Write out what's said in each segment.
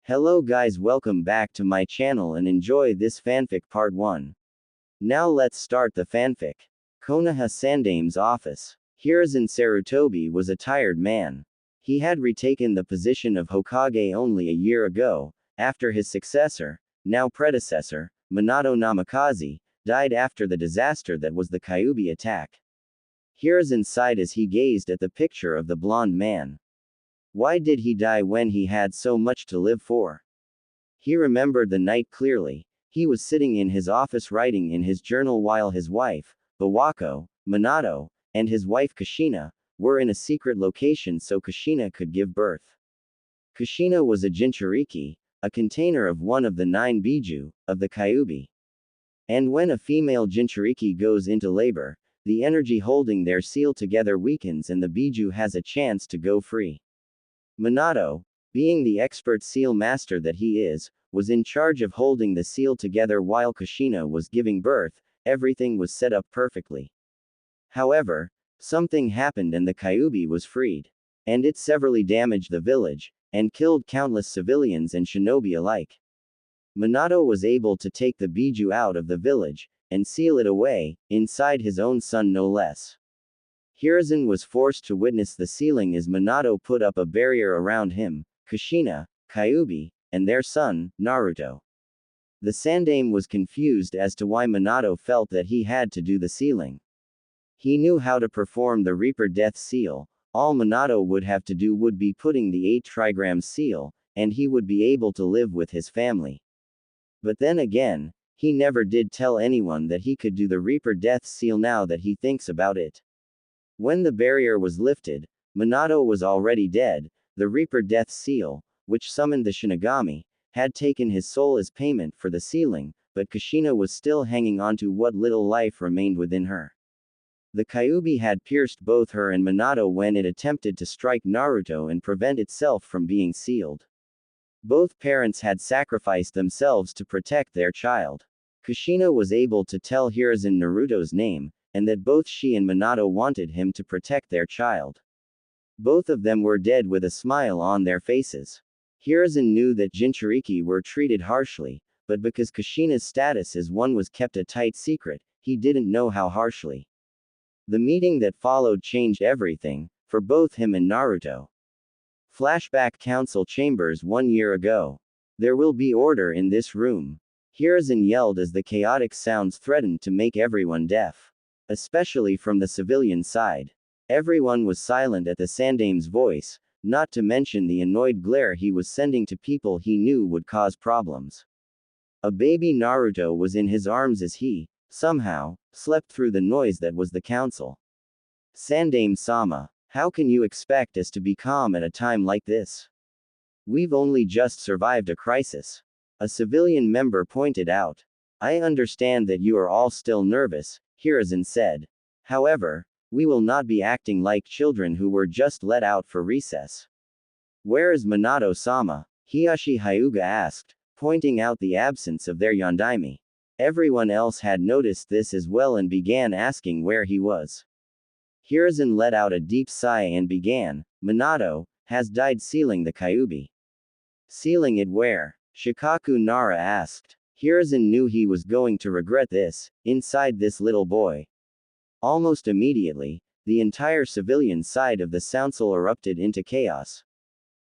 Hello guys, welcome back to my channel and enjoy this fanfic part 1. Now let's start the fanfic. Konoha Sandame's office. Hiruzen Sarutobi was a tired man. He had retaken the position of Hokage only a year ago, after his successor, now predecessor, Minato Namikaze, died after the disaster that was the Kyuubi attack. Hiruzen sighed as he gazed at the picture of the blonde man. Why did he die when he had so much to live for? He remembered the night clearly. He was sitting in his office writing in his journal while his wife, Bawako, Minato, and his wife Kushina, were in a secret location so Kushina could give birth. Kushina was a jinchuriki, a container of one of the 9 biju, of the Kyuubi. And when a female jinchuriki goes into labor, the energy holding their seal together weakens and the biju has a chance to go free. Minato, being the expert seal master that he is, was in charge of holding the seal together while Kushina was giving birth. Everything was set up perfectly. However, something happened and the Kyuubi was freed. And it severely damaged the village, and killed countless civilians and shinobi alike. Minato was able to take the biju out of the village, and seal it away, inside his own son no less. Hiruzen was forced to witness the sealing as Minato put up a barrier around him, Kushina, Kyuubi, and their son, Naruto. The Sandame was confused as to why Minato felt that he had to do the sealing. He knew how to perform the Reaper Death Seal. All Minato would have to do would be putting the 8 trigram seal, and he would be able to live with his family. But then again, he never did tell anyone that he could do the Reaper Death Seal now that he thinks about it. When the barrier was lifted, Minato was already dead. The Reaper Death Seal, which summoned the Shinigami, had taken his soul as payment for the sealing, but Kushina was still hanging onto what little life remained within her. The Kyuubi had pierced both her and Minato when it attempted to strike Naruto and prevent itself from being sealed. Both parents had sacrificed themselves to protect their child. Kushina was able to tell Hiruzen Naruto's name, and that both she and Minato wanted him to protect their child. Both of them were dead with a smile on their faces. Hiruzen knew that jinchuriki were treated harshly, but because Kushina's status as one was kept a tight secret, he didn't know how harshly. The meeting that followed changed everything, for both him and Naruto. Flashback Council Chambers 1 year ago. There will be order in this room. Hiruzen yelled as the chaotic sounds threatened to make everyone deaf. Especially from the civilian side. Everyone was silent at the Sandame's voice, not to mention the annoyed glare he was sending to people he knew would cause problems. A baby Naruto was in his arms as he, somehow, slept through the noise that was the council. Sandame-sama, how can you expect us to be calm at a time like this? We've only just survived a crisis. A civilian member pointed out. I understand that you are all still nervous, Hiruzen said. However, we will not be acting like children who were just let out for recess. Where is Minato-sama? Hiyashi Hyuga asked, pointing out the absence of their yondaime. Everyone else had noticed this as well and began asking where he was. Hiruzen let out a deep sigh and began, Minato has died sealing the Kyuubi. Sealing it where? Shikaku Nara asked. Hiruzen knew he was going to regret this, inside this little boy. Almost immediately, the entire civilian side of the council erupted into chaos.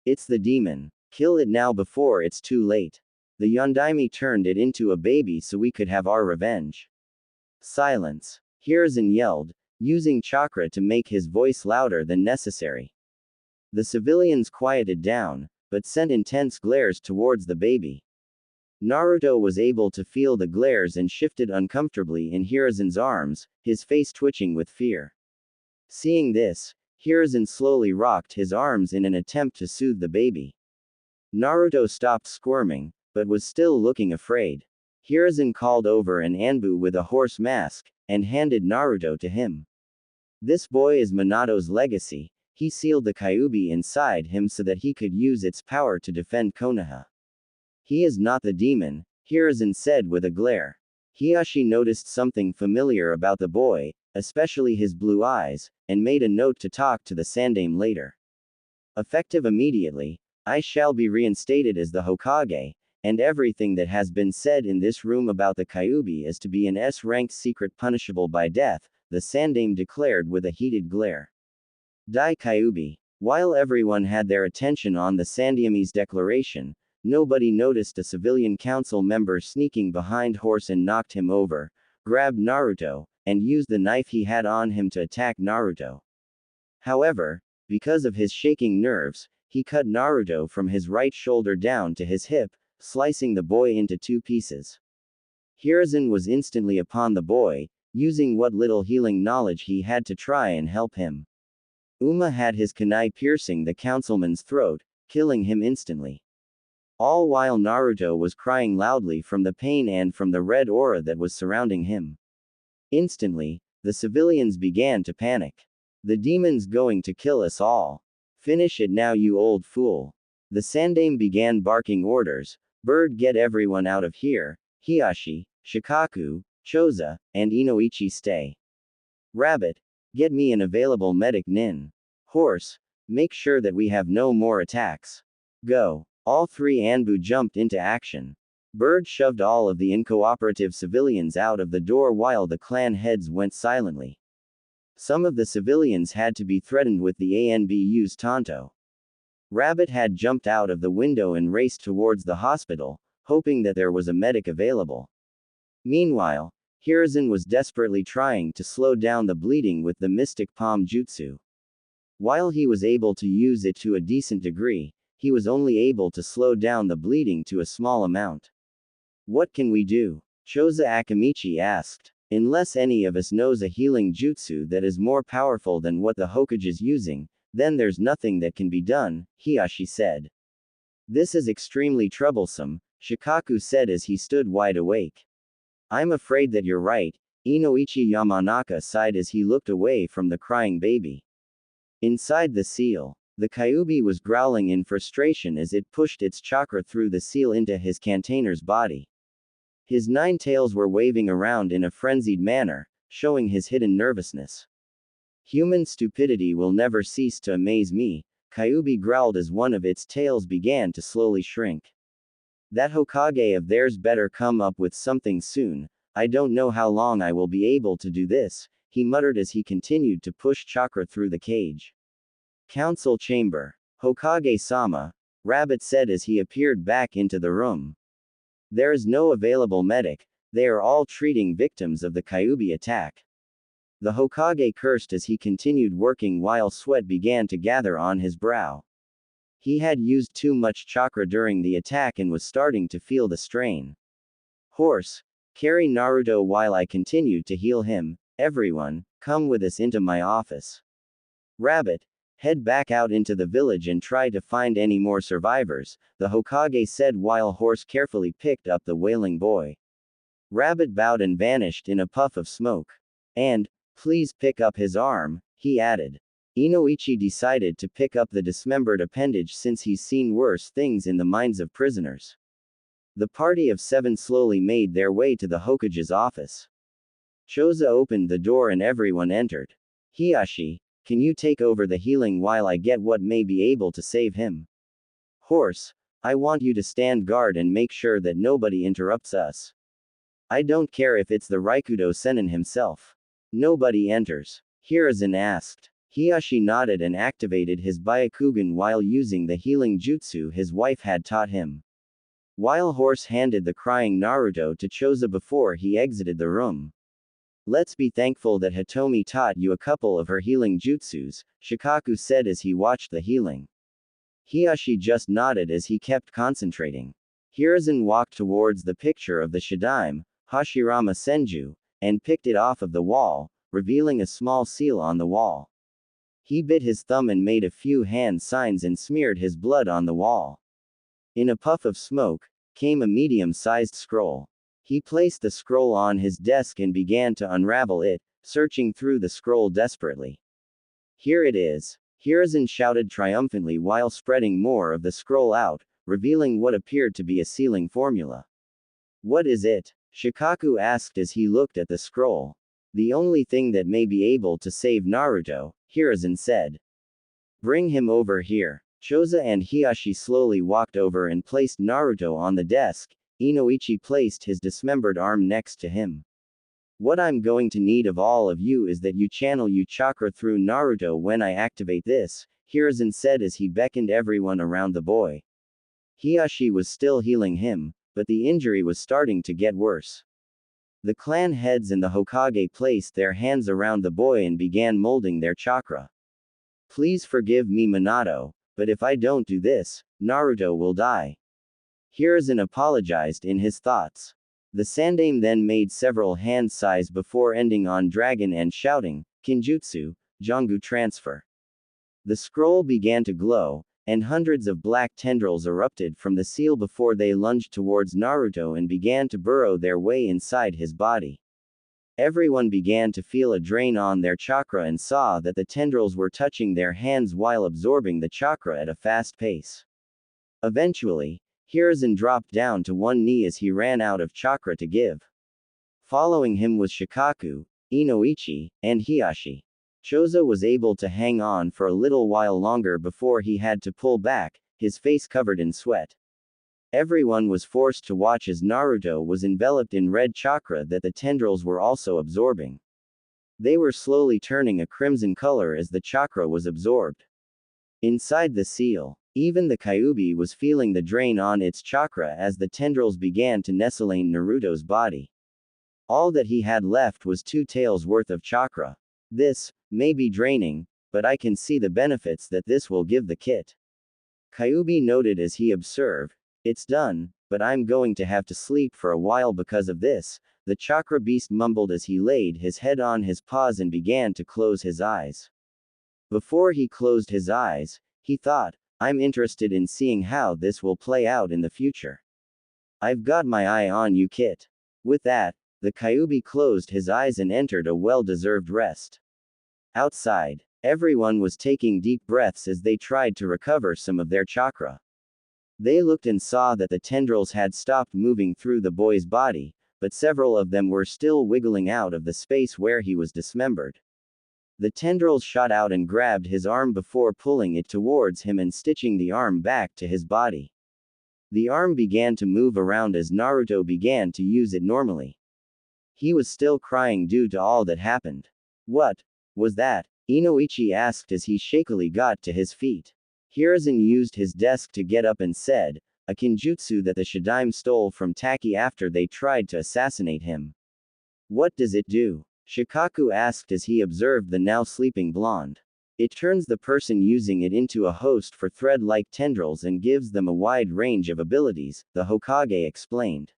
It's the demon. Kill it now before it's too late. The yondaime turned it into a baby so we could have our revenge. Silence. Hiruzen yelled, using chakra to make his voice louder than necessary. The civilians quieted down, but sent intense glares towards the baby. Naruto was able to feel the glares and shifted uncomfortably in Hiruzen's arms, his face twitching with fear. Seeing this, Hiruzen slowly rocked his arms in an attempt to soothe the baby. Naruto stopped squirming, but was still looking afraid. Hiruzen called over an Anbu with a horse mask, and handed Naruto to him. This boy is Minato's legacy. He sealed the Kyuubi inside him so that he could use its power to defend Konoha. He is not the demon, Hiruzen said with a glare. Hiyashi noticed something familiar about the boy, especially his blue eyes, and made a note to talk to the Sandame later. Effective immediately, I shall be reinstated as the Hokage, and everything that has been said in this room about the Kyuubi is to be an S-ranked secret punishable by death, the Sandaime declared with a heated glare. Dai Kyuubi. While everyone had their attention on the Sandaime's declaration, nobody noticed a civilian council member sneaking behind Horse and knocked him over, grabbed Naruto, and used the knife he had on him to attack Naruto. However, because of his shaking nerves, he cut Naruto from his right shoulder down to his hip, slicing the boy into 2 pieces. Hiruzen was instantly upon the boy, using what little healing knowledge he had to try and help him. Uma had his kunai piercing the councilman's throat, killing him instantly. All while Naruto was crying loudly from the pain and from the red aura that was surrounding him. Instantly, the civilians began to panic. The demon's going to kill us all. Finish it now, you old fool. The Sandaime began barking orders. Bird, get everyone out of here. Hiashi, Shikaku, Choza, and Inoichi stay. Rabbit, get me an available medic nin. Horse, make sure that we have no more attacks. Go. All 3 Anbu jumped into action. Bird shoved all of the uncooperative civilians out of the door while the clan heads went silently. Some of the civilians had to be threatened with the ANBU's Tonto. Rabbit had jumped out of the window and raced towards the hospital, hoping that there was a medic available. Meanwhile, Hiruzen was desperately trying to slow down the bleeding with the Mystic Palm Jutsu. While he was able to use it to a decent degree, he was only able to slow down the bleeding to a small amount. What can we do? Choza Akamichi asked. Unless any of us knows a healing jutsu that is more powerful than what the Hokage is using, then there's nothing that can be done, Hiashi said. This is extremely troublesome, Shikaku said as he stood wide awake. I'm afraid that you're right, Inoichi Yamanaka sighed as he looked away from the crying baby. Inside the seal, the Kyuubi was growling in frustration as it pushed its chakra through the seal into his container's body. His 9 tails were waving around in a frenzied manner, showing his hidden nervousness. Human stupidity will never cease to amaze me, Kyuubi growled as one of its tails began to slowly shrink. That Hokage of theirs better come up with something soon. I don't know how long I will be able to do this, he muttered as he continued to push chakra through the cage. Council chamber. Hokage-sama, Rabbit said as he appeared back into the room. There is no available medic, they are all treating victims of the Kyuubi attack. The Hokage cursed as he continued working while sweat began to gather on his brow. He had used too much chakra during the attack and was starting to feel the strain. Horse, carry Naruto while I continue to heal him. Everyone, come with us into my office. Rabbit, head back out into the village and try to find any more survivors, the Hokage said while Horse carefully picked up the wailing boy. Rabbit bowed and vanished in a puff of smoke. And, please pick up his arm, he added. Inoichi decided to pick up the dismembered appendage since he's seen worse things in the minds of prisoners. The party of 7 slowly made their way to the Hokage's office. Choza opened the door and everyone entered. Hiashi, can you take over the healing while I get what may be able to save him? Horse, I want you to stand guard and make sure that nobody interrupts us. I don't care if it's the Raikudo Sennin himself. Nobody enters. Hiruzen asked. Hiashi nodded and activated his Byakugan while using the healing jutsu his wife had taught him. While Horse handed the crying Naruto to Choza before he exited the room. Let's be thankful that Hitomi taught you a couple of her healing jutsus, Shikaku said as he watched the healing. Hiashi just nodded as he kept concentrating. Hiruzen walked towards the picture of the Shadaime, Hashirama Senju, and picked it off of the wall, revealing a small seal on the wall. He bit his thumb and made a few hand signs and smeared his blood on the wall. In a puff of smoke, came a medium-sized scroll. He placed the scroll on his desk and began to unravel it, searching through the scroll desperately. Here it is, Hiruzen shouted triumphantly while spreading more of the scroll out, revealing what appeared to be a sealing formula. What is it? Shikaku asked as he looked at the scroll. The only thing that may be able to save Naruto, Hiruzen said. Bring him over here. Choza and Hiyashi slowly walked over and placed Naruto on the desk. Inoichi placed his dismembered arm next to him. What I'm going to need of all of you is that you channel your chakra through Naruto when I activate this, Hiruzen said as he beckoned everyone around the boy. Hiyashi was still healing him, but the injury was starting to get worse. The clan heads and the Hokage placed their hands around the boy and began molding their chakra. Please forgive me, Minato, but if I don't do this, Naruto will die. Hiruzen apologized in his thoughts. The Sandaime then made several hand sighs before ending on dragon and shouting, Kinjutsu, Jongu transfer. The scroll began to glow, and hundreds of black tendrils erupted from the seal before they lunged towards Naruto and began to burrow their way inside his body. Everyone began to feel a drain on their chakra and saw that the tendrils were touching their hands while absorbing the chakra at a fast pace. Eventually, Hiruzen dropped down to one knee as he ran out of chakra to give. Following him was Shikaku, Inoichi, and Hiyashi. Choza was able to hang on for a little while longer before he had to pull back, his face covered in sweat. Everyone was forced to watch as Naruto was enveloped in red chakra that the tendrils were also absorbing. They were slowly turning a crimson color as the chakra was absorbed. Inside the seal, even the Kyuubi was feeling the drain on its chakra as the tendrils began to nestle in Naruto's body. All that he had left was 2 taels worth of chakra. This may be draining, but I can see the benefits that this will give the kit. Kyuubi noted as he observed, it's done, but I'm going to have to sleep for a while because of this, the chakra beast mumbled as he laid his head on his paws and began to close his eyes. Before he closed his eyes, he thought, I'm interested in seeing how this will play out in the future. I've got my eye on you, kit. With that, the Kyuubi closed his eyes and entered a well-deserved rest. Outside, everyone was taking deep breaths as they tried to recover some of their chakra. They looked and saw that the tendrils had stopped moving through the boy's body, but several of them were still wiggling out of the space where he was dismembered. The tendrils shot out and grabbed his arm before pulling it towards him and stitching the arm back to his body. The arm began to move around as Naruto began to use it normally. He was still crying due to all that happened. What was that? Inoichi asked as he shakily got to his feet. Hiruzen used his desk to get up and said, a kinjutsu that the Shadaime stole from Taki after they tried to assassinate him. What does it do? Shikaku asked as he observed the now sleeping blonde. It turns the person using it into a host for thread-like tendrils and gives them a wide range of abilities, the Hokage explained.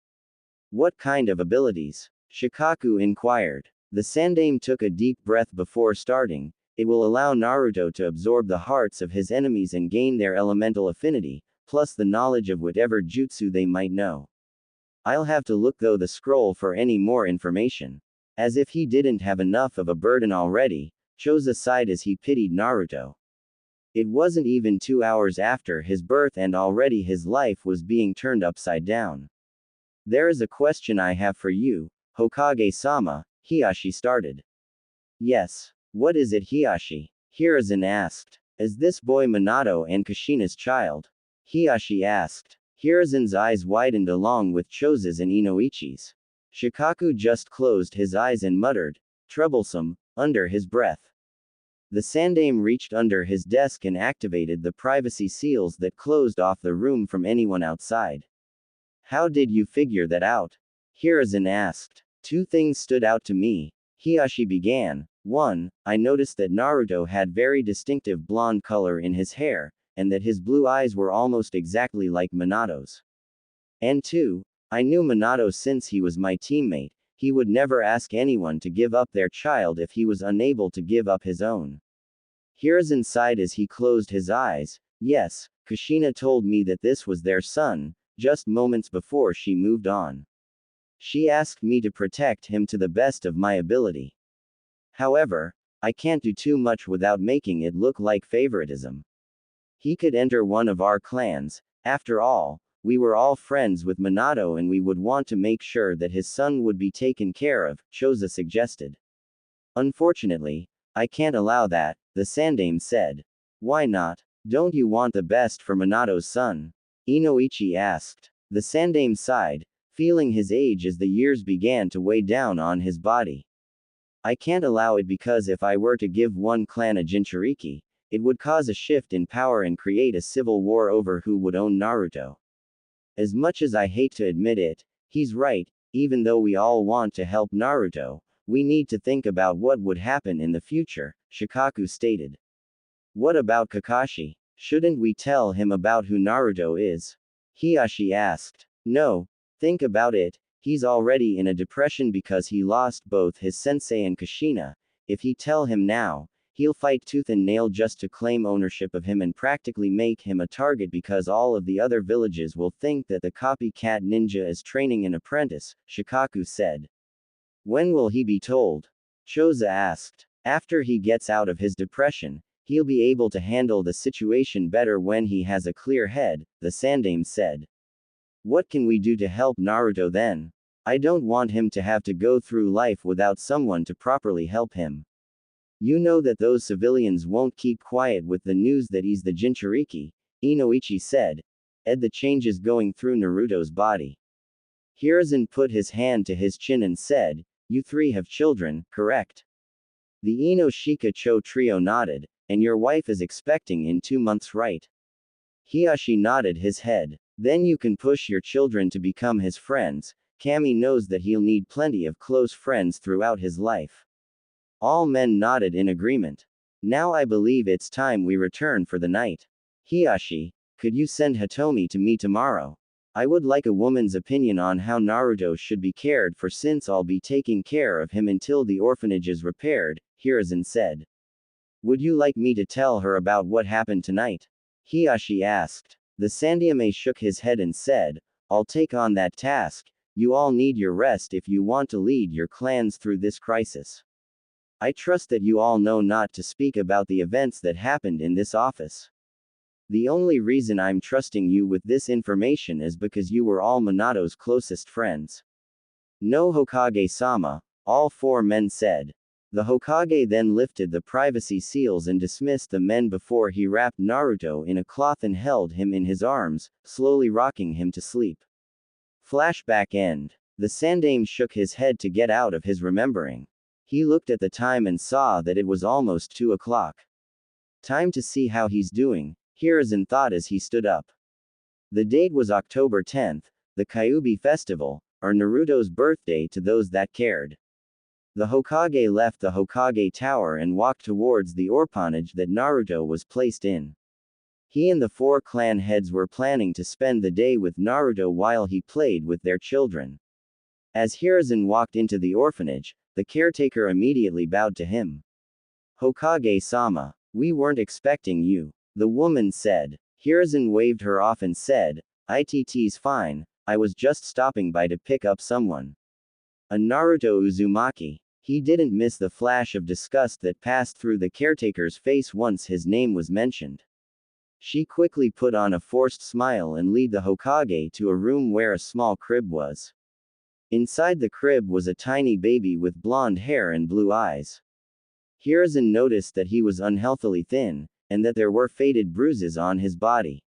What kind of abilities? Shikaku inquired. The Sandaime took a deep breath before starting. It will allow Naruto to absorb the hearts of his enemies and gain their elemental affinity, plus the knowledge of whatever jutsu they might know. I'll have to look through the scroll for any more information. As if he didn't have enough of a burden already, Choza sighed as he pitied Naruto. It wasn't even 2 hours after his birth and already his life was being turned upside down. There is a question I have for you, Hokage-sama, Hiyashi started. Yes. What is it, Hiyashi? Hiruzen asked. Is this boy Minato and Kushina's child? Hiyashi asked. Hiruzen's eyes widened along with Choza's and Inoichi's. Shikaku just closed his eyes and muttered, troublesome, under his breath. The Sandaime reached under his desk and activated the privacy seals that closed off the room from anyone outside. How did you figure that out? Hiruzen asked. 2 things stood out to me, Hiyashi began. 1. I noticed that Naruto had very distinctive blonde color in his hair, and that his blue eyes were almost exactly like Minato's. And 2. I knew Minato since he was my teammate, he would never ask anyone to give up their child if he was unable to give up his own. Hiruzen sighed as he closed his eyes. Yes, Kushina told me that this was their son, just moments before she moved on. She asked me to protect him to the best of my ability. However, I can't do too much without making it look like favoritism. He could enter one of our clans, after all, we were all friends with Minato and we would want to make sure that his son would be taken care of, Choza suggested. Unfortunately, I can't allow that, the Sandaime said. Why not? Don't you want the best for Minato's son? Inoichi asked. The Sandame sighed, feeling his age as the years began to weigh down on his body. I can't allow it because if I were to give one clan a Jinchuriki, it would cause a shift in power and create a civil war over who would own Naruto. As much as I hate to admit it, he's right, even though we all want to help Naruto, we need to think about what would happen in the future, Shikaku stated. What about Kakashi? Shouldn't we tell him about who Naruto is? Hiashi asked. No, think about it, he's already in a depression because he lost both his sensei and Kushina. If he tell him now, he'll fight tooth and nail just to claim ownership of him and practically make him a target because all of the other villages will think that the copycat ninja is training an apprentice, Shikaku said. When will he be told? Choza asked. After he gets out of his depression, he'll be able to handle the situation better when he has a clear head, the Sandame said. What can we do to help Naruto then? I don't want him to have to go through life without someone to properly help him. You know that those civilians won't keep quiet with the news that he's the Jinchuriki, Inoichi said. The changes going through Naruto's body. Hiruzen put his hand to his chin and said, You three have children, correct? The Ino-Shika-Cho trio nodded, and your wife is expecting in 2 months, right? Hiashi nodded his head. Then you can push your children to become his friends. Kami knows that he'll need plenty of close friends throughout his life. All men nodded in agreement. Now I believe it's time we return for the night. Hiashi, could you send Hitomi to me tomorrow? I would like a woman's opinion on how Naruto should be cared for since I'll be taking care of him until the orphanage is repaired, Hiruzen said. Would you like me to tell her about what happened tonight? Hiashi asked. The Sandaime shook his head and said, I'll take on that task. You all need your rest if you want to lead your clans through this crisis. I trust that you all know not to speak about the events that happened in this office. The only reason I'm trusting you with this information is because you were all Minato's closest friends. No Hokage-sama, all 4 men said. The Hokage then lifted the privacy seals and dismissed the men before he wrapped Naruto in a cloth and held him in his arms, slowly rocking him to sleep. Flashback end. The Sandame shook his head to get out of his remembering. He looked at the time and saw that it was almost 2 o'clock. Time to see how he's doing, Hiruzen thought as he stood up. The date was October 10th, the Kyuubi festival, or Naruto's birthday to those that cared. The Hokage left the Hokage Tower and walked towards the orphanage that Naruto was placed in. He and the 4 clan heads were planning to spend the day with Naruto while he played with their children. As Hiruzen walked into the orphanage, the caretaker immediately bowed to him. Hokage-sama, we weren't expecting you, the woman said. Hiruzen waved her off and said, It's fine, I was just stopping by to pick up someone. A Naruto Uzumaki. He didn't miss the flash of disgust that passed through the caretaker's face once his name was mentioned. She quickly put on a forced smile and led the Hokage to a room where a small crib was. Inside the crib was a tiny baby with blonde hair and blue eyes. Hiruzen noticed that he was unhealthily thin, and that there were faded bruises on his body.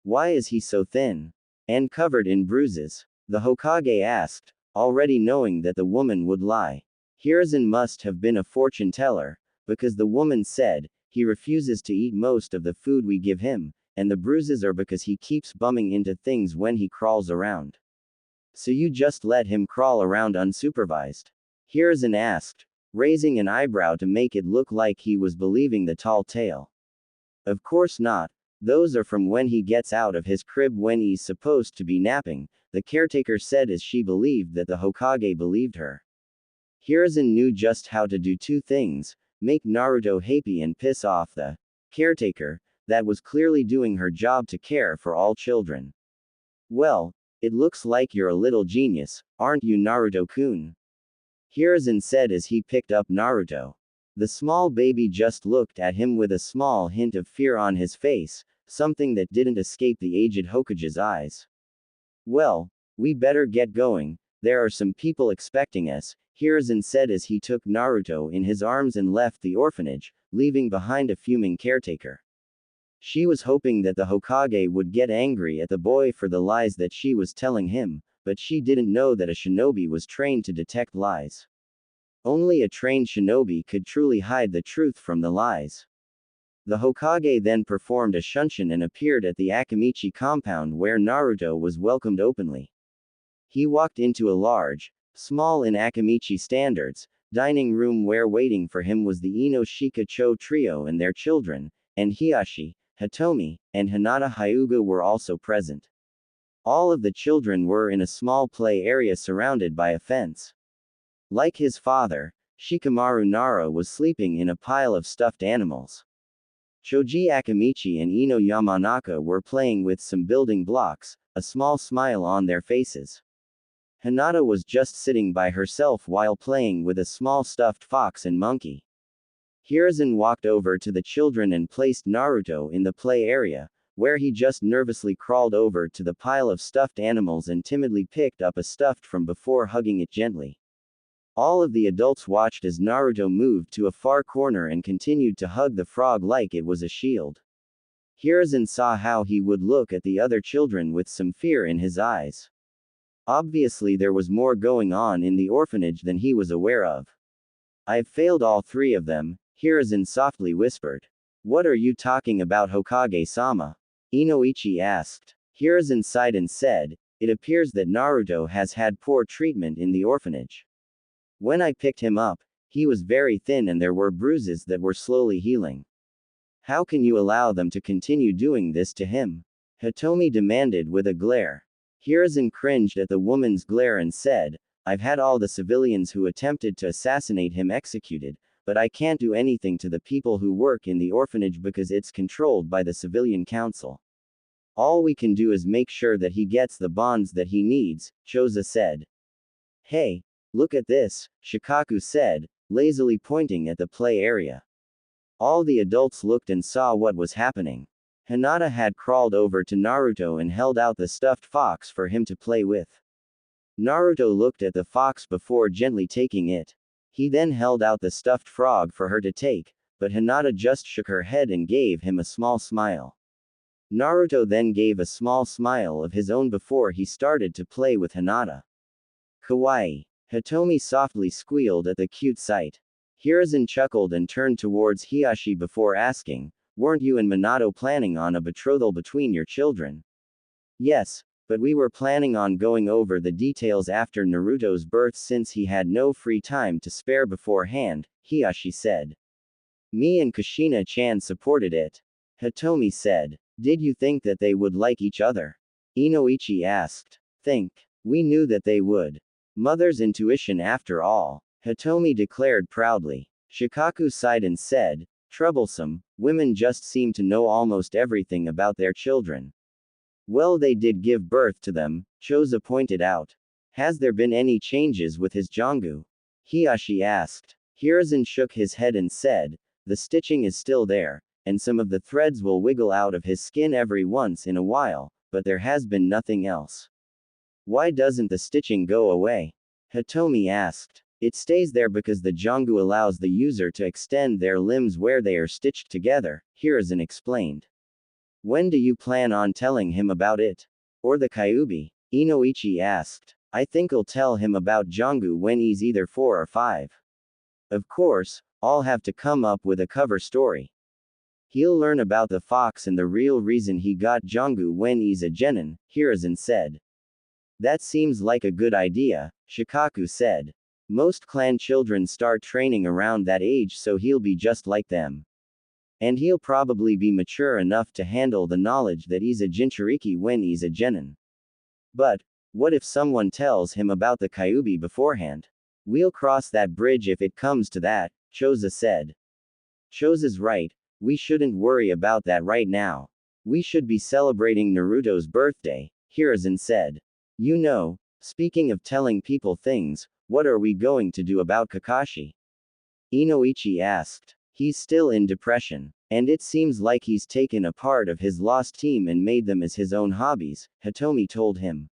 Why is he so thin? And covered in bruises? The Hokage asked, already knowing that the woman would lie. Hiruzen must have been a fortune teller, because the woman said, he refuses to eat most of the food we give him, and the bruises are because he keeps bumming into things when he crawls around. So you just let him crawl around unsupervised? Hiruzen asked, raising an eyebrow to make it look like he was believing the tall tale. Of course not, those are from when he gets out of his crib when he's supposed to be napping, the caretaker said as she believed that the Hokage believed her. Hiruzen knew just how to do 2 things, make Naruto happy and piss off the caretaker, that was clearly doing her job to care for all children. Well, it looks like you're a little genius, aren't you Naruto-kun? Hiruzen said as he picked up Naruto. The small baby just looked at him with a small hint of fear on his face, something that didn't escape the aged Hokage's eyes. Well, we better get going, there are some people expecting us, Hiruzen said as he took Naruto in his arms and left the orphanage, leaving behind a fuming caretaker. She was hoping that the Hokage would get angry at the boy for the lies that she was telling him, but she didn't know that a shinobi was trained to detect lies. Only a trained shinobi could truly hide the truth from the lies. The Hokage then performed a shunshin and appeared at the Akamichi compound where Naruto was welcomed openly. He walked into a large, small in Akamichi standards, dining room where waiting for him was the Ino Cho trio and their children, and Hiashi, Hitomi, and Hinata Hyuga were also present. All of the children were in a small play area surrounded by a fence. Like his father, Shikamaru Nara was sleeping in a pile of stuffed animals. Choji Akamichi and Ino Yamanaka were playing with some building blocks, a small smile on their faces. Hinata was just sitting by herself while playing with a small stuffed fox and monkey. Hiruzen walked over to the children and placed Naruto in the play area, where he just nervously crawled over to the pile of stuffed animals and timidly picked up a stuffed from before hugging it gently. All of the adults watched as Naruto moved to a far corner and continued to hug the frog like it was a shield. Hiruzen saw how he would look at the other children with some fear in his eyes. Obviously there was more going on in the orphanage than he was aware of. "I've failed all three of them," Hiruzen softly whispered. "What are you talking about, Hokage-sama?" Inoichi asked. Hiruzen sighed and said, "It appears that Naruto has had poor treatment in the orphanage. When I picked him up, he was very thin and there were bruises that were slowly healing. How can you allow them to continue doing this to him?" Hitomi demanded with a glare. Hiruzen cringed at the woman's glare and said, "I've had all the civilians who attempted to assassinate him executed, but I can't do anything to the people who work in the orphanage because it's controlled by the civilian council. All we can do is make sure that he gets the bonds that he needs," Choza said. "Hey, look at this," Shikaku said, lazily pointing at the play area. All the adults looked and saw what was happening. Hinata had crawled over to Naruto and held out the stuffed fox for him to play with. Naruto looked at the fox before gently taking it. He then held out the stuffed frog for her to take, but Hinata just shook her head and gave him a small smile. Naruto then gave a small smile of his own before he started to play with Hinata. "Kawaii." Hitomi softly squealed at the cute sight. Hiruzen chuckled and turned towards Hiashi before asking, "Weren't you and Minato planning on a betrothal between your children?" "Yes, but we were planning on going over the details after Naruto's birth since he had no free time to spare beforehand," Hiashi said. "Me and Kushina-chan supported it," Hitomi said. "Did you think that they would like each other?" Inoichi asked. "Think. We knew that they would. Mother's intuition after all," Hitomi declared proudly. Shikaku sighed and said, "Troublesome, women just seem to know almost everything about their children." "Well, they did give birth to them," Choza pointed out. "Has there been any changes with his Jongu?" Hiashi asked. Hiruzen shook his head and said, "The stitching is still there, and some of the threads will wiggle out of his skin every once in a while, but there has been nothing else." "Why doesn't the stitching go away?" Hitomi asked. "It stays there because the Jongu allows the user to extend their limbs where they are stitched together," Hiruzen explained. "When do you plan on telling him about it? Or the Kyuubi?" Inoichi asked. "I think I'll tell him about Jongu when he's either 4 or 5. Of course, I'll have to come up with a cover story. He'll learn about the fox and the real reason he got Jongu when he's a genin," Hiruzen said. "That seems like a good idea," Shikaku said. "Most clan children start training around that age, so he'll be just like them. And he'll probably be mature enough to handle the knowledge that he's a Jinchuriki when he's a genin. But, what if someone tells him about the Kyuubi beforehand? We'll cross that bridge if it comes to that," Choza said. "Choza's right, we shouldn't worry about that right now. We should be celebrating Naruto's birthday," Hiruzen said. "You know, speaking of telling people things, what are we going to do about Kakashi?" Inoichi asked. "He's still in depression. And it seems like he's taken a part of his lost team and made them as his own hobbies," Hitomi told him.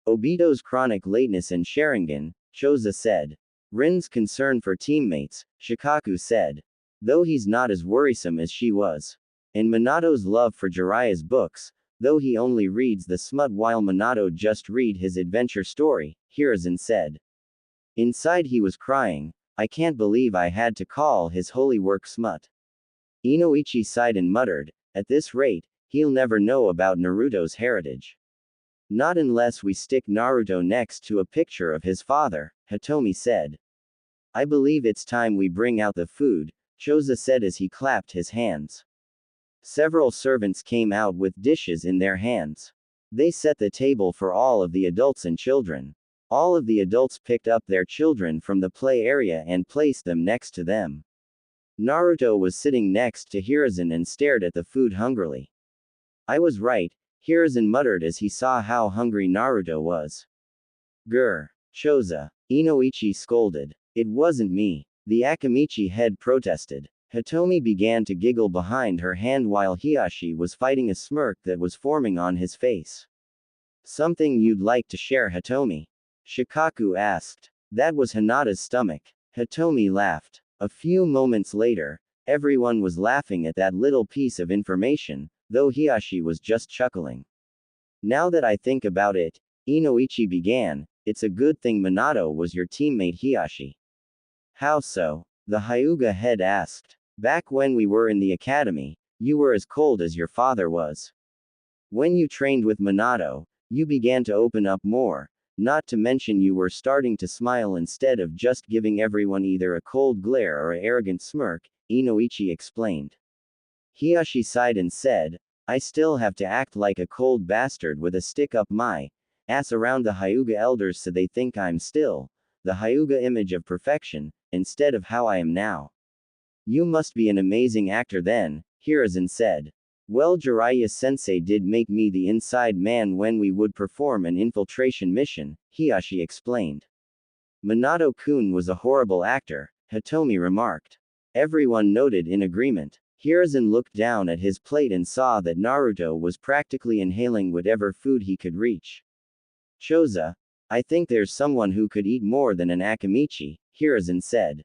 "Obito's chronic lateness and Sharingan," Choza said. "Rin's concern for teammates," Shikaku said. "Though he's not as worrisome as she was. And Minato's love for Jiraiya's books, though he only reads the smut while Minato just read his adventure story, Hiruzen said. Inside he was crying. I can't believe I had to call his holy work smut. Inoichi sighed and muttered, at this rate, he'll never know about Naruto's heritage. Not unless we stick Naruto next to a picture of his father, Hitomi said. I believe it's time we bring out the food, Choza said as he clapped his hands. Several servants came out with dishes in their hands. They set the table for all of the adults and children. All of the adults picked up their children from the play area and placed them next to them. Naruto was sitting next to Hiruzen and stared at the food hungrily. I was right, Hiruzen muttered as he saw how hungry Naruto was. Grr. Choza. Inoichi scolded. It wasn't me. The Akamichi head protested. Hitomi began to giggle behind her hand while Hiashi was fighting a smirk that was forming on his face. Something you'd like to share, Hitomi? Shikaku asked. That was Hinata's stomach. Hitomi laughed. A few moments later, everyone was laughing at that little piece of information, though Hiashi was just chuckling. Now that I think about it, Inoichi began, it's a good thing Minato was your teammate Hiashi. How so? The Hyuga head asked. Back when we were in the academy, you were as cold as your father was. When you trained with Minato, you began to open up more, not to mention you were starting to smile instead of just giving everyone either a cold glare or an arrogant smirk, Inoichi explained. Hiashi sighed and said, I still have to act like a cold bastard with a stick up my ass around the Hyuga elders so they think I'm still the Hyuga image of perfection, instead of how I am now. You must be an amazing actor then, Hiruzen said. Well, Jiraiya-sensei did make me the inside man when we would perform an infiltration mission, Hiashi explained. Minato-kun was a horrible actor, Hitomi remarked. Everyone nodded in agreement. Hiruzen looked down at his plate and saw that Naruto was practically inhaling whatever food he could reach. Choza, I think there's someone who could eat more than an Akamichi, Hiruzen said.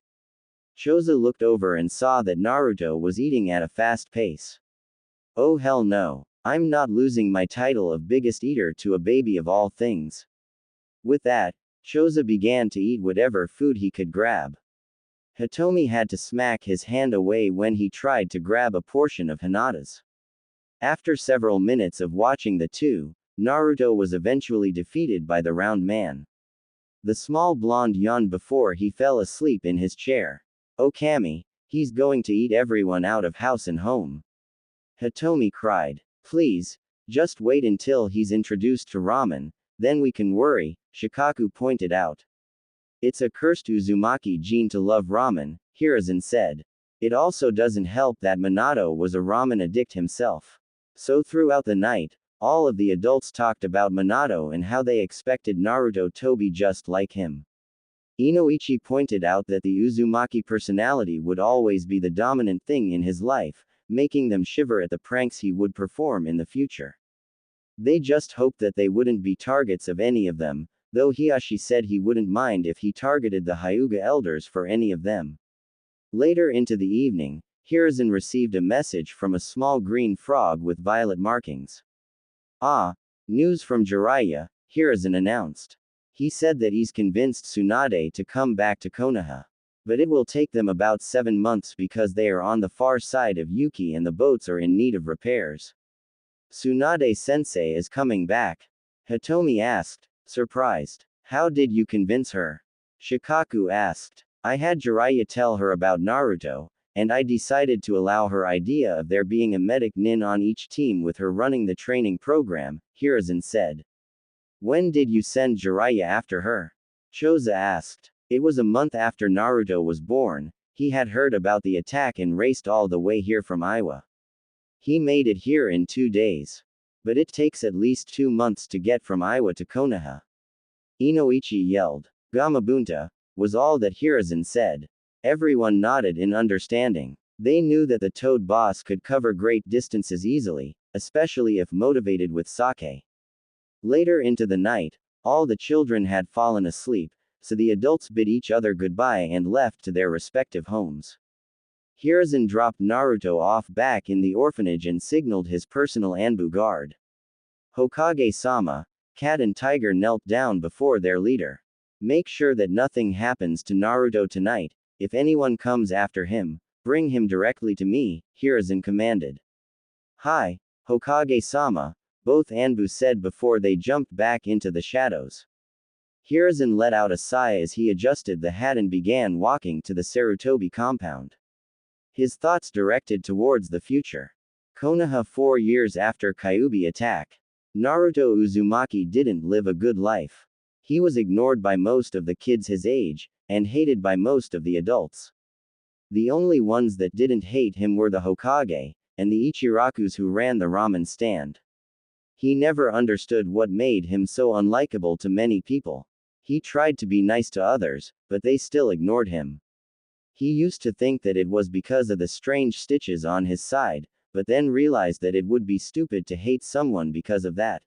Choza looked over and saw that Naruto was eating at a fast pace. Oh hell no. I'm not losing my title of biggest eater to a baby of all things. With that, Choza began to eat whatever food he could grab. Hitomi had to smack his hand away when he tried to grab a portion of Hinata's. After several minutes of watching the two, Naruto was eventually defeated by the round man. The small blonde yawned before he fell asleep in his chair. Oh Kami, he's going to eat everyone out of house and home. Hitomi cried. Please, just wait until he's introduced to ramen, then we can worry, Shikaku pointed out. It's a cursed Uzumaki gene to love ramen, Hiruzen said. It also doesn't help that Minato was a ramen addict himself. So throughout the night, all of the adults talked about Minato and how they expected Naruto to be just like him. Inoichi pointed out that the Uzumaki personality would always be the dominant thing in his life, making them shiver at the pranks he would perform in the future. They just hoped that they wouldn't be targets of any of them, though Hiashi said he wouldn't mind if he targeted the Hyuga elders for any of them. Later into the evening, Hiruzen received a message from a small green frog with violet markings. Ah, news from Jiraiya, Hiruzen announced. He said that he's convinced Tsunade to come back to Konoha. But it will take them about 7 months because they are on the far side of Yuki and the boats are in need of repairs. Tsunade-sensei is coming back? Hitomi asked, surprised. How did you convince her? Shikaku asked. I had Jiraiya tell her about Naruto, and I decided to allow her idea of there being a medic nin on each team with her running the training program, Hiruzen said. When did you send Jiraiya after her? Choza asked. It was a month after Naruto was born. He had heard about the attack and raced all the way here from Iowa. He made it here in 2 days. But it takes at least 2 months to get from Iowa to Konoha. Inoichi yelled. Gamabunta, was all that Hiruzen said. Everyone nodded in understanding. They knew that the Toad boss could cover great distances easily, especially if motivated with sake. Later into the night, all the children had fallen asleep, so the adults bid each other goodbye and left to their respective homes. Hiruzen dropped Naruto off back in the orphanage and signaled his personal Anbu guard. Hokage-sama, Cat and Tiger knelt down before their leader. Make sure that nothing happens to Naruto tonight. If anyone comes after him, bring him directly to me, Hiruzen commanded. Hi, Hokage-sama, both Anbu said before they jumped back into the shadows. Hiruzen let out a sigh as he adjusted the hat and began walking to the Sarutobi compound. His thoughts directed towards the future. Konoha 4 years after Kyuubi attack. Naruto Uzumaki didn't live a good life. He was ignored by most of the kids his age, and hated by most of the adults. The only ones that didn't hate him were the Hokage, and the Ichirakus who ran the ramen stand. He never understood what made him so unlikable to many people. He tried to be nice to others, but they still ignored him. He used to think that it was because of the strange stitches on his side, but then realized that it would be stupid to hate someone because of that.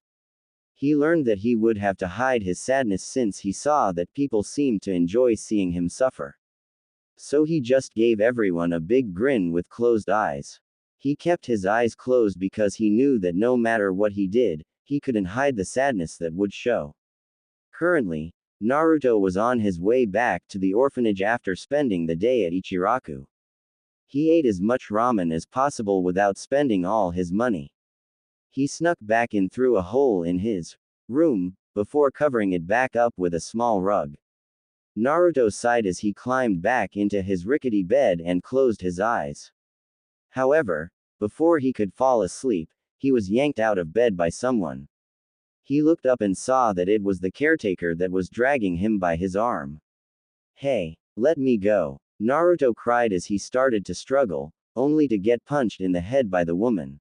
He learned that he would have to hide his sadness since he saw that people seemed to enjoy seeing him suffer. So he just gave everyone a big grin with closed eyes. He kept his eyes closed because he knew that no matter what he did, he couldn't hide the sadness that would show. Currently, Naruto was on his way back to the orphanage after spending the day at Ichiraku. He ate as much ramen as possible without spending all his money. He snuck back in through a hole in his room, before covering it back up with a small rug. Naruto sighed as he climbed back into his rickety bed and closed his eyes. However, before he could fall asleep, he was yanked out of bed by someone. He looked up and saw that it was the caretaker that was dragging him by his arm. Hey, let me go, Naruto cried as he started to struggle, only to get punched in the head by the woman.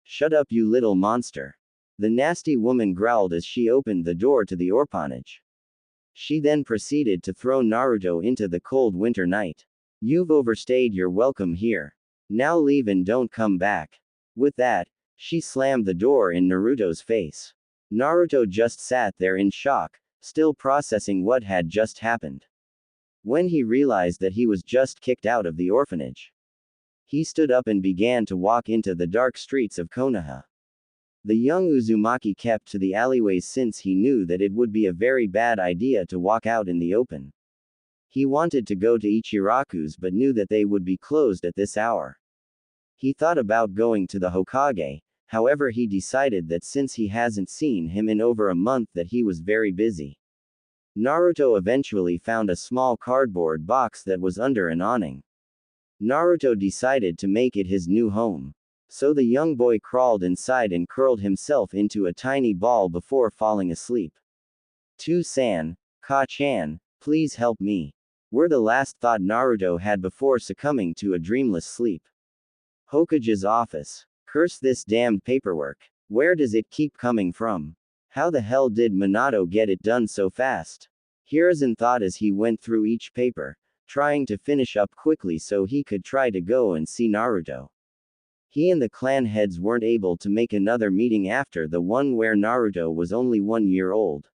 Shut up, you little monster. The nasty woman growled as she opened the door to the orphanage. She then proceeded to throw Naruto into the cold winter night. You've overstayed your welcome here. Now leave and don't come back. With that, she slammed the door in Naruto's face. Naruto just sat there in shock, still processing what had just happened. When he realized that he was just kicked out of the orphanage, he stood up and began to walk into the dark streets of Konoha. The young Uzumaki kept to the alleyways since he knew that it would be a very bad idea to walk out in the open. He wanted to go to Ichiraku's but knew that they would be closed at this hour. He thought about going to the Hokage, however he decided that since he hasn't seen him in over a month that he was very busy. Naruto eventually found a small cardboard box that was under an awning. Naruto decided to make it his new home. So the young boy crawled inside and curled himself into a tiny ball before falling asleep. To-san, Ka-chan, please help me, were the last thought Naruto had before succumbing to a dreamless sleep. Hokage's office. Curse this damned paperwork. Where does it keep coming from? How the hell did Minato get it done so fast? Hiruzen thought as he went through each paper, trying to finish up quickly so he could try to go and see Naruto. He and the clan heads weren't able to make another meeting after the one where Naruto was only 1 year old.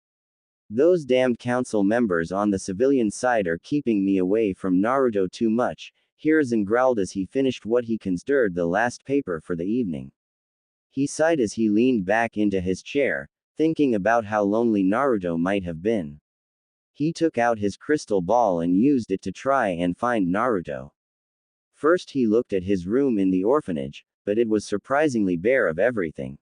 Those damned council members on the civilian side are keeping me away from Naruto too much, Hiruzen growled as he finished what he considered the last paper for the evening. He sighed as he leaned back into his chair, thinking about how lonely Naruto might have been. He took out his crystal ball and used it to try and find Naruto. First he looked at his room in the orphanage, but it was surprisingly bare of everything.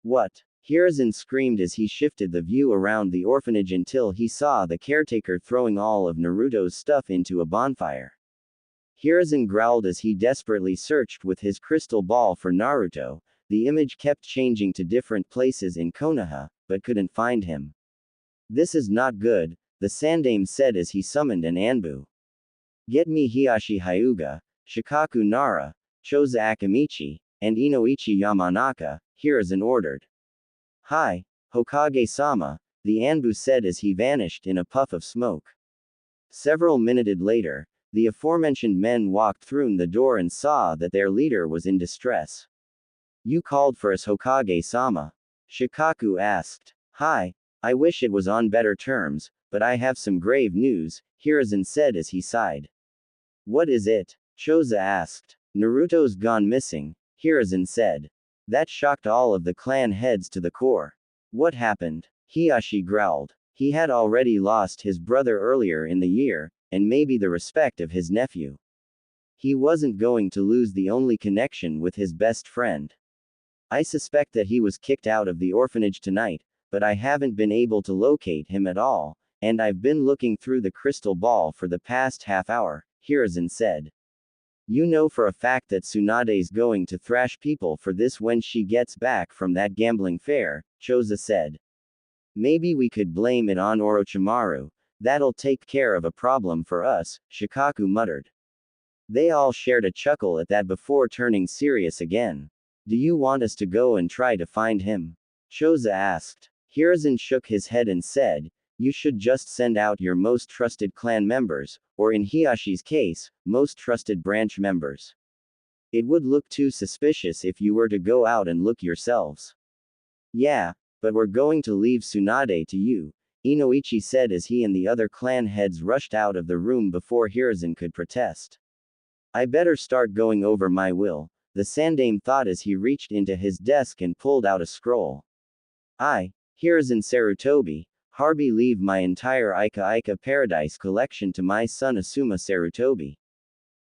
What? Hiruzen screamed as he shifted the view around the orphanage until he saw the caretaker throwing all of Naruto's stuff into a bonfire. Hiruzen growled as he desperately searched with his crystal ball for Naruto. The image kept changing to different places in Konoha, but couldn't find him. This is not good, the Sandaime said as he summoned an Anbu. Get me Hiyashi Hyuga, Shikaku Nara, Choza Akamichi, and Inoichi Yamanaka, Hiruzen ordered. Hi, Hokage-sama, the Anbu said as he vanished in a puff of smoke. Several minutes later, the aforementioned men walked through the door and saw that their leader was in distress. You called for us, Hokage-sama? Shikaku asked. Hi, I wish it was on better terms, but I have some grave news, Hiruzen said as he sighed. What is it? Choza asked. Naruto's gone missing, Hiruzen said. That shocked all of the clan heads to the core. What happened? Hiashi growled. He had already lost his brother earlier in the year, and maybe the respect of his nephew. He wasn't going to lose the only connection with his best friend. I suspect that he was kicked out of the orphanage tonight, but I haven't been able to locate him at all, and I've been looking through the crystal ball for the past half hour, Hiruzen said. You know for a fact that Tsunade's going to thrash people for this when she gets back from that gambling fair, Choza said. Maybe we could blame it on Orochimaru. That'll take care of a problem for us, Shikaku muttered. They all shared a chuckle at that before turning serious again. Do you want us to go and try to find him? Choza asked. Hiruzen shook his head and said, you should just send out your most trusted clan members, or in Hiyashi's case, most trusted branch members. It would look too suspicious if you were to go out and look yourselves. Yeah, but we're going to leave Tsunade to you, Inoichi said as he and the other clan heads rushed out of the room before Hiruzen could protest. I better start going over my will, the Sandaime thought as he reached into his desk and pulled out a scroll. I, Hiruzen Sarutobi, hereby leave my entire Ika Ika Paradise collection to my son Asuma Sarutobi.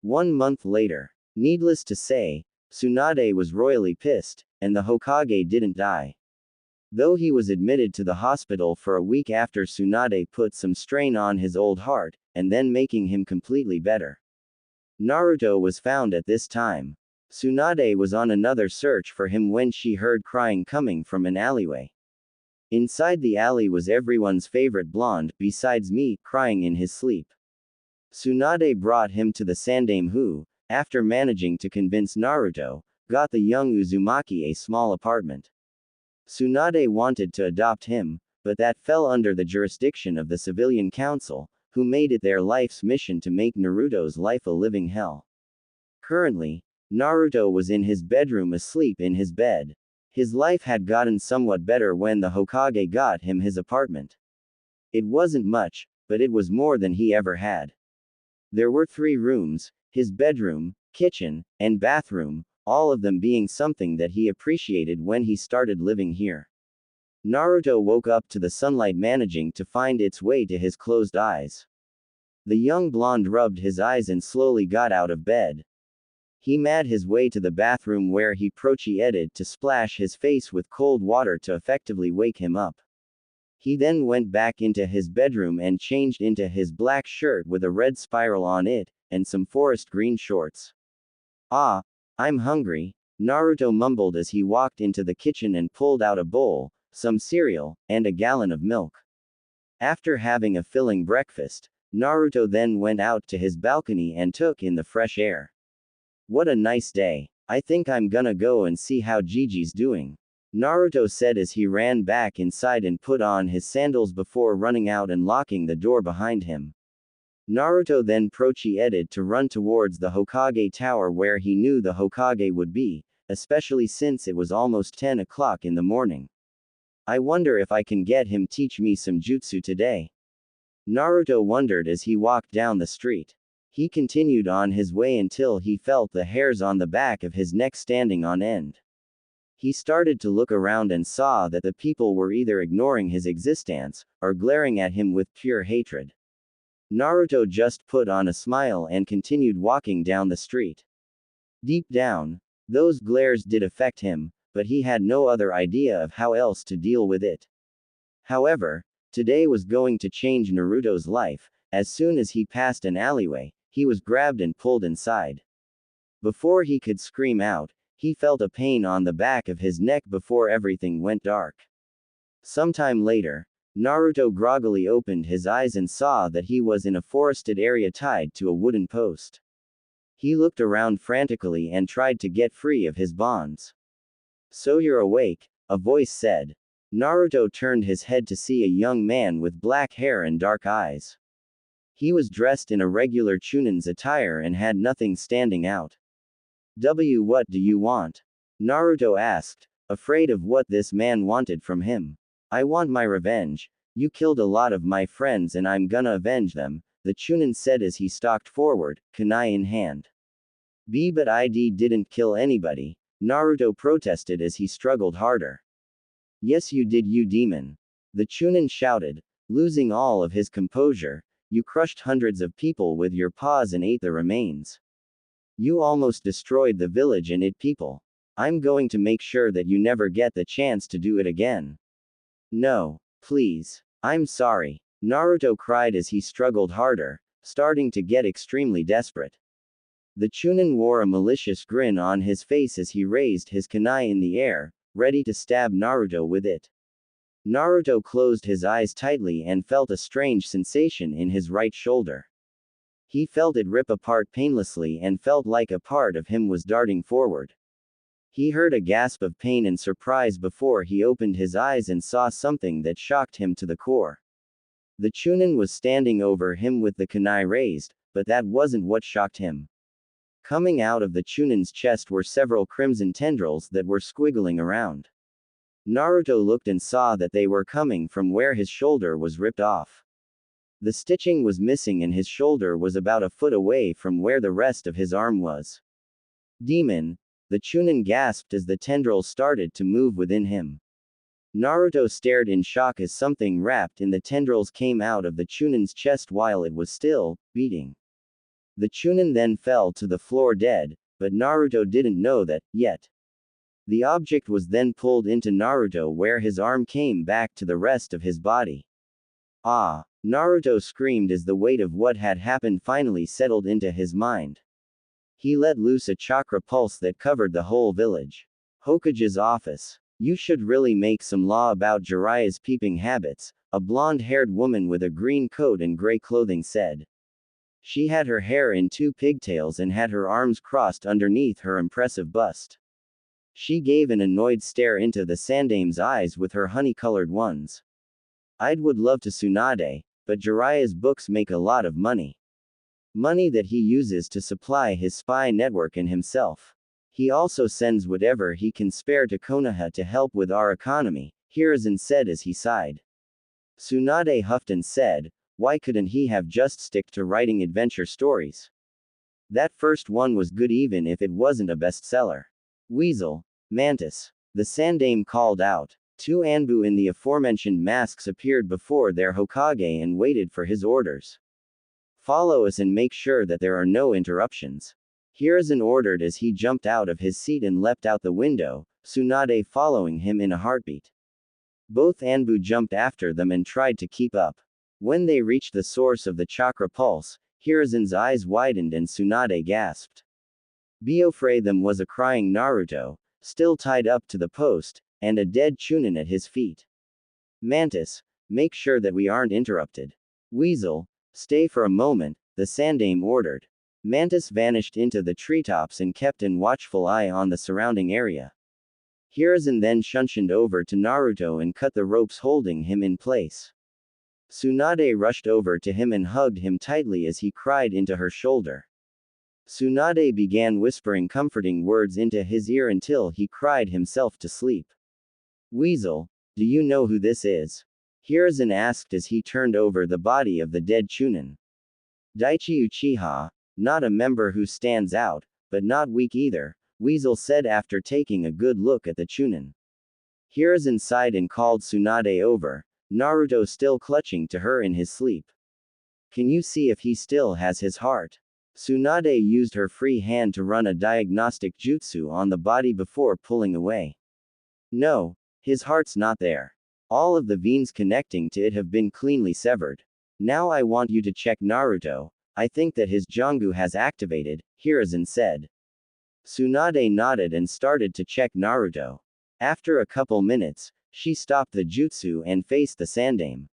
1 month later. Needless to say, Tsunade was royally pissed, and the Hokage didn't die. Though he was admitted to the hospital for a week after Tsunade put some strain on his old heart, and then making him completely better. Naruto was found at this time. Tsunade was on another search for him when she heard crying coming from an alleyway. Inside the alley was everyone's favorite blonde, besides me, crying in his sleep. Tsunade brought him to the Sandaime who, after managing to convince Naruto, got the young Uzumaki a small apartment. Tsunade wanted to adopt him, but that fell under the jurisdiction of the Civilian Council, who made it their life's mission to make Naruto's life a living hell. Currently, Naruto was in his bedroom asleep in his bed. His life had gotten somewhat better when the Hokage got him his apartment. It wasn't much, but it was more than he ever had. There were 3 rooms, his bedroom, kitchen, and bathroom, all of them being something that he appreciated when he started living here. Naruto woke up to the sunlight managing to find its way to his closed eyes. The young blonde rubbed his eyes and slowly got out of bed. He made his way to the bathroom where he proceeded to splash his face with cold water to effectively wake him up. He then went back into his bedroom and changed into his black shirt with a red spiral on it, and some forest green shorts. Ah, I'm hungry, Naruto mumbled as he walked into the kitchen and pulled out a bowl, some cereal, and a gallon of milk. After having a filling breakfast, Naruto then went out to his balcony and took in the fresh air. What a nice day. I think I'm gonna go and see how Gigi's doing, Naruto said as he ran back inside and put on his sandals before running out and locking the door behind him. Naruto then proceeded to run towards the Hokage tower where he knew the Hokage would be, especially since it was almost 10 o'clock in the morning. I wonder if I can get him teach me some jutsu today. Naruto wondered as he walked down the street. He continued on his way until he felt the hairs on the back of his neck standing on end. He started to look around and saw that the people were either ignoring his existence, or glaring at him with pure hatred. Naruto just put on a smile and continued walking down the street. Deep down, those glares did affect him, but he had no other idea of how else to deal with it. However, today was going to change Naruto's life. As soon as he passed an alleyway, he was grabbed and pulled inside. Before he could scream out, he felt a pain on the back of his neck before everything went dark. Sometime later, Naruto groggily opened his eyes and saw that he was in a forested area tied to a wooden post. He looked around frantically and tried to get free of his bonds. So you're awake, a voice said. Naruto turned his head to see a young man with black hair and dark eyes. He was dressed in a regular Chunin's attire and had nothing standing out. What do you want? Naruto asked, afraid of what this man wanted from him. I want my revenge. You killed a lot of my friends and I'm gonna avenge them, the Chunin said as he stalked forward, kunai in hand. But I didn't kill anybody, Naruto protested as he struggled harder. Yes you did you demon. The Chunin shouted, losing all of his composure. You crushed hundreds of people with your paws and ate the remains. You almost destroyed the village and its people. I'm going to make sure that you never get the chance to do it again. No, please. I'm sorry. Naruto cried as he struggled harder, starting to get extremely desperate. The Chunin wore a malicious grin on his face as he raised his kunai in the air, ready to stab Naruto with it. Naruto closed his eyes tightly and felt a strange sensation in his right shoulder. He felt it rip apart painlessly and felt like a part of him was darting forward. He heard a gasp of pain and surprise before he opened his eyes and saw something that shocked him to the core. The Chunin was standing over him with the kunai raised, but that wasn't what shocked him. Coming out of the Chunin's chest were several crimson tendrils that were squiggling around. Naruto looked and saw that they were coming from where his shoulder was ripped off. The stitching was missing and his shoulder was about a foot away from where the rest of his arm was. Demon! The Chunin gasped as the tendrils started to move within him. Naruto stared in shock as something wrapped in the tendrils came out of the Chunin's chest while it was still beating. The Chunin then fell to the floor dead, but Naruto didn't know that yet. The object was then pulled into Naruto where his arm came back to the rest of his body. Ah! Naruto screamed as the weight of what had happened finally settled into his mind. He let loose a chakra pulse that covered the whole village. Hokage's office. You should really make some law about Jiraiya's peeping habits, a blonde-haired woman with a green coat and gray clothing said. She had her hair in two pigtails and had her arms crossed underneath her impressive bust. She gave an annoyed stare into the Sandame's eyes with her honey-colored ones. Would love to Tsunade, but Jiraiya's books make a lot of money. Money that he uses to supply his spy network and himself. He also sends whatever he can spare to Konoha to help with our economy, Hiruzen said as he sighed. Tsunade huffed and said, why couldn't he have just stick to writing adventure stories? That first one was good even if it wasn't a bestseller. Weasel. Mantis. The Sandame called out. Two Anbu in the aforementioned masks appeared before their Hokage and waited for his orders. Follow us and make sure that there are no interruptions. Hiruzen ordered as he jumped out of his seat and leapt out the window, Tsunade following him in a heartbeat. Both Anbu jumped after them and tried to keep up. When they reached the source of the chakra pulse, Hiruzen's eyes widened and Tsunade gasped. Before them was a crying Naruto, still tied up to the post, and a dead Chunin at his feet. Mantis, make sure that we aren't interrupted. Weasel, stay for a moment, the Sandame ordered. Mantis vanished into the treetops and kept an watchful eye on the surrounding area. Hiruzen then shunshined over to Naruto and cut the ropes holding him in place. Tsunade rushed over to him and hugged him tightly as he cried into her shoulder. Tsunade began whispering comforting words into his ear until he cried himself to sleep. Weasel, do you know who this is? Hiruzen asked as he turned over the body of the dead Chunin. Daichi Uchiha, not a member who stands out, but not weak either, Weasel said after taking a good look at the Chunin. Hiruzen sighed and called Tsunade over, Naruto still clutching to her in his sleep. Can you see if he still has his heart? Tsunade used her free hand to run a diagnostic jutsu on the body before pulling away. No, his heart's not there. All of the veins connecting to it have been cleanly severed. Now I want you to check Naruto. I think that his Jangu has activated, Hiruzen said. Tsunade nodded and started to check Naruto. After a couple minutes, she stopped the jutsu and faced the Sandame.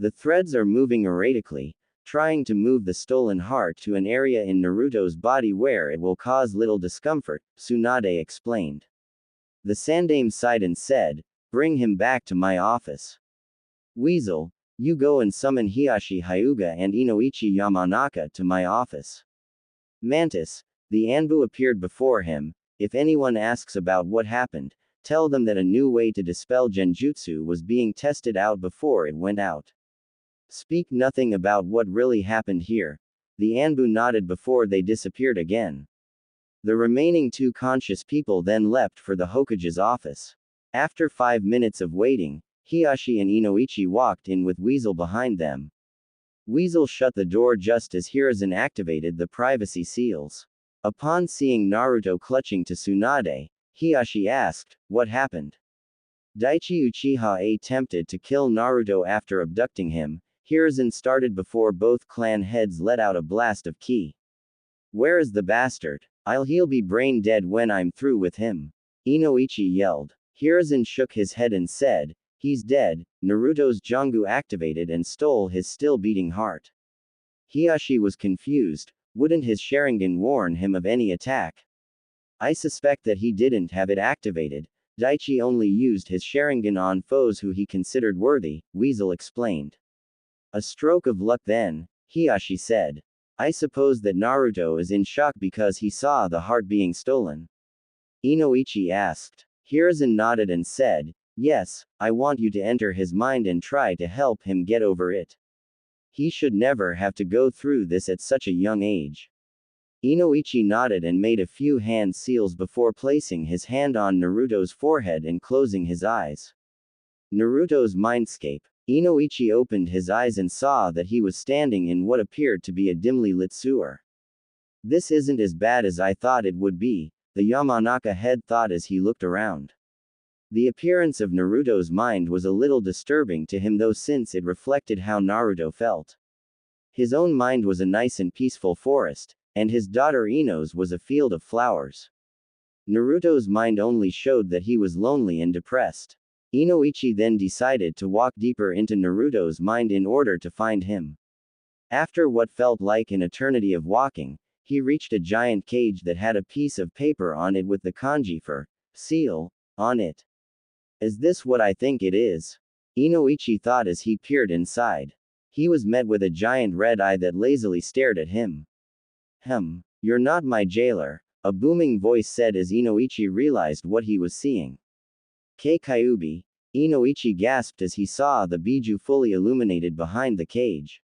The threads are moving erratically, trying to move the stolen heart to an area in Naruto's body where it will cause little discomfort, Tsunade explained. The Sandame sighed and said, bring him back to my office. Weasel, you go and summon Hiashi Hyuga and Inoichi Yamanaka to my office. Mantis, the Anbu appeared before him. If anyone asks about what happened, tell them that a new way to dispel genjutsu was being tested out before it went out. Speak nothing about what really happened here. The Anbu nodded before they disappeared again. The remaining two conscious people then leapt for the Hokage's office. After 5 minutes of waiting, Hiashi and Inoichi walked in with Weasel behind them. Weasel shut the door just as Hiruzen activated the privacy seals. Upon seeing Naruto clutching to Tsunade, Hiashi asked, "What happened?" Daichi Uchiha attempted to kill Naruto after abducting him. Hiruzen started before both clan heads let out a blast of ki. "Where is the bastard? He'll be brain dead when I'm through with him," Inoichi yelled. Hiruzen shook his head and said, "He's dead." Naruto's Jangu activated and stole his still beating heart. Hiashi was confused. Wouldn't his Sharingan warn him of any attack? "I suspect that he didn't have it activated. Daichi only used his Sharingan on foes who he considered worthy," Weasel explained. "A stroke of luck then," Hiashi said. "I suppose that Naruto is in shock because he saw the heart being stolen?" Inoichi asked. Hiruzen nodded and said, "Yes, I want you to enter his mind and try to help him get over it. He should never have to go through this at such a young age." Inoichi nodded and made a few hand seals before placing his hand on Naruto's forehead and closing his eyes. Naruto's mindscape. Inoichi opened his eyes and saw that he was standing in what appeared to be a dimly lit sewer. "This isn't as bad as I thought it would be," the Yamanaka head thought as he looked around. The appearance of Naruto's mind was a little disturbing to him though since it reflected how Naruto felt. His own mind was a nice and peaceful forest, and his daughter Ino's was a field of flowers. Naruto's mind only showed that he was lonely and depressed. Inoichi then decided to walk deeper into Naruto's mind in order to find him. After what felt like an eternity of walking, he reached a giant cage that had a piece of paper on it with the kanji for seal on it. "Is this what I think it is?" Inoichi thought as he peered inside. He was met with a giant red eye that lazily stared at him. You're not my jailer," a booming voice said as Inoichi realized what he was seeing. "Kei Kyuubi," Inoichi gasped as he saw the Biju fully illuminated behind the cage.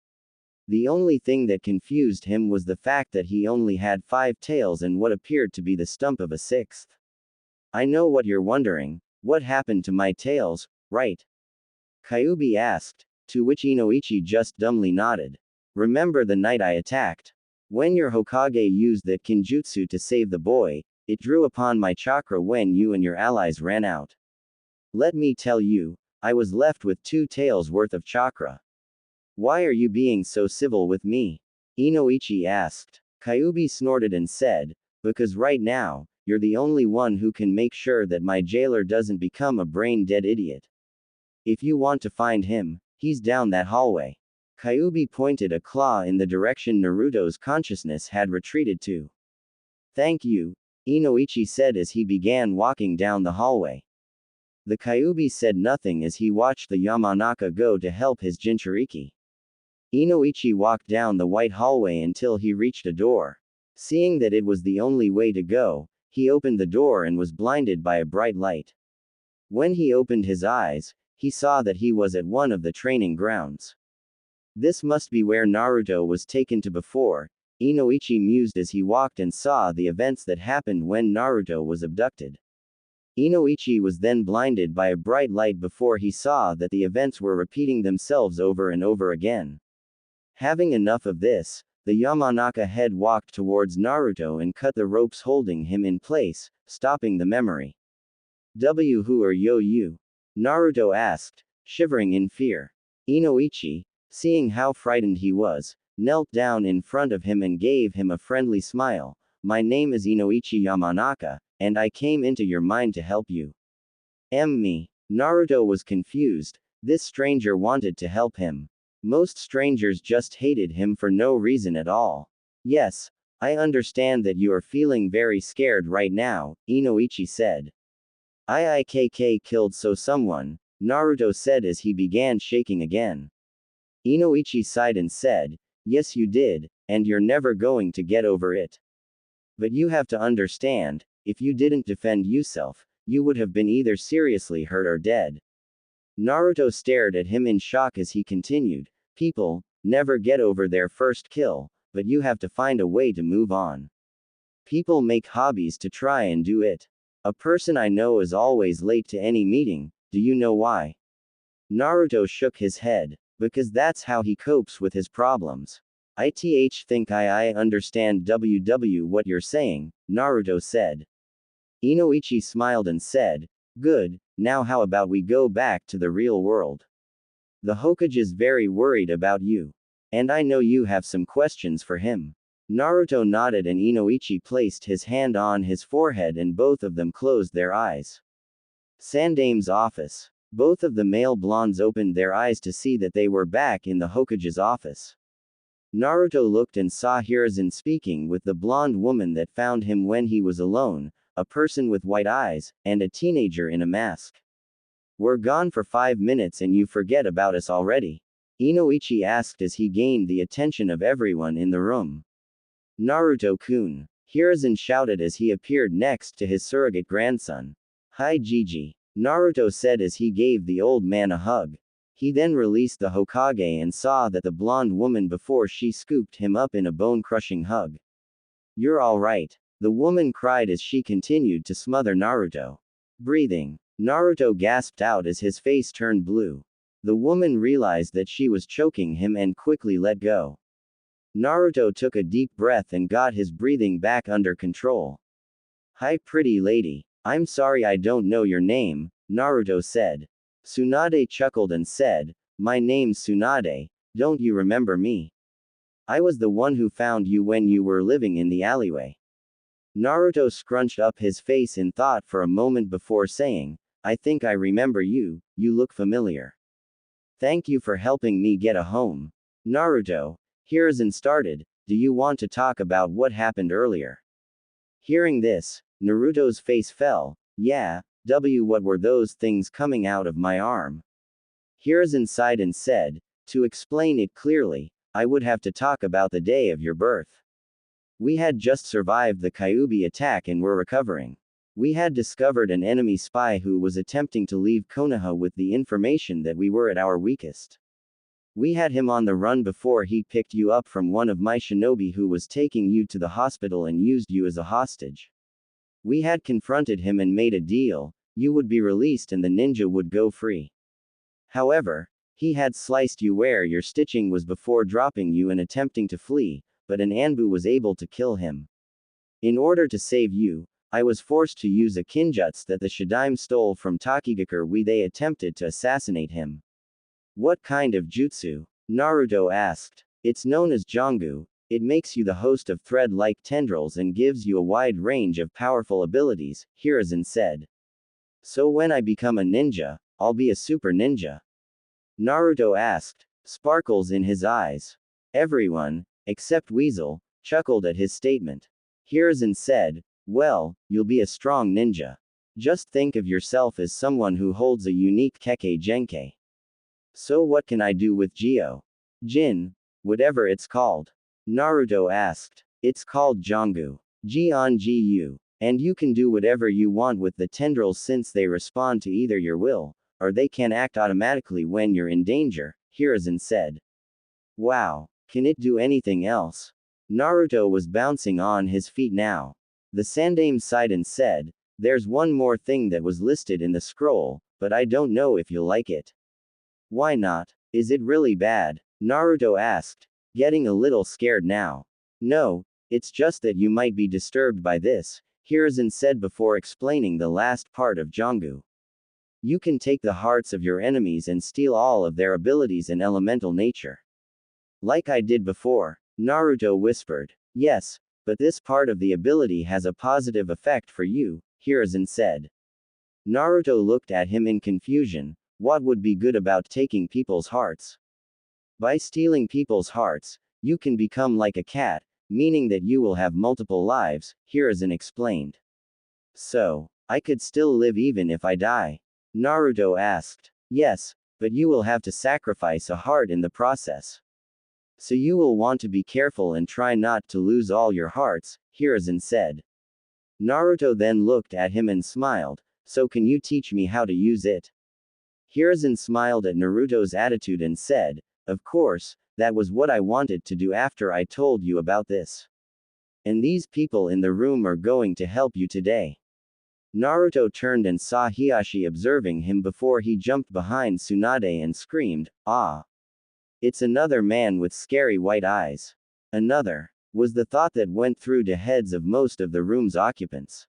The only thing that confused him was the fact that he only had 5 tails and what appeared to be the stump of a 6th. "I know what you're wondering. What happened to my tails, right?" Kyuubi asked, to which Inoichi just dumbly nodded. "Remember the night I attacked? When your Hokage used that kinjutsu to save the boy, it drew upon my chakra when you and your allies ran out. Let me tell you, I was left with 2 tails worth of chakra. Why are you being so civil with me?" Inoichi asked. Kyuubi snorted and said, "Because right now, you're the only one who can make sure that my jailer doesn't become a brain-dead idiot. If you want to find him, he's down that hallway." Kyuubi pointed a claw in the direction Naruto's consciousness had retreated to. "Thank you," Inoichi said as he began walking down the hallway. The Kyuubi said nothing as he watched the Yamanaka go to help his Jinchuriki. Inoichi walked down the white hallway until he reached a door. Seeing that it was the only way to go, he opened the door and was blinded by a bright light. When he opened his eyes, he saw that he was at one of the training grounds. This must be where Naruto was taken to before, Inoichi mused as he walked and saw the events that happened when Naruto was abducted. Inoichi was then blinded by a bright light before he saw that the events were repeating themselves over and over again. Having enough of this, the Yamanaka head walked towards Naruto and cut the ropes holding him in place, stopping the memory. "Who are you?" Naruto asked, shivering in fear. Inoichi, seeing how frightened he was, knelt down in front of him and gave him a friendly smile. "My name is Inoichi Yamanaka, and I came into your mind to help you." Me. Naruto was confused. This stranger wanted to help him. Most strangers just hated him for no reason at all. "Yes, I understand that you are feeling very scared right now," Inoichi said. "IIKK killed someone," Naruto said as he began shaking again. Inoichi sighed and said, "Yes you did, and you're never going to get over it. But you have to understand, if you didn't defend yourself, you would have been either seriously hurt or dead." Naruto stared at him in shock as he continued, "People never get over their first kill, but you have to find a way to move on. People make hobbies to try and do it. A person I know is always late to any meeting, do you know why? Naruto shook his head. Because that's how he copes with his problems. I think I understand what you're saying, Naruto said. Inoichi smiled and said, good, now how about we go back to the real world? The Hokage's very worried about you. And I know you have some questions for him. Naruto nodded and Inoichi placed his hand on his forehead and both of them closed their eyes. Sandame's office. Both of the male blondes opened their eyes to see that they were back in the Hokage's office. Naruto looked and saw Hiruzen speaking with the blonde woman that found him when he was alone, a person with white eyes, and a teenager in a mask. We're gone for 5 minutes and you forget about us already? Inoichi asked as he gained the attention of everyone in the room. Naruto-kun. Hiruzen shouted as he appeared next to his surrogate grandson. Hi Gigi. Naruto said as he gave the old man a hug. He then released the Hokage and saw that the blonde woman before she scooped him up in a bone-crushing hug. You're alright. The woman cried as she continued to smother Naruto. Breathing. Naruto gasped out as his face turned blue. The woman realized that she was choking him and quickly let go. Naruto took a deep breath and got his breathing back under control. Hi pretty lady. I'm sorry I don't know your name, Naruto said. Tsunade chuckled and said, my name's Tsunade, don't you remember me? I was the one who found you when you were living in the alleyway. Naruto scrunched up his face in thought for a moment before saying, I think I remember you, you look familiar. Thank you for helping me get a home. Naruto, Hiruzen started, do you want to talk about what happened earlier? Hearing this, Naruto's face fell. Yeah, what were those things coming out of my arm? Hiruzen sighed and said, to explain it clearly, I would have to talk about the day of your birth. We had just survived the Kyuubi attack and were recovering. We had discovered an enemy spy who was attempting to leave Konoha with the information that we were at our weakest. We had him on the run before he picked you up from one of my shinobi who was taking you to the hospital and used you as a hostage. We had confronted him and made a deal, you would be released and the ninja would go free. However, he had sliced you where your stitching was before dropping you and attempting to flee, but an Anbu was able to kill him. In order to save you, I was forced to use a kinjutsu that the Shadaime stole from Takigakure. They attempted to assassinate him. What kind of jutsu? Naruto asked. It's known as Jongu. It makes you the host of thread-like tendrils and gives you a wide range of powerful abilities, Hiruzen said. So when I become a ninja, I'll be a super ninja? Naruto asked, sparkles in his eyes. Everyone, except Weasel, chuckled at his statement. Hiruzen said, well, you'll be a strong ninja. Just think of yourself as someone who holds a unique Kekkei Genkai. So what can I do with Gyo? Jin, whatever it's called. Naruto asked. It's called Jongu. Gu. And you can do whatever you want with the tendrils since they respond to either your will, or they can act automatically when you're in danger, Hiruzen said. Wow, can it do anything else? Naruto was bouncing on his feet now. The Sandaime sighed and said, there's one more thing that was listed in the scroll, but I don't know if you'll like it. Why not? Is it really bad? Naruto asked, getting a little scared now. No, it's just that you might be disturbed by this, Hiruzen said before explaining the last part of Jongu. You can take the hearts of your enemies and steal all of their abilities and elemental nature. Like I did before, Naruto whispered. Yes, but this part of the ability has a positive effect for you, Hiruzen said. Naruto looked at him in confusion. What would be good about taking people's hearts? By stealing people's hearts, you can become like a cat, meaning that you will have multiple lives, Hiruzen explained. So, I could still live even if I die? Naruto asked. Yes, but you will have to sacrifice a heart in the process. So you will want to be careful and try not to lose all your hearts, Hiruzen said. Naruto then looked at him and smiled, so can you teach me how to use it? Hiruzen smiled at Naruto's attitude and said, of course, that was what I wanted to do after I told you about this. And these people in the room are going to help you today. Naruto turned and saw Hiashi observing him before he jumped behind Tsunade and screamed, "Ah! It's another man with scary white eyes." Another, was the thought that went through the heads of most of the room's occupants.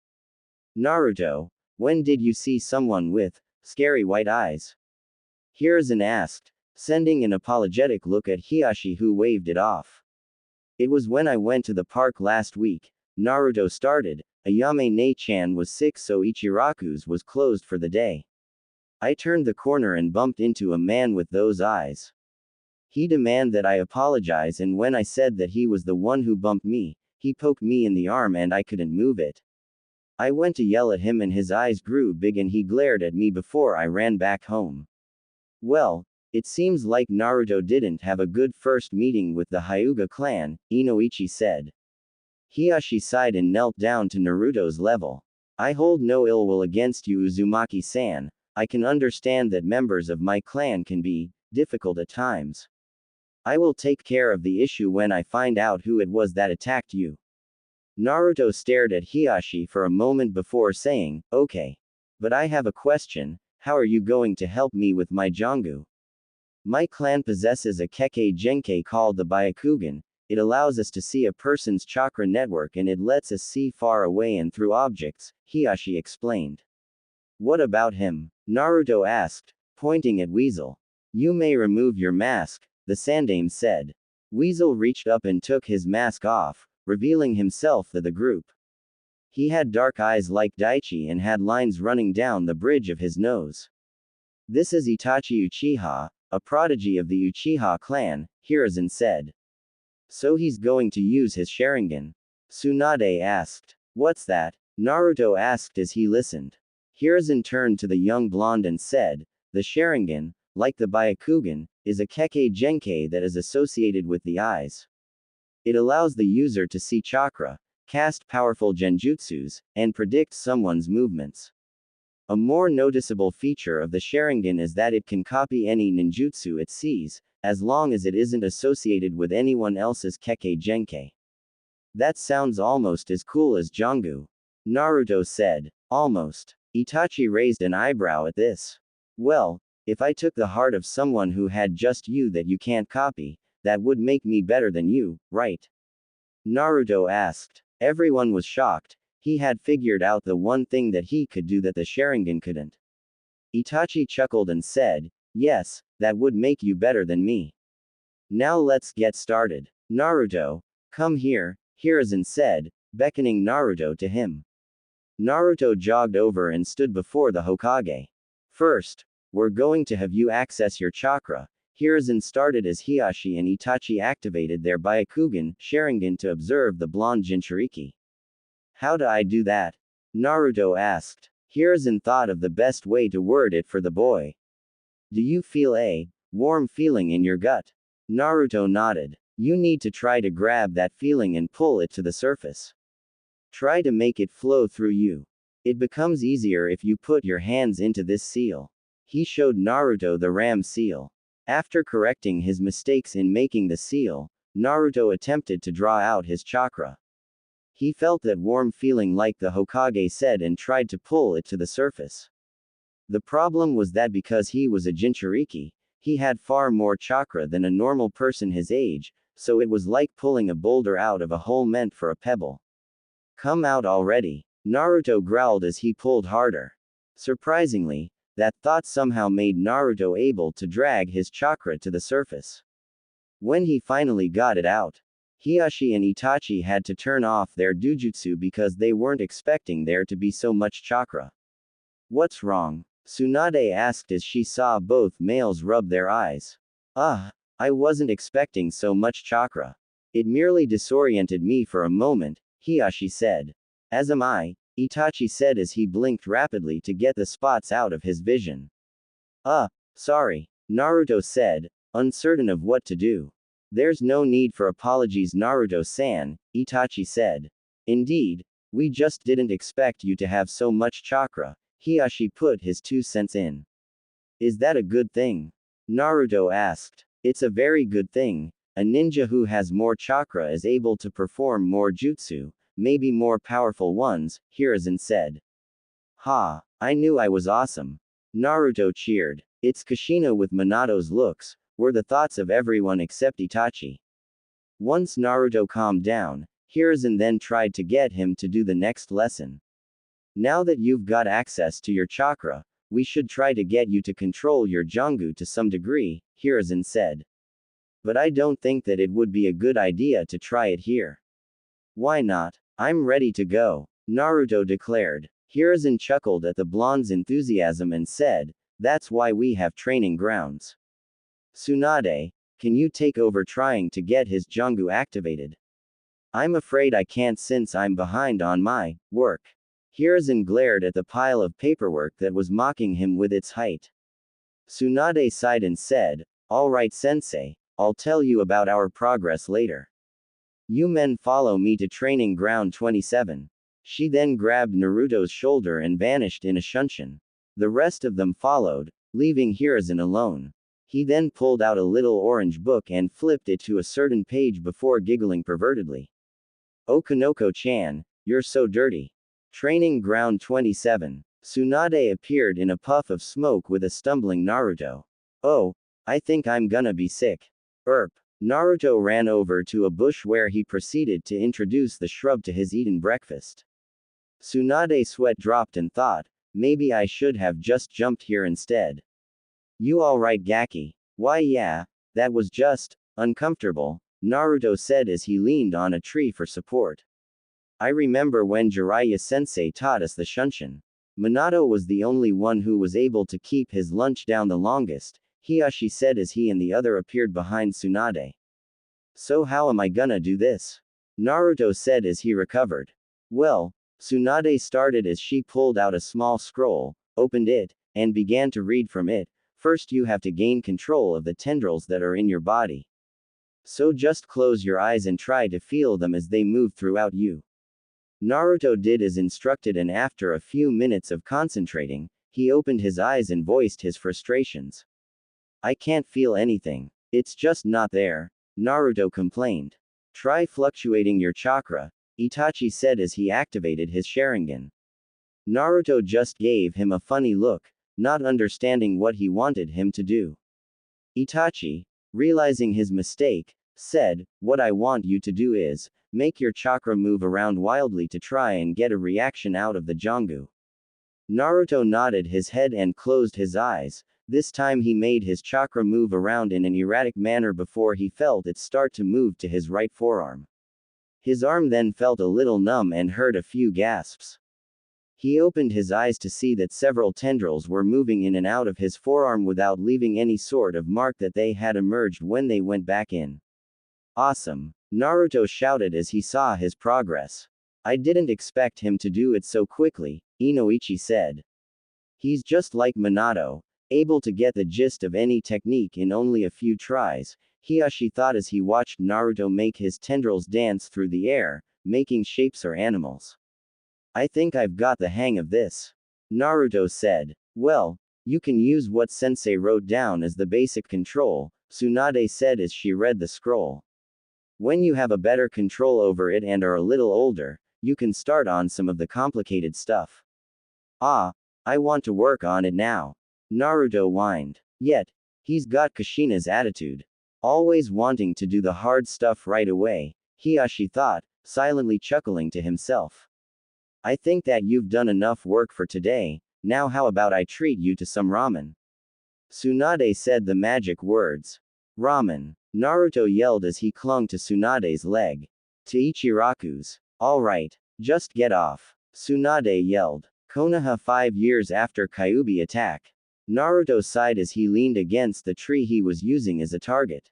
Naruto, when did you see someone with scary white eyes? Hiruzen asked, sending an apologetic look at Hiashi, who waved it off. It was when I went to the park last week, Naruto started. Ayame Ne-chan was sick, so Ichiraku's was closed for the day. I turned the corner and bumped into a man with those eyes. He demanded that I apologize, and when I said that he was the one who bumped me, he poked me in the arm and I couldn't move it. I went to yell at him and his eyes grew big and he glared at me before I ran back home. Well, it seems like Naruto didn't have a good first meeting with the Hyuga clan, Inoichi said. Hiashi sighed and knelt down to Naruto's level. I hold no ill will against you, Uzumaki-san. I can understand that members of my clan can be difficult at times. I will take care of the issue when I find out who it was that attacked you. Naruto stared at Hiashi for a moment before saying, "Okay. But I have a question, how are you going to help me with my Jangu? My clan possesses a Kekkei Genkai called the Byakugan. It allows us to see a person's chakra network and it lets us see far away and through objects," Hiashi explained. What about him? Naruto asked, pointing at Weasel. You may remove your mask, the Sandaime said. Weasel reached up and took his mask off, revealing himself to the group. He had dark eyes like Daichi and had lines running down the bridge of his nose. This is Itachi Uchiha, a prodigy of the Uchiha clan, Hiruzen said. So he's going to use his Sharingan? Tsunade asked. What's that? Naruto asked as he listened. Hiruzen turned to the young blonde and said, the Sharingan, like the Byakugan, is a Kekkei Genkai that is associated with the eyes. It allows the user to see chakra, cast powerful genjutsus, and predict someone's movements. A more noticeable feature of the Sharingan is that it can copy any ninjutsu it sees, as long as it isn't associated with anyone else's Kekkei Genkai. That sounds almost as cool as Jangu. Naruto said. Almost. Itachi raised an eyebrow at this. Well, if I took the heart of someone who had just you that you can't copy, that would make me better than you, right? Naruto asked. Everyone was shocked. He had figured out the one thing that he could do that the Sharingan couldn't. Itachi chuckled and said, yes, that would make you better than me. Now let's get started. Naruto, come here, Hiruzen said, beckoning Naruto to him. Naruto jogged over and stood before the Hokage. First, we're going to have you access your chakra. Hiruzen started as Hiashi and Itachi activated their Byakugan, Sharingan to observe the blonde Jinchuriki. How do I do that? Naruto asked. Hiruzen thought of the best way to word it for the boy. Do you feel a warm feeling in your gut? Naruto nodded. You need to try to grab that feeling and pull it to the surface. Try to make it flow through you. It becomes easier if you put your hands into this seal. He showed Naruto the ram seal. After correcting his mistakes in making the seal, Naruto attempted to draw out his chakra. He felt that warm feeling like the Hokage said and tried to pull it to the surface. The problem was that because he was a Jinchuriki, he had far more chakra than a normal person his age, so it was like pulling a boulder out of a hole meant for a pebble. Come out already, Naruto growled as he pulled harder. Surprisingly, that thought somehow made Naruto able to drag his chakra to the surface. When he finally got it out, Hiashi and Itachi had to turn off their dujutsu because they weren't expecting there to be so much chakra. What's wrong? Tsunade asked as she saw both males rub their eyes. I wasn't expecting so much chakra. It merely disoriented me for a moment, Hiashi said. As am I, Itachi said as he blinked rapidly to get the spots out of his vision. Sorry, Naruto said, uncertain of what to do. There's no need for apologies, Naruto-san, Itachi said. Indeed, we just didn't expect you to have so much chakra. Hiashi put his 2 cents in. Is that a good thing? Naruto asked. It's a very good thing, A ninja who has more chakra is able to perform more jutsu, maybe more powerful ones, Hiruzen said. Ha, I knew I was awesome. Naruto cheered. It's Kushina with Minato's looks, were the thoughts of everyone except Itachi. Once Naruto calmed down, Hiruzen then tried to get him to do the next lesson. Now that you've got access to your chakra, we should try to get you to control your Jangu to some degree, Hiruzen said. But I don't think that it would be a good idea to try it here. Why not? I'm ready to go, Naruto declared. Hiruzen chuckled at the blonde's enthusiasm and said, that's why we have training grounds. Tsunade, can you take over trying to get his Jangu activated? I'm afraid I can't since I'm behind on my work. Hiruzen glared at the pile of paperwork that was mocking him with its height. Tsunade sighed and said, all right sensei, I'll tell you about our progress later. You men follow me to training ground 27. She then grabbed Naruto's shoulder and vanished in a shunshin. The rest of them followed, leaving Hiruzen alone. He then pulled out a little orange book and flipped it to a certain page before giggling pervertedly. Okonoko-chan, you're so dirty. Training ground 27. Tsunade appeared in a puff of smoke with a stumbling Naruto. Oh, I think I'm gonna be sick. Naruto ran over to a bush where he proceeded to introduce the shrub to his eaten breakfast. Tsunade's sweat dropped and thought, maybe I should have just jumped here instead. You alright Gaki? Why yeah, that was just uncomfortable, Naruto said as he leaned on a tree for support. I remember when Jiraiya-sensei taught us the shunshin. Minato was the only one who was able to keep his lunch down the longest, Hiyashi said as he and the other appeared behind Tsunade. So how am I gonna do this? Naruto said as he recovered. Well, Tsunade started as she pulled out a small scroll, opened it, and began to read from it. First you have to gain control of the tendrils that are in your body. So just close your eyes and try to feel them as they move throughout you. Naruto did as instructed and after a few minutes of concentrating, he opened his eyes and voiced his frustrations. I can't feel anything. It's just not there, Naruto complained. Try fluctuating your chakra, Itachi said as he activated his Sharingan. Naruto just gave him a funny look, not understanding what he wanted him to do. Itachi, realizing his mistake, said, what I want you to do is, make your chakra move around wildly to try and get a reaction out of the Jangu. Naruto nodded his head and closed his eyes. This time he made his chakra move around in an erratic manner before he felt it start to move to his right forearm. His arm then felt a little numb and heard a few gasps. He opened his eyes to see that several tendrils were moving in and out of his forearm without leaving any sort of mark that they had emerged when they went back in. Awesome! Naruto shouted as he saw his progress. I didn't expect him to do it so quickly, Inoichi said. He's just like Minato, able to get the gist of any technique in only a few tries, Hiyashi thought as he watched Naruto make his tendrils dance through the air, making shapes or animals. I think I've got the hang of this, Naruto said. Well, you can use what sensei wrote down as the basic control, Tsunade said as she read the scroll. When you have a better control over it and are a little older, you can start on some of the complicated stuff. Ah, I want to work on it now, Naruto whined. Yet, he's got Kushina's attitude. Always wanting to do the hard stuff right away, Hiyashi thought, silently chuckling to himself. I think that you've done enough work for today, now how about I treat you to some ramen? Tsunade said the magic words. Ramen, Naruto yelled as he clung to Tsunade's leg. To Ichiraku's. Alright, just get off, Tsunade yelled. Konoha 5 years after Kyuubi attack. Naruto sighed as he leaned against the tree he was using as a target.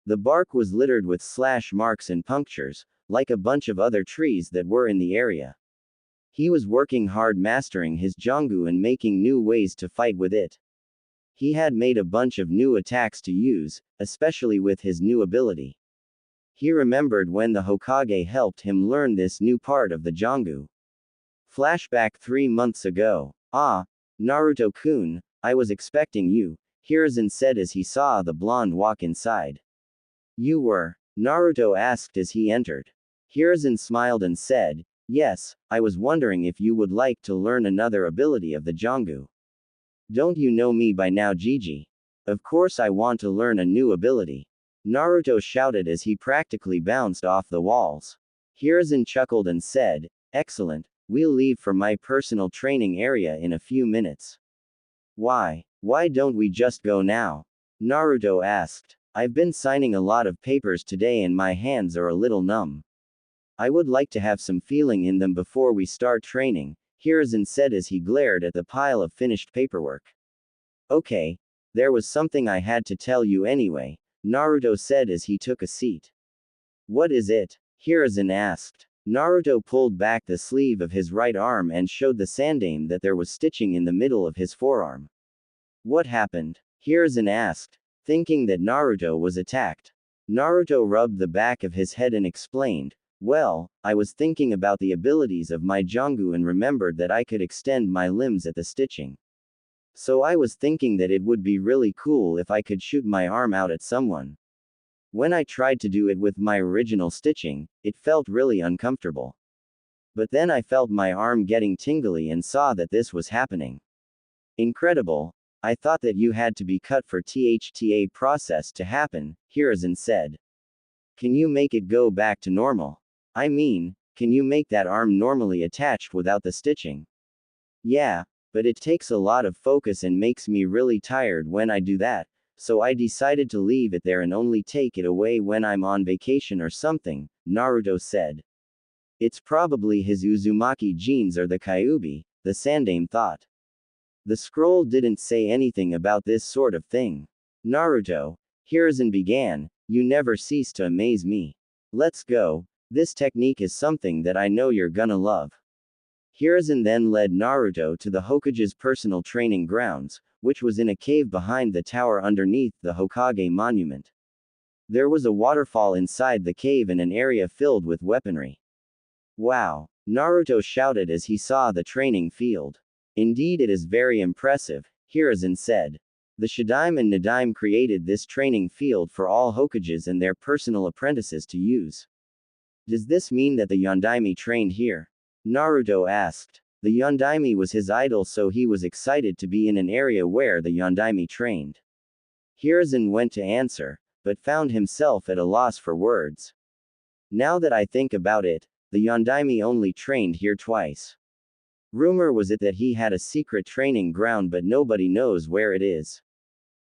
The bark was littered with slash marks and punctures, like a bunch of other trees that were in the area. He was working hard mastering his Jangu and making new ways to fight with it. He had made a bunch of new attacks to use, especially with his new ability. He remembered when the Hokage helped him learn this new part of the Jangu. Flashback 3 months ago. Ah, Naruto-kun, I was expecting you, Hiruzen said as he saw the blonde walk inside. You were? Naruto asked as he entered. Hiruzen smiled and said, yes, I was wondering if you would like to learn another ability of the Jangu. Don't you know me by now, Gigi? Of course I want to learn a new ability. Naruto shouted as he practically bounced off the walls. Hiruzen chuckled and said, excellent, we'll leave for my personal training area in a few minutes. Why don't we just go now? Naruto asked. I've been signing a lot of papers today and my hands are a little numb. I would like to have some feeling in them before we start training, Hiruzen said as he glared at the pile of finished paperwork. Okay. There was something I had to tell you anyway, Naruto said as he took a seat. What is it? Hiruzen asked. Naruto pulled back the sleeve of his right arm and showed the sandaime that there was stitching in the middle of his forearm. What happened? Hiruzen asked, thinking that Naruto was attacked. Naruto rubbed the back of his head and explained, well, I was thinking about the abilities of my Jangu and remembered that I could extend my limbs at the stitching. So I was thinking that it would be really cool if I could shoot my arm out at someone. When I tried to do it with my original stitching, it felt really uncomfortable. But then I felt my arm getting tingly and saw that this was happening. Incredible. I thought that you had to be cut for THTA process to happen, Hiruzen said. Can you make it go back to normal? I mean, can you make that arm normally attached without the stitching? Yeah, but it takes a lot of focus and makes me really tired when I do that, so I decided to leave it there and only take it away when I'm on vacation or something, Naruto said. It's probably his Uzumaki genes or the Kyuubi, the sandaime thought. The scroll didn't say anything about this sort of thing. Naruto, Hiruzen began, you never cease to amaze me. Let's go, this technique is something that I know you're gonna love. Hiruzen then led Naruto to the Hokage's personal training grounds, which was in a cave behind the tower underneath the Hokage monument. There was a waterfall inside the cave and an area filled with weaponry. Wow! Naruto shouted as he saw the training field. Indeed it is very impressive, Hiruzen said. The Shadaime and Nadaime created this training field for all Hokages and their personal apprentices to use. Does this mean that the Yondaime trained here? Naruto asked. The Yondaime was his idol, so he was excited to be in an area where the Yondaime trained. Hiruzen went to answer, but found himself at a loss for words. Now that I think about it, the Yondaime only trained here twice. Rumor was it that he had a secret training ground, but nobody knows where it is.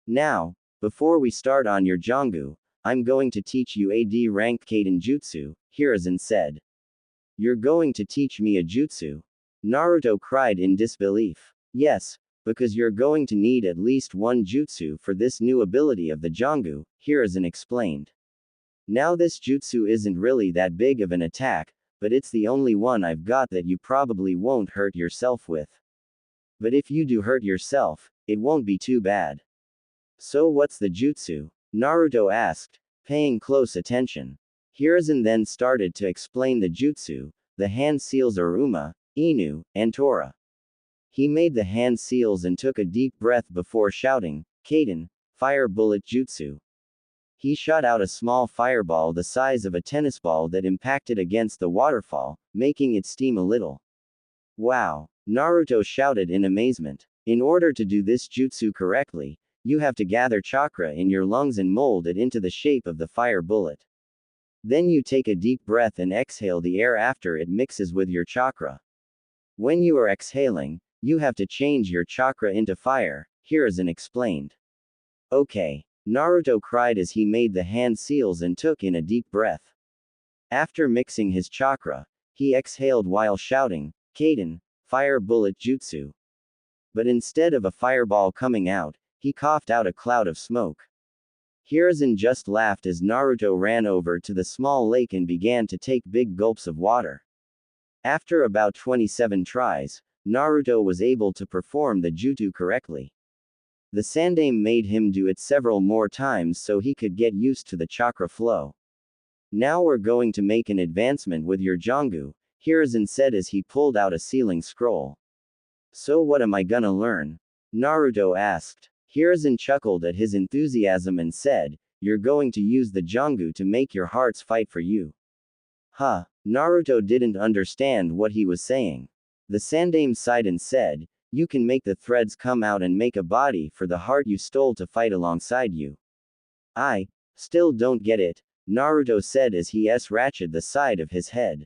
Now, before we start on your Jangu, I'm going to teach you a D-ranked Kaden Jutsu, Hiruzen said. You're going to teach me a jutsu? Naruto cried in disbelief. Yes, because you're going to need at least one jutsu for this new ability of the Jangu, Hiruzen explained. Now this jutsu isn't really that big of an attack, but it's the only one I've got that you probably won't hurt yourself with. But if you do hurt yourself, it won't be too bad. So what's the jutsu? Naruto asked, paying close attention. Hiruzen then started to explain the jutsu, the hand seals Aruma, Inu, and Tora. He made the hand seals and took a deep breath before shouting, Kaden, fire bullet jutsu. He shot out a small fireball the size of a tennis ball that impacted against the waterfall, making it steam a little. Wow! Naruto shouted in amazement. In order to do this jutsu correctly, you have to gather chakra in your lungs and mold it into the shape of the fire bullet. Then you take a deep breath and exhale the air after it mixes with your chakra. When you are exhaling, you have to change your chakra into fire, Hiruzen explained. Okay. Naruto cried as he made the hand seals and took in a deep breath. After mixing his chakra, he exhaled while shouting, Kaden, fire bullet jutsu. But instead of a fireball coming out, he coughed out a cloud of smoke. Hiruzen just laughed as Naruto ran over to the small lake and began to take big gulps of water. After about 27 tries, Naruto was able to perform the jutsu correctly. The sandaime made him do it several more times so he could get used to the chakra flow. Now we're going to make an advancement with your Jangu, Hiruzen said as he pulled out a sealing scroll. So what am I gonna learn? Naruto asked. Hiruzen chuckled at his enthusiasm and said, you're going to use the Jangu to make your hearts fight for you. Huh. Naruto didn't understand what he was saying. The Sandame sighed and said, you can make the threads come out and make a body for the heart you stole to fight alongside you. I still don't get it, Naruto said as he scratched the side of his head.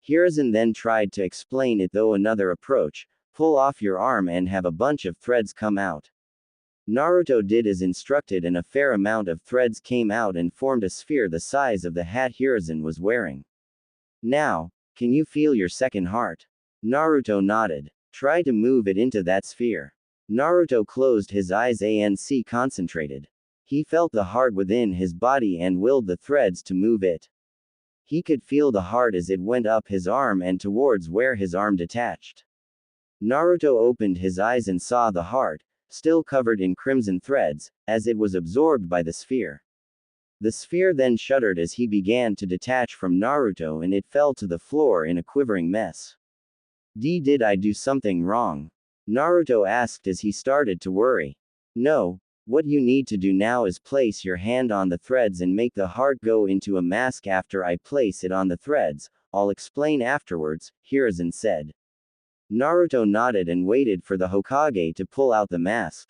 Hiruzen then tried to explain it though another approach, pull off your arm and have a bunch of threads come out. Naruto did as instructed and a fair amount of threads came out and formed a sphere the size of the hat Hiruzen was wearing. Now, can you feel your second heart? Naruto nodded. Try to move it into that sphere. Naruto closed his eyes and concentrated. He felt the heart within his body and willed the threads to move it. He could feel the heart as it went up his arm and towards where his arm detached. Naruto opened his eyes and saw the heart, still covered in crimson threads, as it was absorbed by the sphere. The sphere then shuddered as he began to detach from Naruto and it fell to the floor in a quivering mess. Did I do something wrong? Naruto asked as he started to worry. No, what you need to do now is place your hand on the threads and make the heart go into a mask after I place it on the threads, I'll explain afterwards, Hiruzen said. Naruto nodded and waited for the Hokage to pull out the mask.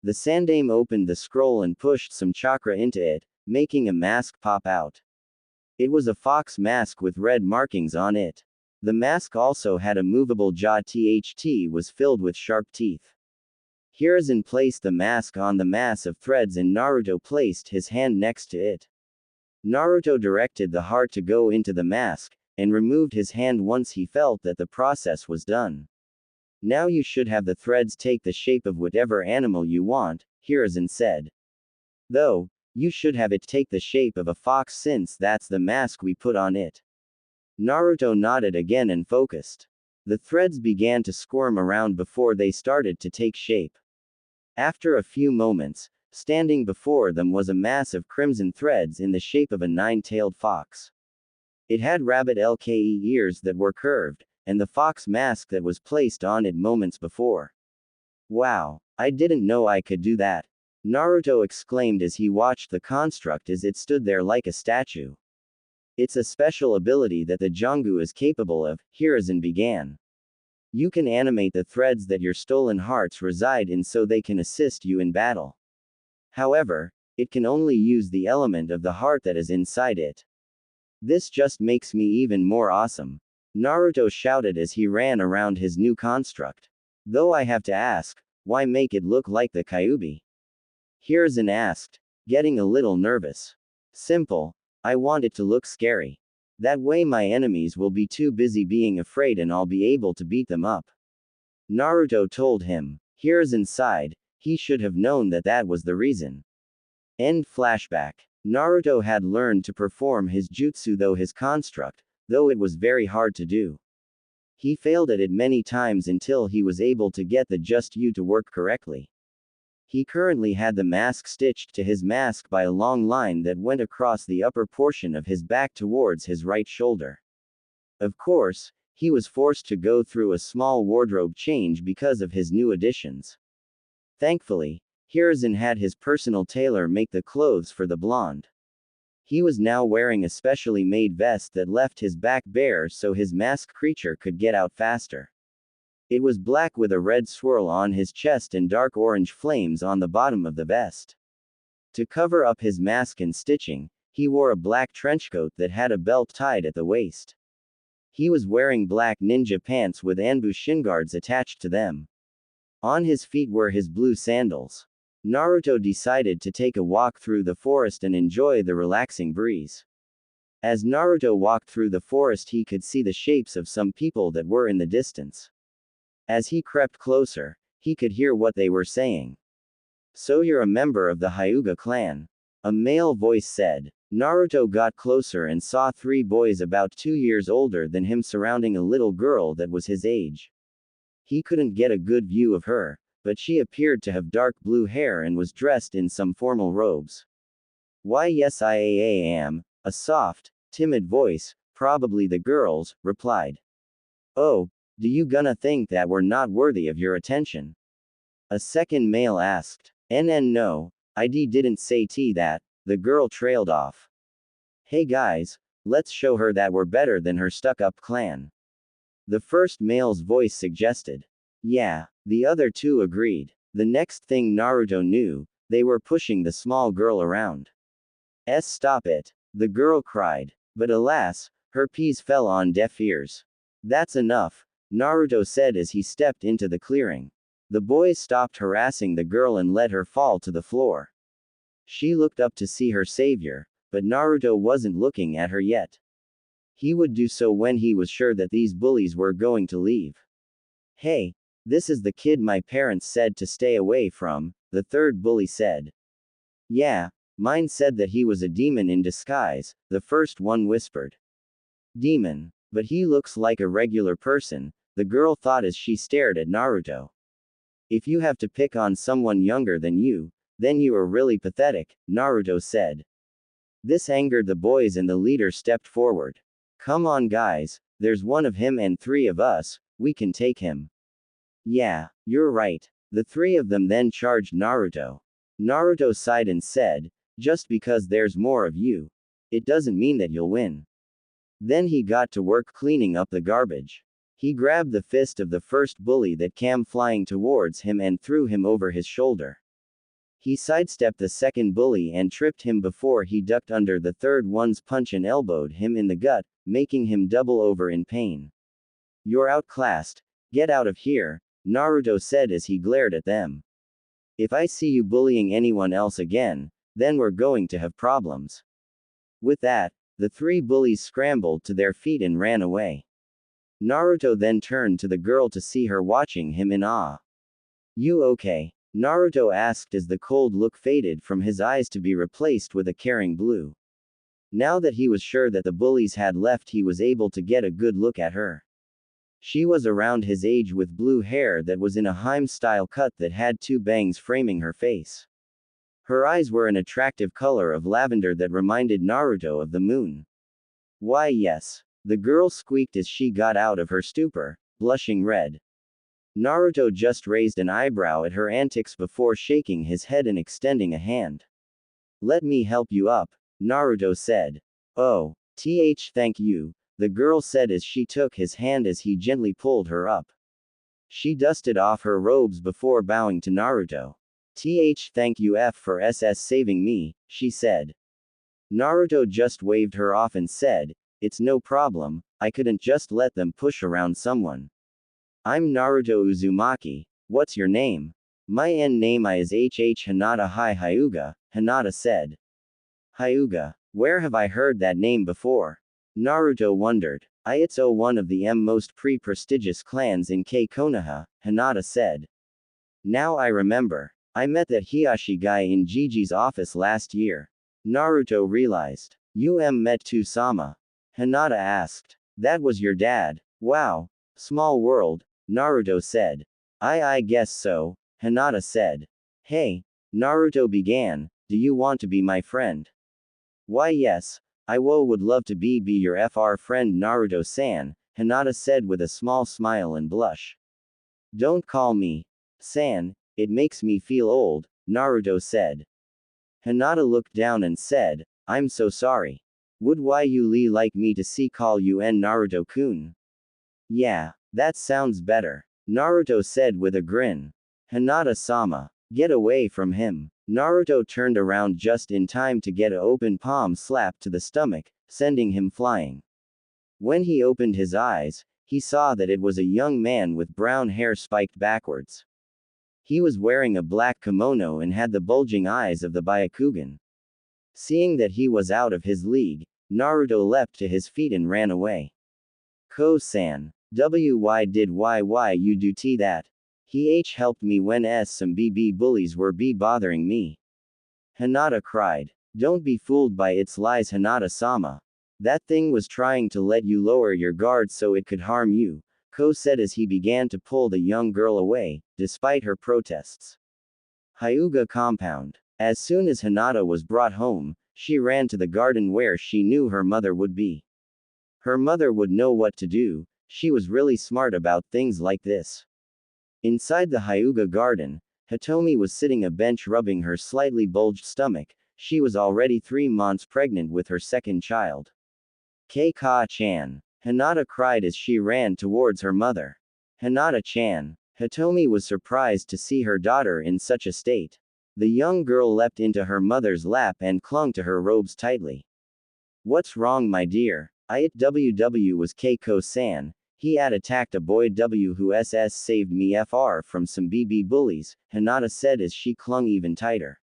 The Sandame opened the scroll and pushed some chakra into it, making a mask pop out. It was a fox mask with red markings on it. The mask also had a movable jaw was filled with sharp teeth. Hiruzen placed the mask on the mass of threads and Naruto placed his hand next to it. Naruto directed the heart to go into the mask, and removed his hand once he felt that the process was done. Now you should have the threads take the shape of whatever animal you want, Hiruzen said. Though, you should have it take the shape of a fox since that's the mask we put on it. Naruto nodded again and focused. The threads began to squirm around before they started to take shape. After a few moments, standing before them was a mass of crimson threads in the shape of a nine-tailed fox. It had rabbit-like ears that were curved, and the fox mask that was placed on it moments before. Wow, I didn't know I could do that, Naruto exclaimed as he watched the construct as it stood there like a statue. It's a special ability that the Jangu is capable of, Hiruzen began. You can animate the threads that your stolen hearts reside in so they can assist you in battle. However, it can only use the element of the heart that is inside it. This just makes me even more awesome, Naruto shouted as he ran around his new construct. Though I have to ask, why make it look like the Kyuubi? Hiruzen asked, getting a little nervous. Simple. I want it to look scary. That way my enemies will be too busy being afraid and I'll be able to beat them up. Naruto told him. Hiruzen sighed, he should have known that that was the reason. End flashback. Naruto had learned to perform his jutsu though it was very hard to do. He failed at it many times until he was able to get the just you to work correctly. He currently had the mask stitched to his mask by a long line that went across the upper portion of his back towards his right shoulder. Of course, he was forced to go through a small wardrobe change because of his new additions. Thankfully, Hiruzen had his personal tailor make the clothes for the blonde. He was now wearing a specially made vest that left his back bare so his mask creature could get out faster. It was black with a red swirl on his chest and dark orange flames on the bottom of the vest. To cover up his mask and stitching, he wore a black trenchcoat that had a belt tied at the waist. He was wearing black ninja pants with Anbu shin guards attached to them. On his feet were his blue sandals. Naruto decided to take a walk through the forest and enjoy the relaxing breeze. As Naruto walked through the forest, he could see the shapes of some people that were in the distance. As he crept closer, he could hear what they were saying. So you're a member of the Hyuga clan? A male voice said. Naruto got closer and saw 3 boys about 2 years older than him surrounding a little girl that was his age. He couldn't get a good view of her, but she appeared to have dark blue hair and was dressed in some formal robes. Why yes I am, a soft, timid voice, probably the girl's, replied. Oh, do you gonna think that we're not worthy of your attention? A second male asked. No, ID didn't say that, the girl trailed off. Hey guys, let's show her that we're better than her stuck-up clan. The first male's voice suggested. Yeah, the other two agreed. The next thing Naruto knew, they were pushing the small girl around. Stop it, the girl cried. But alas, her pleas fell on deaf ears. That's enough, Naruto said as he stepped into the clearing. The boys stopped harassing the girl and let her fall to the floor. She looked up to see her savior, but Naruto wasn't looking at her yet. He would do so when he was sure that these bullies were going to leave. Hey, this is the kid my parents said to stay away from, the third bully said. Yeah, mine said that he was a demon in disguise, the first one whispered. Demon. But he looks like a regular person, the girl thought as she stared at Naruto. If you have to pick on someone younger than you, then you are really pathetic, Naruto said. This angered the boys and the leader stepped forward. Come on guys, there's one of him and 3 of us, we can take him. Yeah, you're right. The 3 of them then charged Naruto. Naruto sighed and said, just because there's more of you, it doesn't mean that you'll win. Then he got to work cleaning up the garbage. He grabbed the fist of the first bully that came flying towards him and threw him over his shoulder. He sidestepped the second bully and tripped him before he ducked under the third one's punch and elbowed him in the gut, making him double over in pain. You're outclassed, get out of here, Naruto said as he glared at them. If I see you bullying anyone else again, then we're going to have problems. With that, the 3 bullies scrambled to their feet and ran away. Naruto then turned to the girl to see her watching him in awe. You okay? Naruto asked as the cold look faded from his eyes to be replaced with a caring blue. Now that he was sure that the bullies had left, he was able to get a good look at her. She was around his age with blue hair that was in a Harem-style cut that had 2 bangs framing her face. Her eyes were an attractive color of lavender that reminded Naruto of the moon. Why yes. The girl squeaked as she got out of her stupor, blushing red. Naruto just raised an eyebrow at her antics before shaking his head and extending a hand. Let me help you up, Naruto said. Oh, thank you, the girl said as she took his hand as he gently pulled her up. She dusted off her robes before bowing to Naruto. Thank you for saving me, she said. Naruto just waved her off and said, it's no problem, I couldn't just let them push around someone. I'm Naruto Uzumaki, what's your name? My name is Hinata Hi Hyuga, Hinata said. Hyuga, where have I heard that name before? Naruto wondered. It's one of the most prestigious clans in Konoha, Hinata said. Now I remember. I met that Hiyashi guy in Gigi's office last year. Naruto realized. You met Sama? Hinata asked. That was your dad. Wow. Small world, Naruto said. I guess so, Hinata said. Hey, Naruto began, do you want to be my friend? Why yes, I would love to be your friend Naruto-san, Hinata said with a small smile and blush. Don't call me san, it makes me feel old, Naruto said. Hinata looked down and said, I'm so sorry. Would you like me to call you Naruto-kun? Yeah, that sounds better, Naruto said with a grin. Hinata-sama, get away from him. Naruto turned around just in time to get an open palm slap to the stomach, sending him flying. When he opened his eyes, he saw that it was a young man with brown hair spiked backwards. He was wearing a black kimono and had the bulging eyes of the Byakugan. Seeing that he was out of his league, Naruto leapt to his feet and ran away. Ko-san, why did you do that? He helped me when some BB bullies were bothering me. Hinata cried. Don't be fooled by its lies, Hinata-sama. That thing was trying to let you lower your guard so it could harm you, Ko said as he began to pull the young girl away, despite her protests. Hyuga compound. As soon as Hinata was brought home, she ran to the garden where she knew her mother would be. Her mother would know what to do, she was really smart about things like this. Inside the Hyuga garden, Hitomi was sitting a bench rubbing her slightly bulged stomach. She was already 3 months pregnant with her second child. Keika-chan. Hinata cried as she ran towards her mother. Hinata-chan. Hitomi was surprised to see her daughter in such a state. The young girl leapt into her mother's lap and clung to her robes tightly. What's wrong, my dear? WW was Keiko-san. He had attacked a boy who saved me from some BB bullies, Hinata said as she clung even tighter.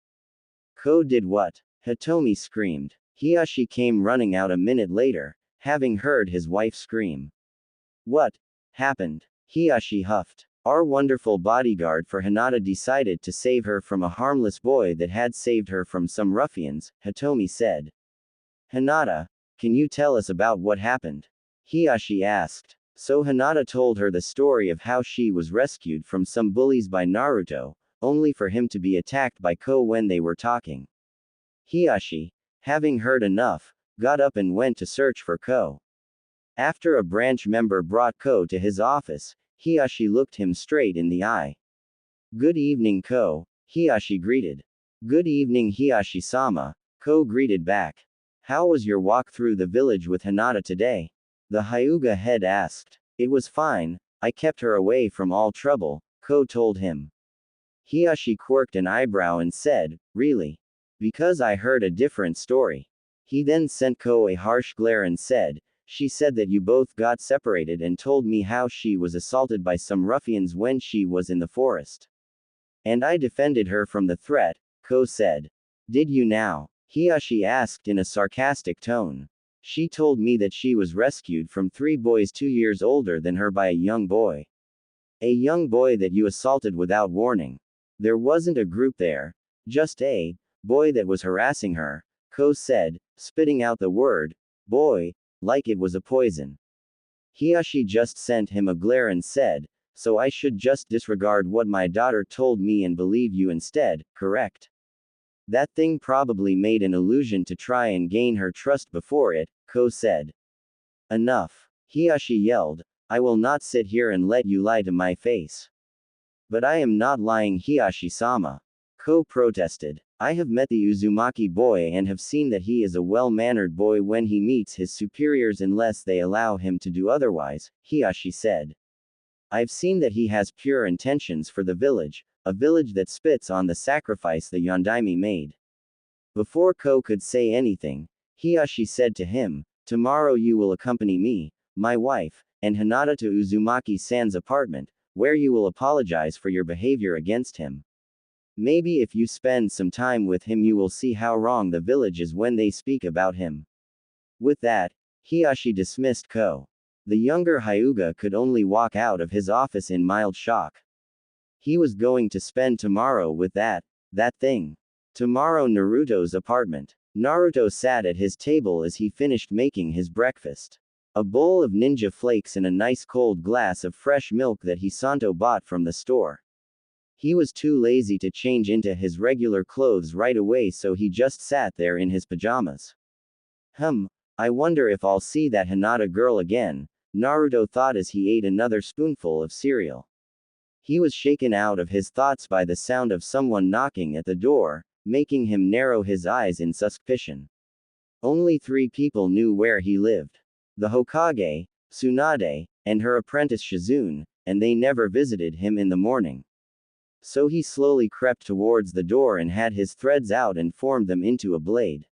Ko did what? Hitomi screamed. Hiyashi came running out a minute later, having heard his wife scream. What happened? Hiyashi huffed. Our wonderful bodyguard for Hinata decided to save her from a harmless boy that had saved her from some ruffians, Hitomi said. Hinata, can you tell us about what happened? Hiyashi asked. So Hinata told her the story of how she was rescued from some bullies by Naruto, only for him to be attacked by Ko when they were talking. Hiyashi, having heard enough, got up and went to search for Ko. After a branch member brought Ko to his office, Hiyashi looked him straight in the eye. Good evening, Ko, Hiyashi greeted. Good evening, Hiyashi-sama, Ko greeted back. How was your walk through the village with Hinata today? The Hyuga head asked. It was fine, I kept her away from all trouble, Ko told him. Hiyashi quirked an eyebrow and said, really? Because I heard a different story. He then sent Ko a harsh glare and said, she said that you both got separated and told me how she was assaulted by some ruffians when she was in the forest. And I defended her from the threat, Ko said. Did you now? Hiyashi asked in a sarcastic tone. She told me that she was rescued from 3 boys 2 years older than her by a young boy. A young boy that you assaulted without warning. There wasn't a group there, just a boy that was harassing her, Ko said, spitting out the word, boy, like it was a poison. Hiyashi just sent him a glare and said, so I should just disregard what my daughter told me and believe you instead, correct? That thing probably made an illusion to try and gain her trust before it, Ko said. Enough. Hiyashi yelled, I will not sit here and let you lie to my face. But I am not lying, Hiyashi-sama. Ko protested. I have met the Uzumaki boy and have seen that he is a well-mannered boy when he meets his superiors unless they allow him to do otherwise, Hiyashi said. I've seen that he has pure intentions for the village, a village that spits on the sacrifice the Yondaime made. Before Ko could say anything, Hiyashi said to him, tomorrow you will accompany me, my wife, and Hinata to Uzumaki-san's apartment, where you will apologize for your behavior against him. Maybe if you spend some time with him you will see how wrong the village is when they speak about him. With that, Hiyashi dismissed Ko. The younger Hyuga could only walk out of his office in mild shock. He was going to spend tomorrow with that thing. Tomorrow Naruto's apartment. Naruto sat at his table as he finished making his breakfast. A bowl of ninja flakes and a nice cold glass of fresh milk that Hisanto bought from the store. He was too lazy to change into his regular clothes right away, so he just sat there in his pajamas. I wonder if I'll see that Hinata girl again, Naruto thought as he ate another spoonful of cereal. He was shaken out of his thoughts by the sound of someone knocking at the door, making him narrow his eyes in suspicion. Only 3 people knew where he lived. The Hokage, Tsunade, and her apprentice Shizune, and they never visited him in the morning. So he slowly crept towards the door and had his threads out and formed them into a blade.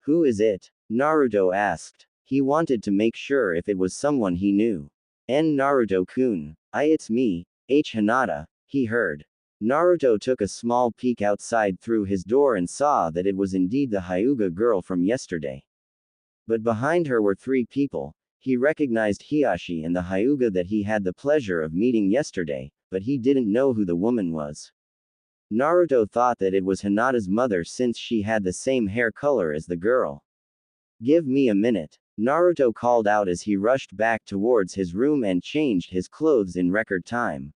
Who is it? Naruto asked. He wanted to make sure if it was someone he knew. Naruto-kun. It's me, Hinata, he heard. Naruto took a small peek outside through his door and saw that it was indeed the Hyuga girl from yesterday. But behind her were 3 people. He recognized Hiyashi and the Hyuga that he had the pleasure of meeting yesterday, but he didn't know who the woman was. Naruto thought that it was Hinata's mother since she had the same hair color as the girl. Give me a minute, Naruto called out as he rushed back towards his room and changed his clothes in record time.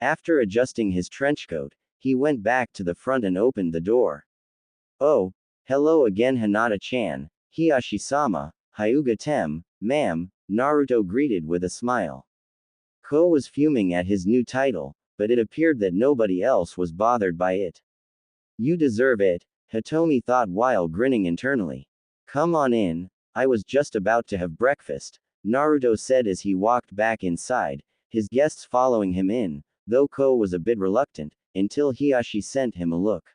After adjusting his trenchcoat, he went back to the front and opened the door. Oh, hello again Hinata-chan, Hiyashi-sama, Hyuga-tem, ma'am, Naruto greeted with a smile. Ko was fuming at his new title, but it appeared that nobody else was bothered by it. You deserve it, Hitomi thought while grinning internally. Come on in, I was just about to have breakfast, Naruto said as he walked back inside, his guests following him in, though Ko was a bit reluctant, until Hiyashi sent him a look.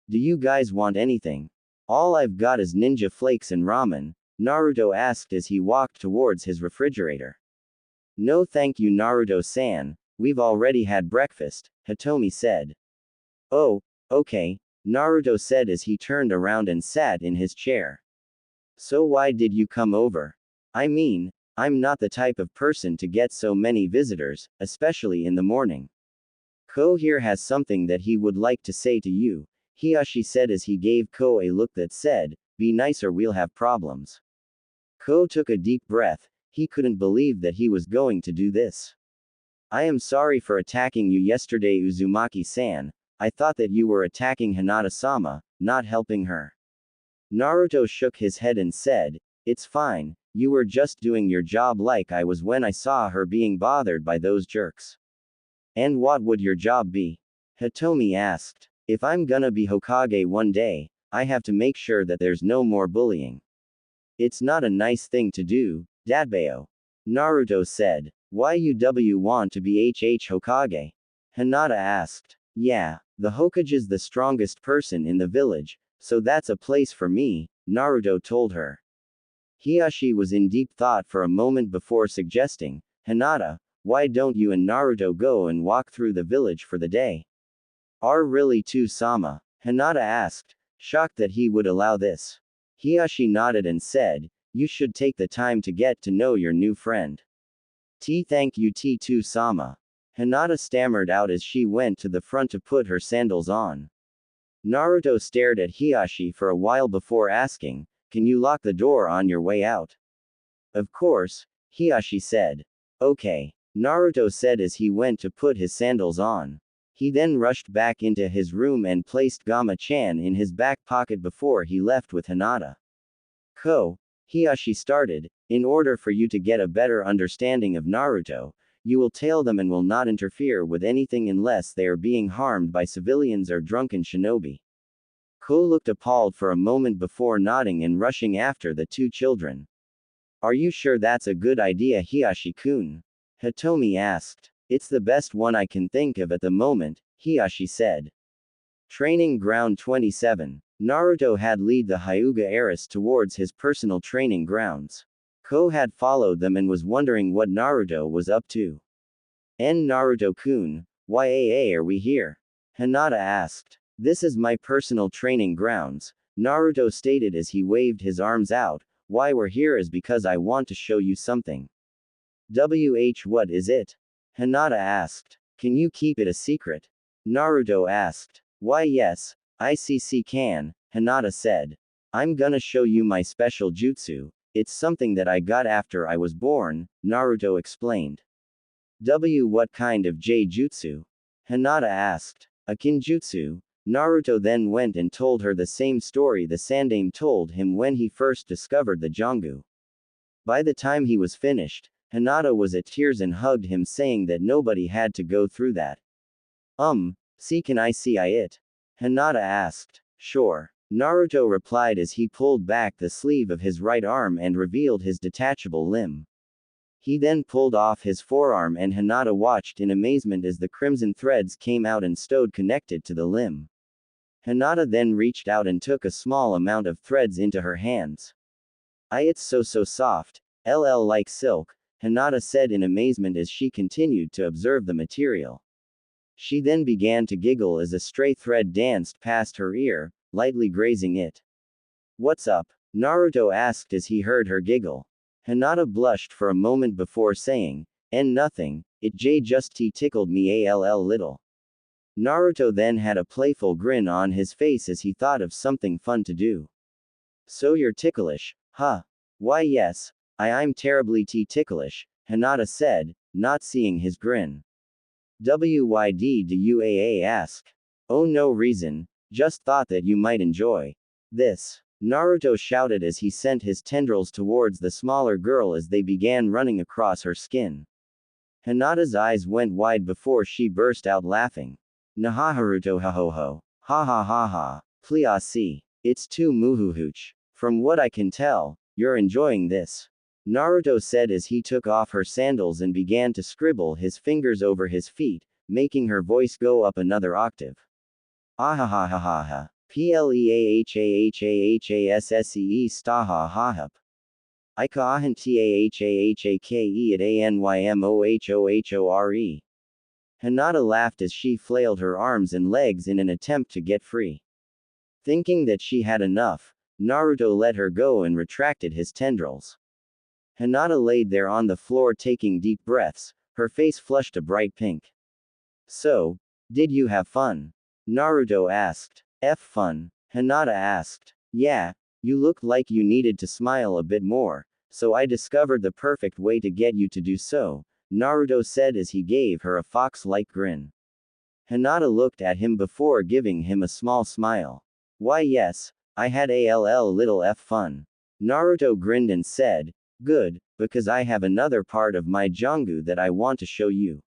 Do you guys want anything? All I've got is ninja flakes and ramen, Naruto asked as he walked towards his refrigerator. No thank you Naruto-san, we've already had breakfast, Hitomi said. Oh, okay, Naruto said as he turned around and sat in his chair. So why did you come over? I mean, I'm not the type of person to get so many visitors, especially in the morning. Ko here has something that he would like to say to you, Hiyashi said as he gave Ko a look that said, be nice or we'll have problems. Ko took a deep breath, he couldn't believe that he was going to do this. I am sorry for attacking you yesterday Uzumaki-san, I thought that you were attacking Hinata-sama, not helping her. Naruto shook his head and said, it's fine, you were just doing your job like I was when I saw her being bothered by those jerks. And what would your job be? Hitomi asked. If I'm gonna be Hokage one day, I have to make sure that there's no more bullying. It's not a nice thing to do, Dadbeo. Naruto said. Why you want to be Hokage? Hinata asked. Yeah, the Hokage's the strongest person in the village, so that's a place for me, Naruto told her. Hiyashi was in deep thought for a moment before suggesting, Hinata, why don't you and Naruto go and walk through the village for the day? Are really too Sama? Hinata asked, shocked that he would allow this. Hiyashi nodded and said, you should take the time to get to know your new friend. Thank you T2 Sama. Hinata stammered out as she went to the front to put her sandals on. Naruto stared at Hiyashi for a while before asking, can you lock the door on your way out? Of course, Hiyashi said. Okay, Naruto said as he went to put his sandals on. He then rushed back into his room and placed Gama-chan in his back pocket before he left with Hinata. Ko, Hiyashi started, in order for you to get a better understanding of Naruto, you will tail them and will not interfere with anything unless they are being harmed by civilians or drunken shinobi. Ko looked appalled for a moment before nodding and rushing after the two children. Are you sure that's a good idea Hiyashi-kun? Hitomi asked. It's the best one I can think of at the moment, Hiyashi said. Training Ground 27. Naruto had led the Hyuga heiress towards his personal training grounds. Ko had followed them and was wondering what Naruto was up to. Naruto-kun, why are we here? Hinata asked. This is my personal training grounds, Naruto stated as he waved his arms out, why we're here is because I want to show you something. What is it? Hinata asked. Can you keep it a secret? Naruto asked. Why yes, ICC can, Hinata said. I'm gonna show you my special jutsu, it's something that I got after I was born, Naruto explained. What kind of jutsu? Hinata asked. A kinjutsu. Naruto then went and told her the same story the Sandaime told him when he first discovered the Jongu. By the time he was finished, Hinata was at tears and hugged him saying that nobody had to go through that. Can I see it? Hinata asked. Sure. Naruto replied as he pulled back the sleeve of his right arm and revealed his detachable limb. He then pulled off his forearm and Hinata watched in amazement as the crimson threads came out and stowed connected to the limb. Hinata then reached out and took a small amount of threads into her hands. It's so soft, like silk, Hinata said in amazement as she continued to observe the material. She then began to giggle as a stray thread danced past her ear, lightly grazing it. What's up? Naruto asked as he heard her giggle. Hinata blushed for a moment before saying, nothing, it just tickled me little. Naruto then had a playful grin on his face as he thought of something fun to do. So you're ticklish, huh? Why yes, I'm terribly ticklish, Hinata said, not seeing his grin. Why do you ask? Oh no reason, just thought that you might enjoy this. Naruto shouted as he sent his tendrils towards the smaller girl as they began running across her skin. Hinata's eyes went wide before she burst out laughing. Nahaharuto ha ho ho. Ha ha ha ha. Please. It's too muhuhuch. From what I can tell, you're enjoying this. Naruto said as he took off her sandals and began to scribble his fingers over his feet, making her voice go up another octave. Ahahahaha. Pleahahahahassee staha hahap. Ika ahan tahahake at anymohohore. Hinata laughed as she flailed her arms and legs in an attempt to get free. Thinking that she had enough, Naruto let her go and retracted his tendrils. Hinata laid there on the floor taking deep breaths, her face flushed a bright pink. So, did you have fun? Naruto asked. Fun? Hinata asked. Yeah, you looked like you needed to smile a bit more, so I discovered the perfect way to get you to do so, Naruto said as he gave her a fox-like grin. Hinata looked at him before giving him a small smile. Why yes, I had little fun. Naruto grinned and said, good, because I have another part of my Jangu that I want to show you.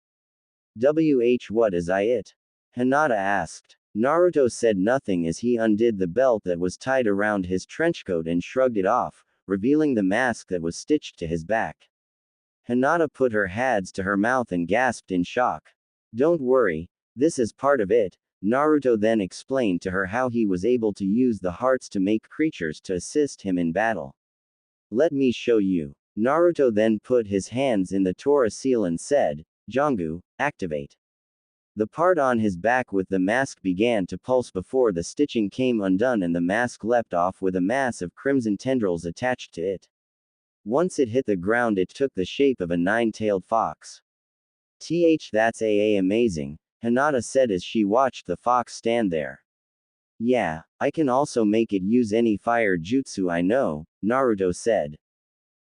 What is it? Hinata asked. Naruto said nothing as he undid the belt that was tied around his trenchcoat and shrugged it off, revealing the mask that was stitched to his back. Hinata put her hands to her mouth and gasped in shock. Don't worry, this is part of it. Naruto then explained to her how he was able to use the hearts to make creatures to assist him in battle. Let me show you. Naruto then put his hands in the Tora seal and said, Jangu, activate. The part on his back with the mask began to pulse before the stitching came undone and the mask leapt off with a mass of crimson tendrils attached to it. Once it hit the ground it took the shape of a nine-tailed fox. That's amazing, Hinata said as she watched the fox stand there. Yeah, I can also make it use any fire jutsu I know, Naruto said.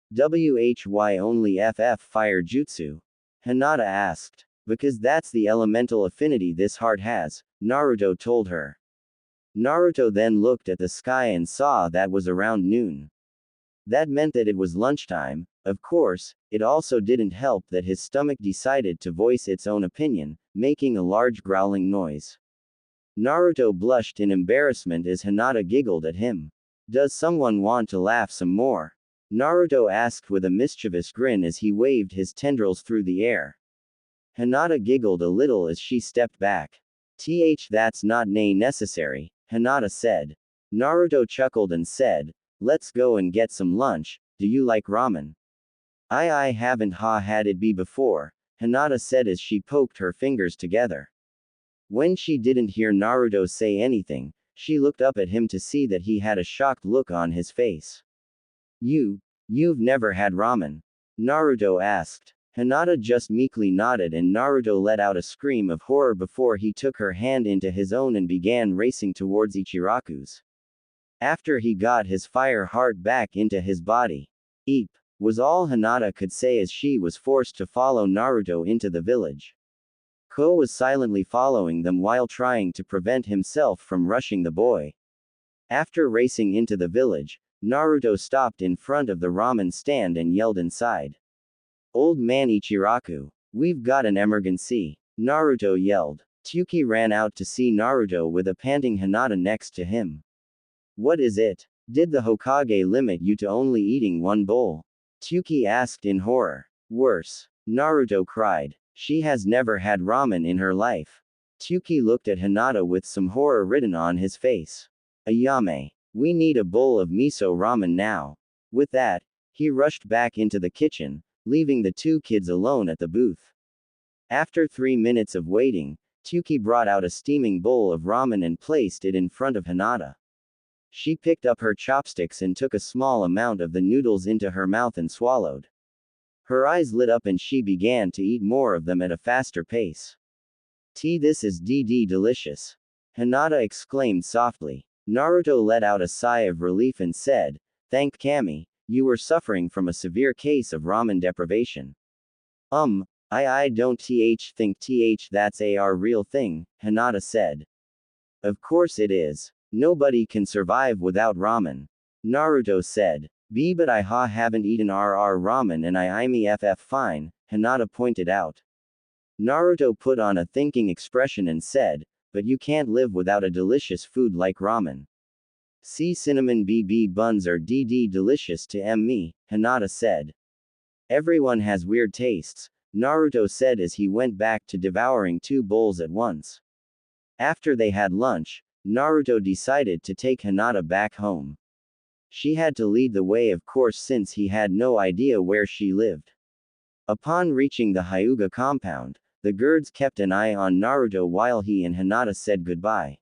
Why only fire jutsu? Hinata asked. Because that's the elemental affinity this heart has, Naruto told her. Naruto then looked at the sky and saw that was around noon. That meant that it was lunchtime. Of course, it also didn't help that his stomach decided to voice its own opinion, making a large growling noise. Naruto blushed in embarrassment as Hinata giggled at him. Does someone want to laugh some more? Naruto asked with a mischievous grin as he waved his tendrils through the air. Hinata giggled a little as she stepped back. That's not necessary, Hinata said. Naruto chuckled and said, let's go and get some lunch, do you like ramen? I haven't had it before, Hinata said as she poked her fingers together. When she didn't hear Naruto say anything, she looked up at him to see that he had a shocked look on his face. You've never had ramen? Naruto asked. Hinata just meekly nodded and Naruto let out a scream of horror before he took her hand into his own and began racing towards Ichiraku's. After he got his fire heart back into his body. Eep, was all Hinata could say as she was forced to follow Naruto into the village. Ko was silently following them while trying to prevent himself from rushing the boy. After racing into the village, Naruto stopped in front of the ramen stand and yelled inside. Old man Ichiraku, we've got an emergency, Naruto yelled. Tsuki ran out to see Naruto with a panting Hinata next to him. What is it? Did the Hokage limit you to only eating one bowl? Tsuki asked in horror. Worse, Naruto cried. She has never had ramen in her life. Tsuki looked at Hinata with some horror written on his face. Ayame, we need a bowl of miso ramen now. With that, he rushed back into the kitchen, leaving the two kids alone at the booth. After 3 minutes of waiting, Tsuki brought out a steaming bowl of ramen and placed it in front of Hinata. She picked up her chopsticks and took a small amount of the noodles into her mouth and swallowed. Her eyes lit up and she began to eat more of them at a faster pace. This is delicious. Hinata exclaimed softly. Naruto let out a sigh of relief and said, thank Kami, you were suffering from a severe case of ramen deprivation. I don't think that's a real thing, Hinata said. Of course it is. Nobody can survive without ramen. Naruto said. B but I haven't eaten RR ramen and I'm EFF fine, Hinata pointed out. Naruto put on a thinking expression and said, but you can't live without a delicious food like ramen. C cinnamon BB buns are DD delicious to me, Hinata said. Everyone has weird tastes, Naruto said as he went back to devouring 2 bowls at once. After they had lunch, Naruto decided to take Hinata back home. She had to lead the way of course since he had no idea where she lived. Upon reaching the Hyuga compound, the guards kept an eye on Naruto while he and Hinata said goodbye.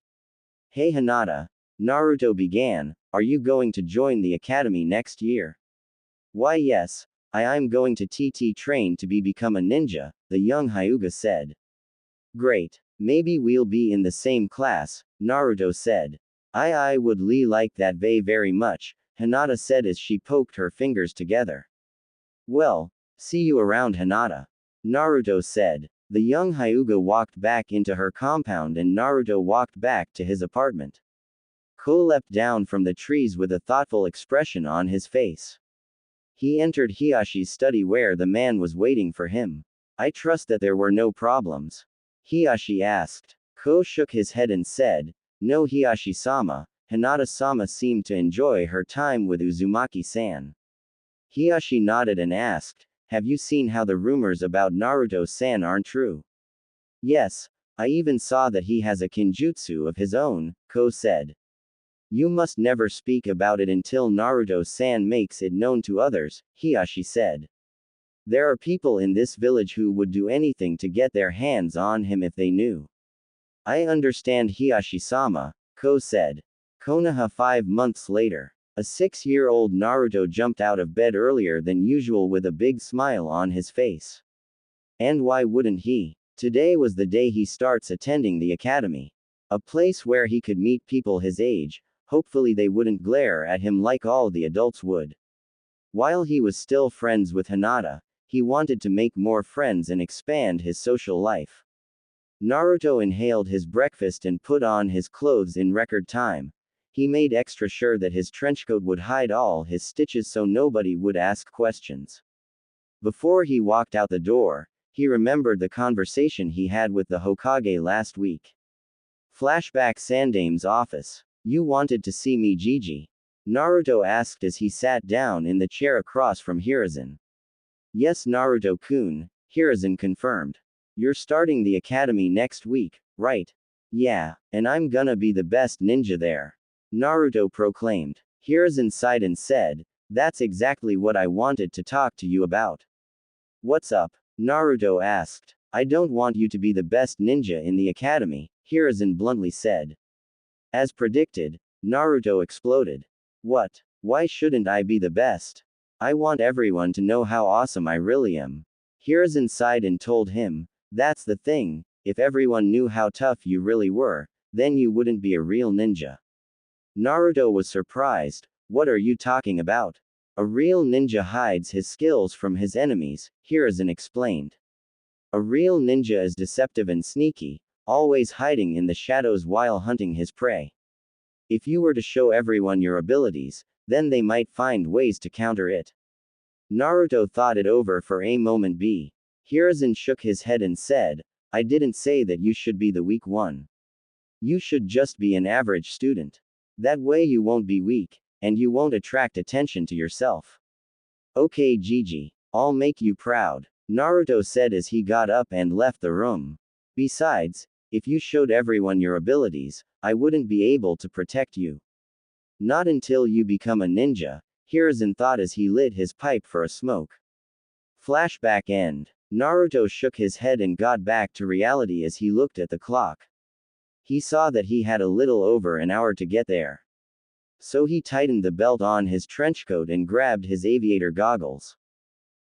Hey Hinata, Naruto began, are you going to join the academy next year? Why yes, I'm going to TT train to become a ninja, the young Hyuga said. Great, maybe we'll be in the same class, Naruto said. I would like that very much, Hinata said as she poked her fingers together. Well, see you around Hinata, Naruto said. The young Hyuga walked back into her compound and Naruto walked back to his apartment. Ko leapt down from the trees with a thoughtful expression on his face. He entered Hiyashi's study where the man was waiting for him. I trust that there were no problems. Hiyashi asked. Ko shook his head and said, no Hiyashi-sama, Hinata-sama seemed to enjoy her time with Uzumaki-san. Hiyashi nodded and asked, have you seen how the rumors about Naruto-san aren't true? Yes, I even saw that he has a kinjutsu of his own, Ko said. You must never speak about it until Naruto-san makes it known to others, Hiyashi said. There are people in this village who would do anything to get their hands on him if they knew. I understand Hiyashi-sama, Ko said. Konoha 5 months later. A 6-year-old Naruto jumped out of bed earlier than usual with a big smile on his face. And why wouldn't he? Today was the day he starts attending the academy. A place where he could meet people his age, hopefully they wouldn't glare at him like all the adults would. While he was still friends with Hinata, he wanted to make more friends and expand his social life. Naruto inhaled his breakfast and put on his clothes in record time. He made extra sure that his trenchcoat would hide all his stitches so nobody would ask questions. Before he walked out the door, he remembered the conversation he had with the Hokage last week. Flashback Sandame's office. You wanted to see me, Gigi? Naruto asked as he sat down in the chair across from Hiruzen. Yes, Naruto-kun, Hiruzen confirmed. You're starting the academy next week, right? Yeah, and I'm gonna be the best ninja there, Naruto proclaimed. Hiruzen sighed and said, that's exactly what I wanted to talk to you about. What's up? Naruto asked. I don't want you to be the best ninja in the academy, Hiruzen bluntly said. As predicted, Naruto exploded. What? Why shouldn't I be the best? I want everyone to know how awesome I really am. Hiruzen sighed and told him, that's the thing, if everyone knew how tough you really were, then you wouldn't be a real ninja. Naruto was surprised. What are you talking about? A real ninja hides his skills from his enemies, Hiruzen explained. A real ninja is deceptive and sneaky, always hiding in the shadows while hunting his prey. If you were to show everyone your abilities, then they might find ways to counter it. Naruto thought it over for a moment. Hiruzen shook his head and said, I didn't say that you should be the weak one. You should just be an average student. That way you won't be weak, and you won't attract attention to yourself. Okay, Gigi, I'll make you proud, Naruto said as he got up and left the room. Besides, if you showed everyone your abilities, I wouldn't be able to protect you. Not until you become a ninja, Hiruzen thought as he lit his pipe for a smoke. Flashback end. Naruto shook his head and got back to reality as he looked at the clock. He saw that he had a little over an hour to get there. So he tightened the belt on his trenchcoat and grabbed his aviator goggles.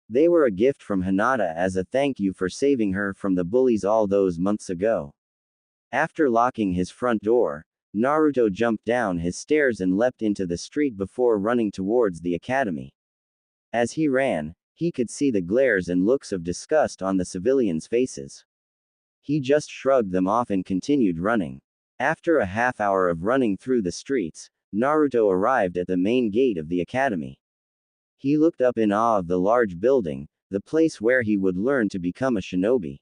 They were a gift from Hinata as a thank you for saving her from the bullies all those months ago. After locking his front door, Naruto jumped down his stairs and leapt into the street before running towards the academy. As he ran, he could see the glares and looks of disgust on the civilians' faces. He just shrugged them off and continued running. After a half hour of running through the streets, Naruto arrived at the main gate of the academy. He looked up in awe of the large building, the place where he would learn to become a shinobi.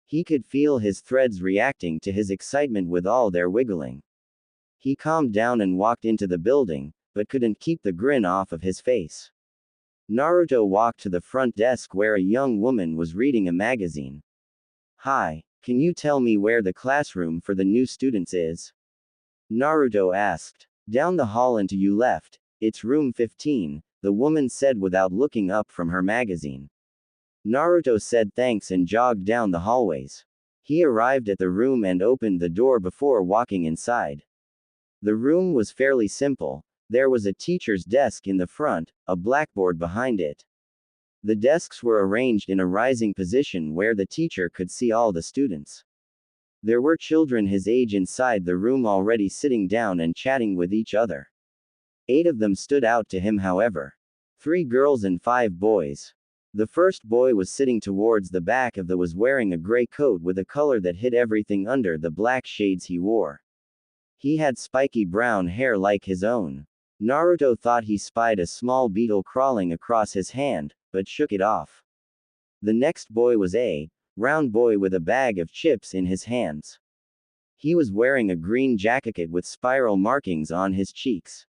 He could feel his threads reacting to his excitement with all their wiggling. He calmed down and walked into the building, but couldn't keep the grin off of his face. Naruto walked to the front desk where a young woman was reading a magazine. "Hi, can you tell me where the classroom for the new students is?" Naruto asked. "Down the hall and to your left, it's room 15, the woman said without looking up from her magazine. Naruto said thanks and jogged down the hallways. He arrived at the room and opened the door before walking inside. The room was fairly simple. There was a teacher's desk in the front, a blackboard behind it. The desks were arranged in a rising position where the teacher could see all the students. There were children his age inside the room already sitting down and chatting with each other. 8 of them stood out to him, however. 3 girls and 5 boys. The first boy was sitting towards the back of the was wearing a gray coat with a color that hid everything under the black shades he wore. He had spiky brown hair like his own. Naruto thought he spied a small beetle crawling across his hand, but shook it off. The next boy was a round boy with a bag of chips in his hands. He was wearing a green jacket with spiral markings on his cheeks.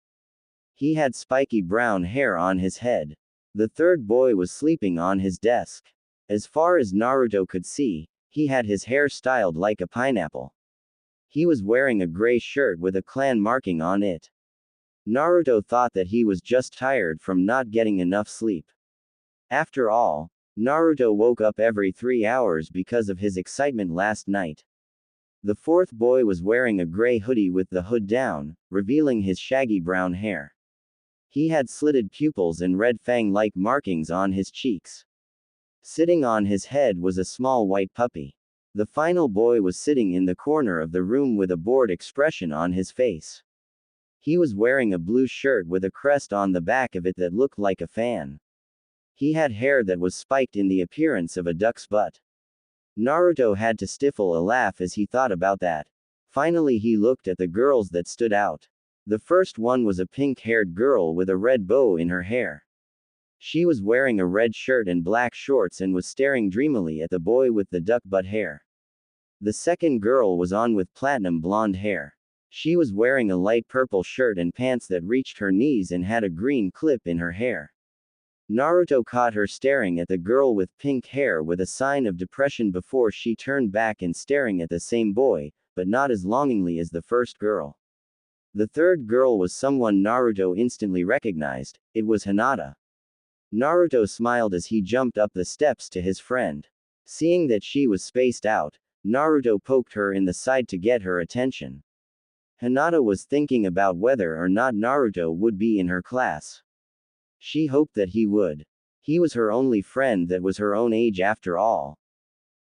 He had spiky brown hair on his head. The third boy was sleeping on his desk. As far as Naruto could see, he had his hair styled like a pineapple. He was wearing a gray shirt with a clan marking on it. Naruto thought that he was just tired from not getting enough sleep. After all, Naruto woke up every 3 hours because of his excitement last night. The fourth boy was wearing a gray hoodie with the hood down, revealing his shaggy brown hair. He had slitted pupils and red fang-like markings on his cheeks. Sitting on his head was a small white puppy. The final boy was sitting in the corner of the room with a bored expression on his face. He was wearing a blue shirt with a crest on the back of it that looked like a fan. He had hair that was spiked in the appearance of a duck's butt. Naruto had to stifle a laugh as he thought about that. Finally he looked at the girls that stood out. The first one was a pink-haired girl with a red bow in her hair. She was wearing a red shirt and black shorts and was staring dreamily at the boy with the duck butt hair. The second girl was on with platinum blonde hair. She was wearing a light purple shirt and pants that reached her knees and had a green clip in her hair. Naruto caught her staring at the girl with pink hair with a sign of depression before she turned back and staring at the same boy, but not as longingly as the first girl. The third girl was someone Naruto instantly recognized. It was Hinata. Naruto smiled as he jumped up the steps to his friend. Seeing that she was spaced out, Naruto poked her in the side to get her attention. Hinata was thinking about whether or not Naruto would be in her class. She hoped that he would. He was her only friend that was her own age after all.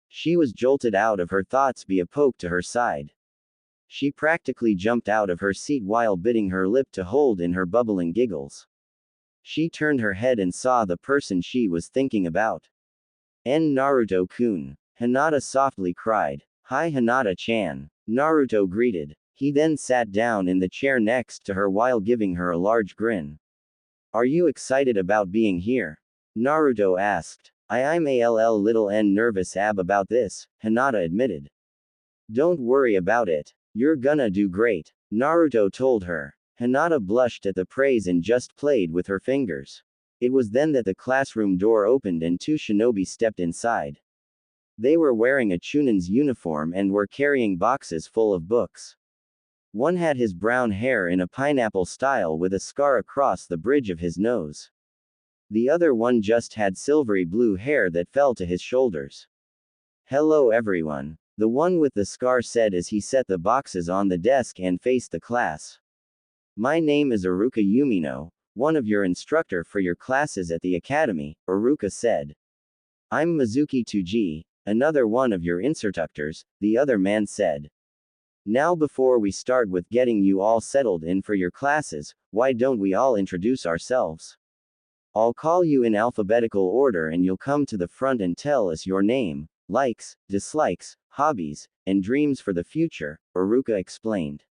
She was jolted out of her thoughts by a poke to her side. She practically jumped out of her seat while biting her lip to hold in her bubbling giggles. She turned her head and saw the person she was thinking about. Naruto-kun. Hinata softly cried. "Hi Hinata-chan." Naruto greeted. He then sat down in the chair next to her while giving her a large grin. "Are you excited about being here?" Naruto asked. I'm a little nervous about this," Hinata admitted. "Don't worry about it. You're gonna do great," Naruto told her. Hinata blushed at the praise and just played with her fingers. It was then that the classroom door opened and 2 shinobi stepped inside. They were wearing a Chunin's uniform and were carrying boxes full of books. One had his brown hair in a pineapple style with a scar across the bridge of his nose. The other one just had silvery blue hair that fell to his shoulders. "Hello everyone," the one with the scar said as he set the boxes on the desk and faced the class. "My name is Iruka Yumino, one of your instructor for your classes at the academy," Iruka said. "I'm Mizuki Tuji, another one of your instructors," the other man said. "Now before we start with getting you all settled in for your classes, why don't we all introduce ourselves? I'll call you in alphabetical order and you'll come to the front and tell us your name, likes, dislikes, hobbies, and dreams for the future," Iruka explained.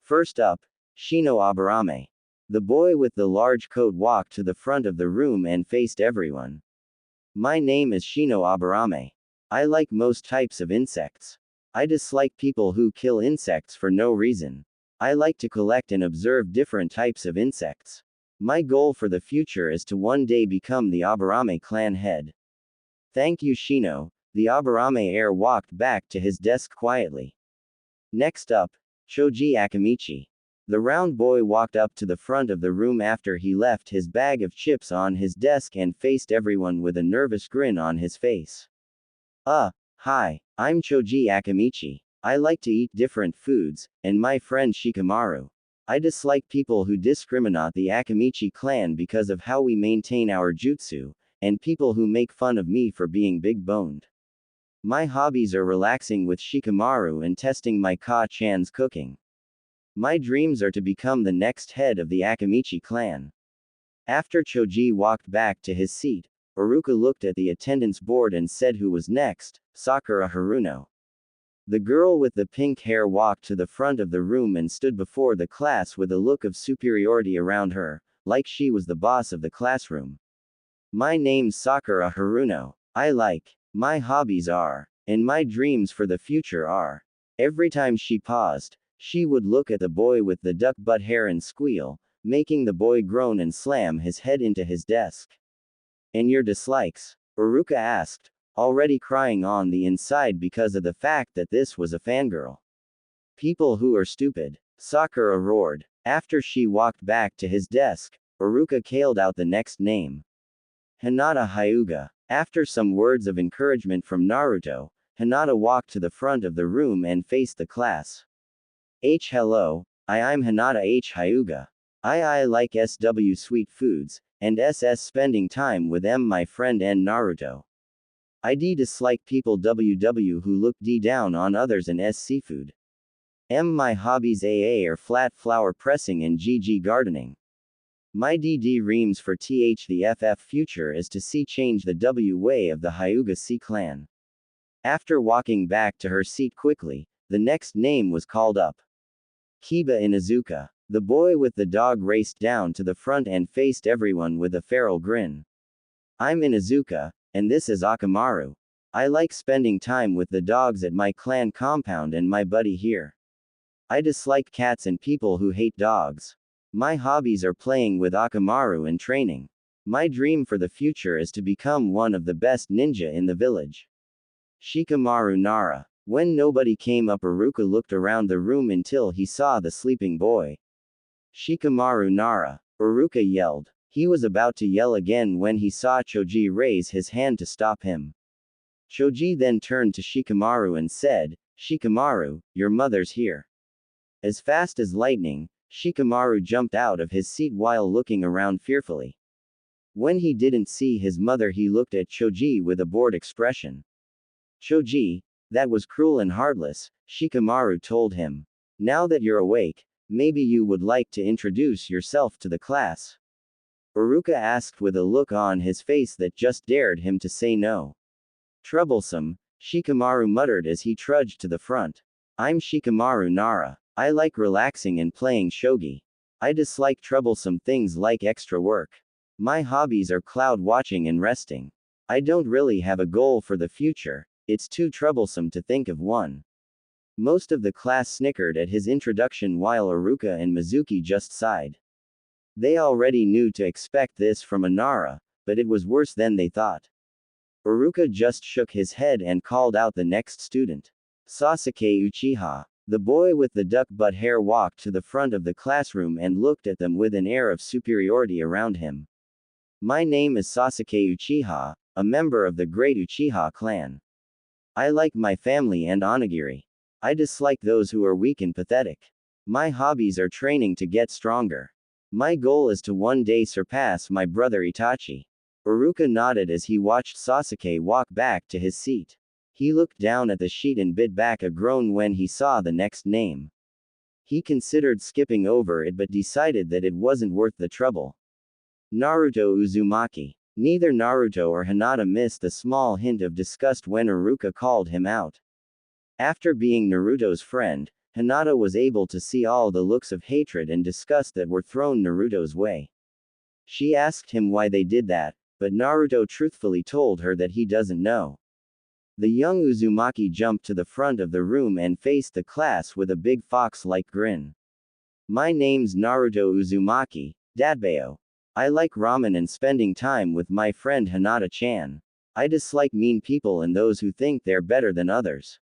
"First up, Shino Aburame." The boy with the large coat walked to the front of the room and faced everyone. My name is Shino Aburame. I like most types of insects. I dislike people who kill insects for no reason. I like to collect and observe different types of insects. My goal for the future is to one day become the Aburame clan head. Thank you, Shino. The Aburame heir walked back to his desk quietly. Next up, Choji Akamichi. The round boy walked up to the front of the room after he left his bag of chips on his desk and faced everyone with a nervous grin on his face. Hi, I'm Choji Akamichi. I like to eat different foods, and my friend Shikamaru. I dislike people who discriminate the Akamichi clan because of how we maintain our jutsu, and people who make fun of me for being big-boned. My hobbies are relaxing with Shikamaru and testing my Ka-chan's cooking. My dreams are to become the next head of the Akamichi clan. After Choji walked back to his seat, Iruka looked at the attendance board and said who was next. Sakura Haruno. The girl with the pink hair walked to the front of the room and stood before the class with a look of superiority around her, like she was the boss of the classroom. My name's Sakura Haruno. My hobbies are, and my dreams for the future are. Every time she paused, she would look at the boy with the duck butt hair and squeal, making the boy groan and slam his head into his desk. And your dislikes? Iruka asked, already crying on the inside because of the fact that this was a fangirl. People who are stupid, Sakura roared. After she walked back to his desk, Iruka called out the next name. Hinata Hyuga. After some words of encouragement from Naruto, Hinata walked to the front of the room and faced the class. Hello, I'm Hinata Hyuga. I like SW sweet foods, and SS spending time with my friend Naruto. I dislike people who look down on others and seafood. My hobbies are flat flower pressing and GG gardening. My reams for the FF future is to see change the W way of the Hyuga C clan. After walking back to her seat quickly, the next name was called up. Kiba Inuzuka. The boy with the dog raced down to the front and faced everyone with a feral grin. I'm Inuzuka, and this is Akamaru. I like spending time with the dogs at my clan compound and my buddy here. I dislike cats and people who hate dogs. My hobbies are playing with Akamaru and training. My dream for the future is to become one of the best ninja in the village. Shikamaru Nara. When nobody came up, Iruka looked around the room until he saw the sleeping boy. Shikamaru Nara. Iruka yelled. He was about to yell again when he saw Choji raise his hand to stop him. Choji then turned to Shikamaru and said, Shikamaru, your mother's here. As fast as lightning, Shikamaru jumped out of his seat while looking around fearfully. When he didn't see his mother, he looked at Choji with a bored expression. Choji, that was cruel and heartless, Shikamaru told him. Now that you're awake, maybe you would like to introduce yourself to the class. Iruka asked with a look on his face that just dared him to say no. Troublesome, Shikamaru muttered as he trudged to the front. I'm Shikamaru Nara. I like relaxing and playing shogi. I dislike troublesome things like extra work. My hobbies are cloud watching and resting. I don't really have a goal for the future, it's too troublesome to think of one. Most of the class snickered at his introduction while Iruka and Mizuki just sighed. They already knew to expect this from a Nara, but it was worse than they thought. Iruka just shook his head and called out the next student. Sasuke Uchiha. The boy with the duck butt hair walked to the front of the classroom and looked at them with an air of superiority around him. My name is Sasuke Uchiha, a member of the great Uchiha clan. I like my family and onigiri. I dislike those who are weak and pathetic. My hobbies are training to get stronger. My goal is to one day surpass my brother Itachi. Iruka nodded as he watched Sasuke walk back to his seat. He looked down at the sheet and bit back a groan when he saw the next name. He considered skipping over it but decided that it wasn't worth the trouble. Naruto Uzumaki. Neither Naruto or Hinata missed the small hint of disgust when Iruka called him out. After being Naruto's friend, Hinata was able to see all the looks of hatred and disgust that were thrown Naruto's way. She asked him why they did that, but Naruto truthfully told her that he doesn't know. The young Uzumaki jumped to the front of the room and faced the class with a big fox-like grin. My name's Naruto Uzumaki, Dadbeo. I like ramen and spending time with my friend Hinata-chan. I dislike mean people and those who think they're better than others.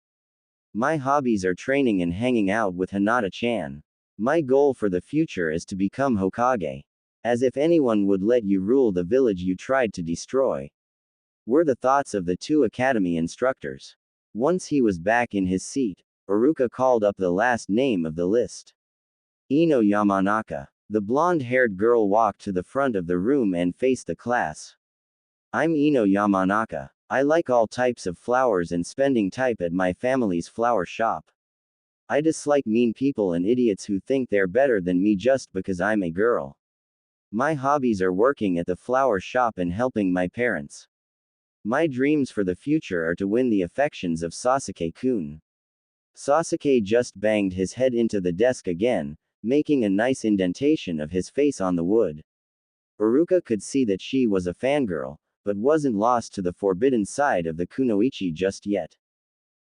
My hobbies are training and hanging out with Hinata-chan. My goal for the future is to become Hokage. As if anyone would let you rule the village you tried to destroy, were the thoughts of the two academy instructors. Once he was back in his seat, Iruka called up the last name of the list. Ino Yamanaka. The blonde-haired girl walked to the front of the room and faced the class. I'm Ino Yamanaka. I like all types of flowers and spending time at my family's flower shop. I dislike mean people and idiots who think they're better than me just because I'm a girl. My hobbies are working at the flower shop and helping my parents. My dreams for the future are to win the affections of Sasuke-kun. Sasuke just banged his head into the desk again, making a nice indentation of his face on the wood. Iruka could see that she was a fangirl, but wasn't lost to the forbidden side of the kunoichi just yet.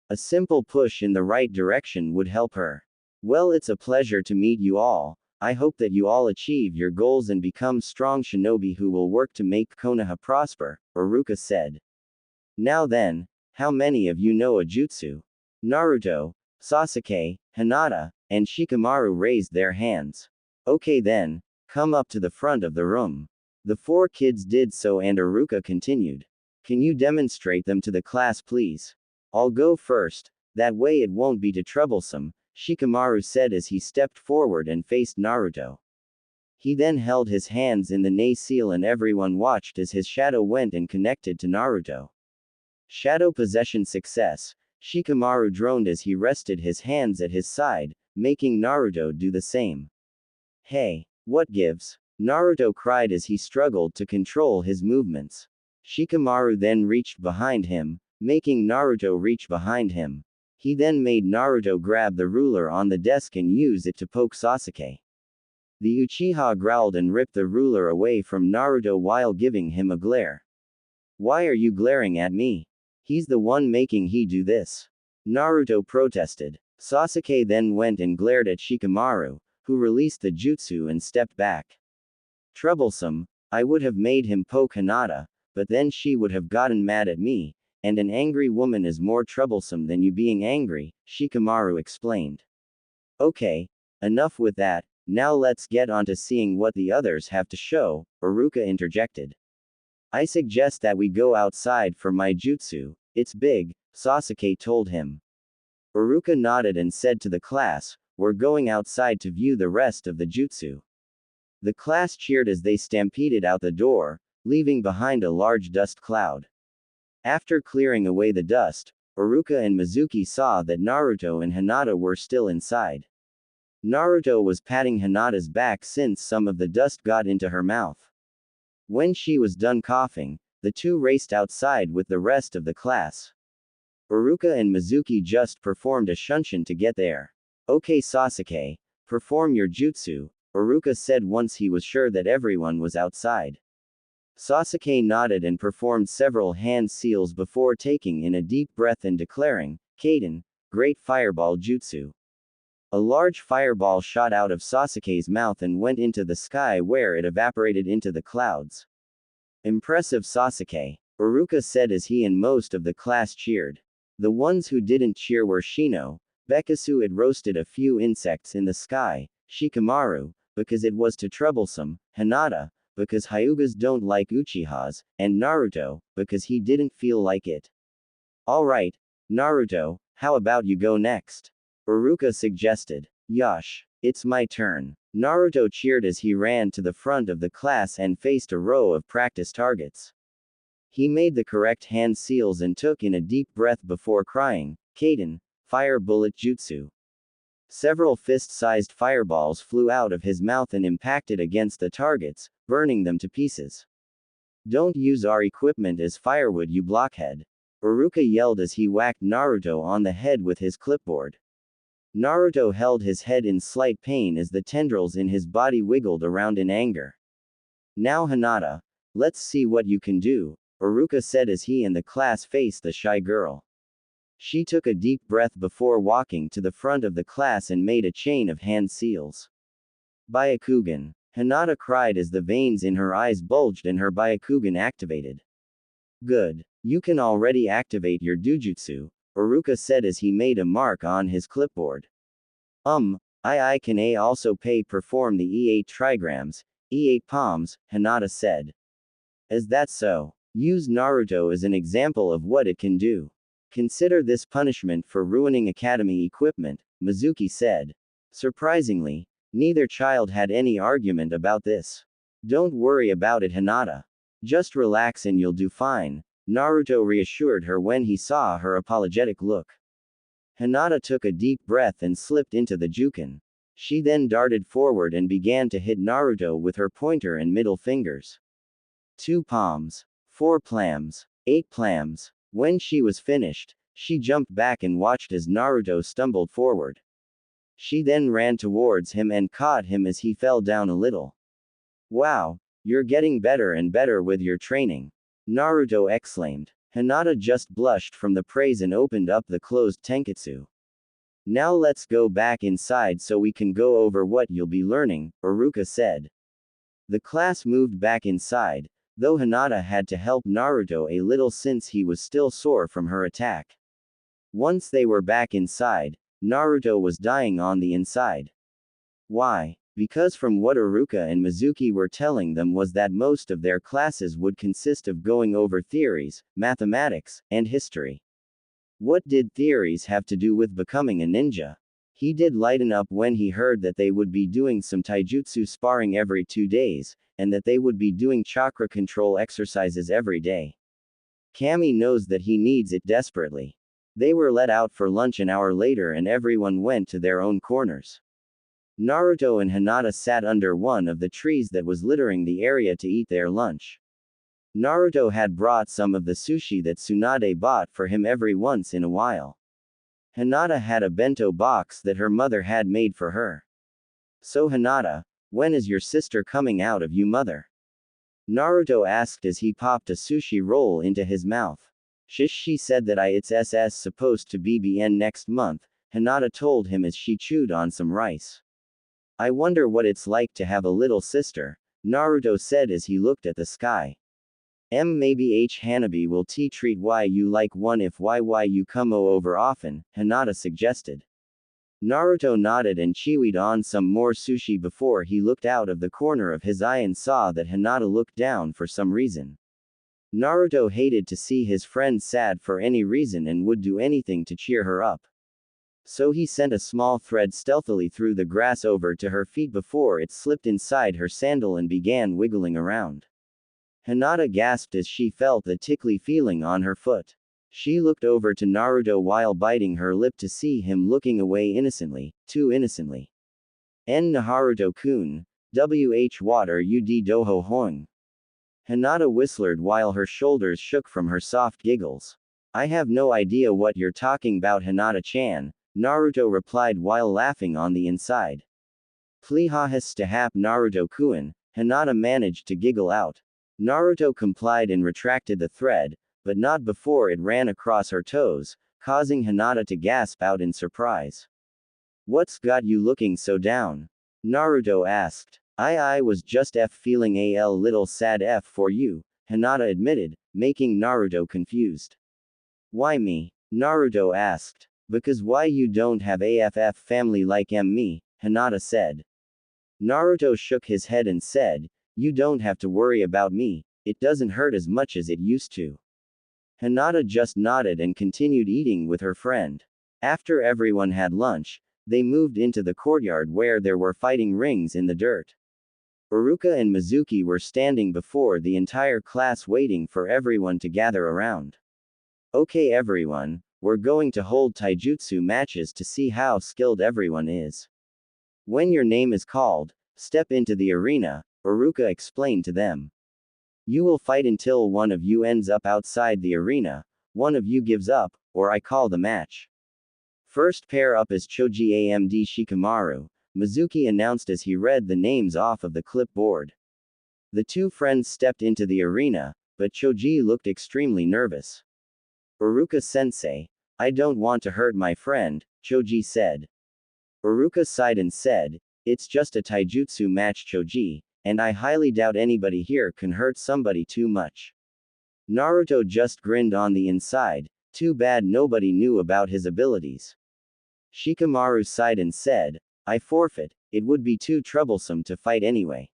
A simple push in the right direction would help her. Well, it's a pleasure to meet you all. I hope that you all achieve your goals and become strong shinobi who will work to make Konoha prosper, Iruka said. Now then, how many of you know a jutsu? Naruto, Sasuke, Hinata, and Shikamaru raised their hands. Okay then, come up to the front of the room. The four kids did so and Iruka continued. Can you demonstrate them to the class please? I'll go first, that way it won't be too troublesome, Shikamaru said as he stepped forward and faced Naruto. He then held his hands in the Nei seal and everyone watched as his shadow went and connected to Naruto. Shadow possession success, Shikamaru droned as he rested his hands at his side, making Naruto do the same. Hey, what gives? Naruto cried as he struggled to control his movements. Shikamaru then reached behind him, making Naruto reach behind him. He then made Naruto grab the ruler on the desk and use it to poke Sasuke. The Uchiha growled and ripped the ruler away from Naruto while giving him a glare. Why are you glaring at me? He's the one making he do this. Naruto protested. Sasuke then went and glared at Shikamaru, who released the jutsu and stepped back. Troublesome, I would have made him poke Hinata, but then she would have gotten mad at me, and an angry woman is more troublesome than you being angry, Shikamaru explained. Okay, enough with that, now let's get on to seeing what the others have to show, Iruka interjected. I suggest that we go outside for my jutsu, it's big, Sasuke told him. Iruka nodded and said to the class, we're going outside to view the rest of the jutsu. The class cheered as they stampeded out the door, leaving behind a large dust cloud. After clearing away the dust, Iruka and Mizuki saw that Naruto and Hinata were still inside. Naruto was patting Hinata's back since some of the dust got into her mouth. When she was done coughing, the two raced outside with the rest of the class. Iruka and Mizuki just performed a shunshin to get there. Okay Sasuke, perform your jutsu, Iruka said once he was sure that everyone was outside. Sasuke nodded and performed several hand seals before taking in a deep breath and declaring, Kaden, Great Fireball Jutsu. A large fireball shot out of Sasuke's mouth and went into the sky where it evaporated into the clouds. Impressive Sasuke, Iruka said as he and most of the class cheered. The ones who didn't cheer were Shino, Bekasu had roasted a few insects in the sky, Shikamaru, because it was too troublesome, Hinata, because Hyugas don't like Uchihas, and Naruto, because he didn't feel like it. Alright, Naruto, how about you go next? Iruka suggested. Yosh, it's my turn. Naruto cheered as he ran to the front of the class and faced a row of practice targets. He made the correct hand seals and took in a deep breath before crying, Kaden, Fire Bullet Jutsu. Several fist-sized fireballs flew out of his mouth and impacted against the targets, burning them to pieces. Don't use our equipment as firewood, you blockhead. Iruka yelled as he whacked Naruto on the head with his clipboard. Naruto held his head in slight pain as the tendrils in his body wiggled around in anger. Now Hinata, let's see what you can do, Iruka said as he and the class faced the shy girl. She took a deep breath before walking to the front of the class and made a chain of hand seals. Byakugan. Hinata cried as the veins in her eyes bulged and her Byakugan activated. Good. You can already activate your Dujutsu, Iruka said as he made a mark on his clipboard. I can also perform the E8 trigrams, E8 palms, Hinata said. Is that so? Use Naruto as an example of what it can do. Consider this punishment for ruining academy equipment, Mizuki said. Surprisingly, neither child had any argument about this. Don't worry about it, Hinata. Just relax and you'll do fine, Naruto reassured her when he saw her apologetic look. Hinata took a deep breath and slipped into the Juken. She then darted forward and began to hit Naruto with her pointer and middle fingers. 2 palms, 4 plams, 8 plams. When she was finished, she jumped back and watched as Naruto stumbled forward. She then ran towards him and caught him as he fell down a little. Wow, you're getting better and better with your training, Naruto exclaimed. Hinata just blushed from the praise and opened up the closed tenketsu. Now let's go back inside so we can go over what you'll be learning, Iruka said. The class moved back inside, though Hinata had to help Naruto a little since he was still sore from her attack. Once they were back inside, Naruto was dying on the inside. Why? Because from what Iruka and Mizuki were telling them was that most of their classes would consist of going over theories, mathematics, and history. What did theories have to do with becoming a ninja? He did lighten up when he heard that they would be doing some taijutsu sparring every 2 days, and that they would be doing chakra control exercises every day. Kami knows that he needs it desperately. They were let out for lunch an hour later and everyone went to their own corners. Naruto and Hinata sat under one of the trees that was littering the area to eat their lunch. Naruto had brought some of the sushi that Tsunade bought for him every once in a while. Hinata had a bento box that her mother had made for her. So Hinata, when is your sister coming out of you, mother? Naruto asked as he popped a sushi roll into his mouth. She said that it's supposed to be next month, Hinata told him as she chewed on some rice. I wonder what it's like to have a little sister, Naruto said as he looked at the sky. Maybe Hanabi will treat you like one if you come over often, Hinata suggested. Naruto nodded and chewed on some more sushi before he looked out of the corner of his eye and saw that Hinata looked down for some reason. Naruto hated to see his friend sad for any reason and would do anything to cheer her up. So he sent a small thread stealthily through the grass over to her feet before it slipped inside her sandal and began wiggling around. Hinata gasped as she felt the tickly feeling on her foot. She looked over to Naruto while biting her lip to see him looking away innocently, too innocently. Naruto-kun, what are you doho hoing? Hinata whistled while her shoulders shook from her soft giggles. I have no idea what you're talking about, Hinata-chan, Naruto replied while laughing on the inside. Please to hap Naruto-kun, Hinata managed to giggle out. Naruto complied and retracted the thread, but not before it ran across her toes, causing Hinata to gasp out in surprise. What's got you looking so down? Naruto asked. I was just feeling a little sad for you, Hinata admitted, making Naruto confused. Why me? Naruto asked. Because why you don't have a family like me, Hinata said. Naruto shook his head and said, you don't have to worry about me, it doesn't hurt as much as it used to. Hinata just nodded and continued eating with her friend. After everyone had lunch, they moved into the courtyard where there were fighting rings in the dirt. Iruka and Mizuki were standing before the entire class waiting for everyone to gather around. Okay everyone, we're going to hold taijutsu matches to see how skilled everyone is. When your name is called, step into the arena, Iruka explained to them. You will fight until one of you ends up outside the arena, one of you gives up, or I call the match. First pair up is Choji AMD Shikamaru, Mizuki announced as he read the names off of the clipboard. The two friends stepped into the arena, but Choji looked extremely nervous. Uruka-sensei, I don't want to hurt my friend, Choji said. Uruka sighed and said, it's just a taijutsu match, Choji, and I highly doubt anybody here can hurt somebody too much. Naruto just grinned on the inside, too bad nobody knew about his abilities. Shikamaru sighed and said, I forfeit, it would be too troublesome to fight anyway.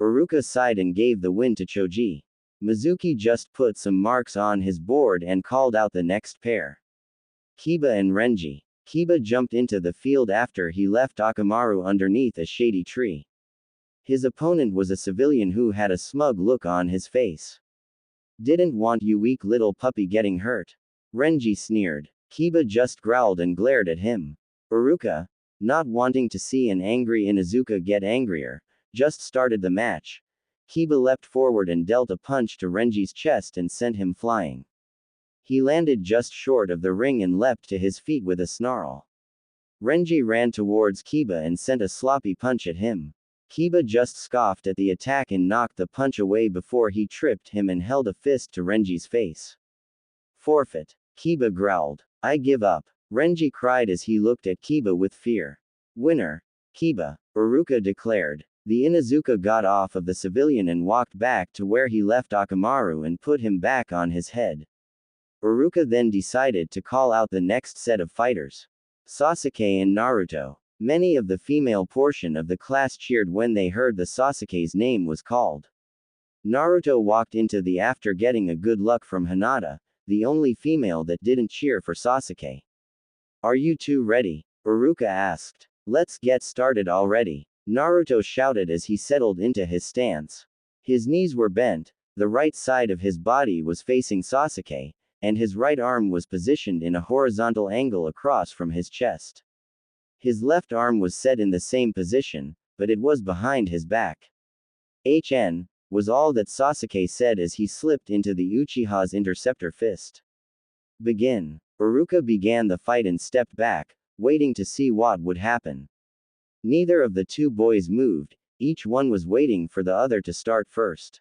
Uruka sighed and gave the win to Choji. Mizuki just put some marks on his board and called out the next pair. Kiba and Renji. Kiba jumped into the field after he left Akamaru underneath a shady tree. His opponent was a civilian who had a smug look on his face. Didn't want you weak little puppy getting hurt. Renji sneered. Kiba just growled and glared at him. Uruka, not wanting to see an angry Inuzuka get angrier, just started the match. Kiba leapt forward and dealt a punch to Renji's chest and sent him flying. He landed just short of the ring and leapt to his feet with a snarl. Renji ran towards Kiba and sent a sloppy punch at him. Kiba just scoffed at the attack and knocked the punch away before he tripped him and held a fist to Renji's face. Forfeit. Kiba growled. I give up. Renji cried as he looked at Kiba with fear. Winner. Kiba. Uruka declared. The Inuzuka got off of the civilian and walked back to where he left Akamaru and put him back on his head. Uruka then decided to call out the next set of fighters. Sasuke and Naruto. Many of the female portion of the class cheered when they heard the Sasuke's name was called. Naruto walked into the after getting a good luck from Hinata, the only female that didn't cheer for Sasuke. Are you two ready? Uruka asked. Let's get started already. Naruto shouted as he settled into his stance. His knees were bent, the right side of his body was facing Sasuke, and his right arm was positioned in a horizontal angle across from his chest. His left arm was set in the same position, but it was behind his back. HN, was all that Sasuke said as he slipped into the Uchiha's interceptor fist. Begin. Uruka began the fight and stepped back, waiting to see what would happen. Neither of the two boys moved, each one was waiting for the other to start first.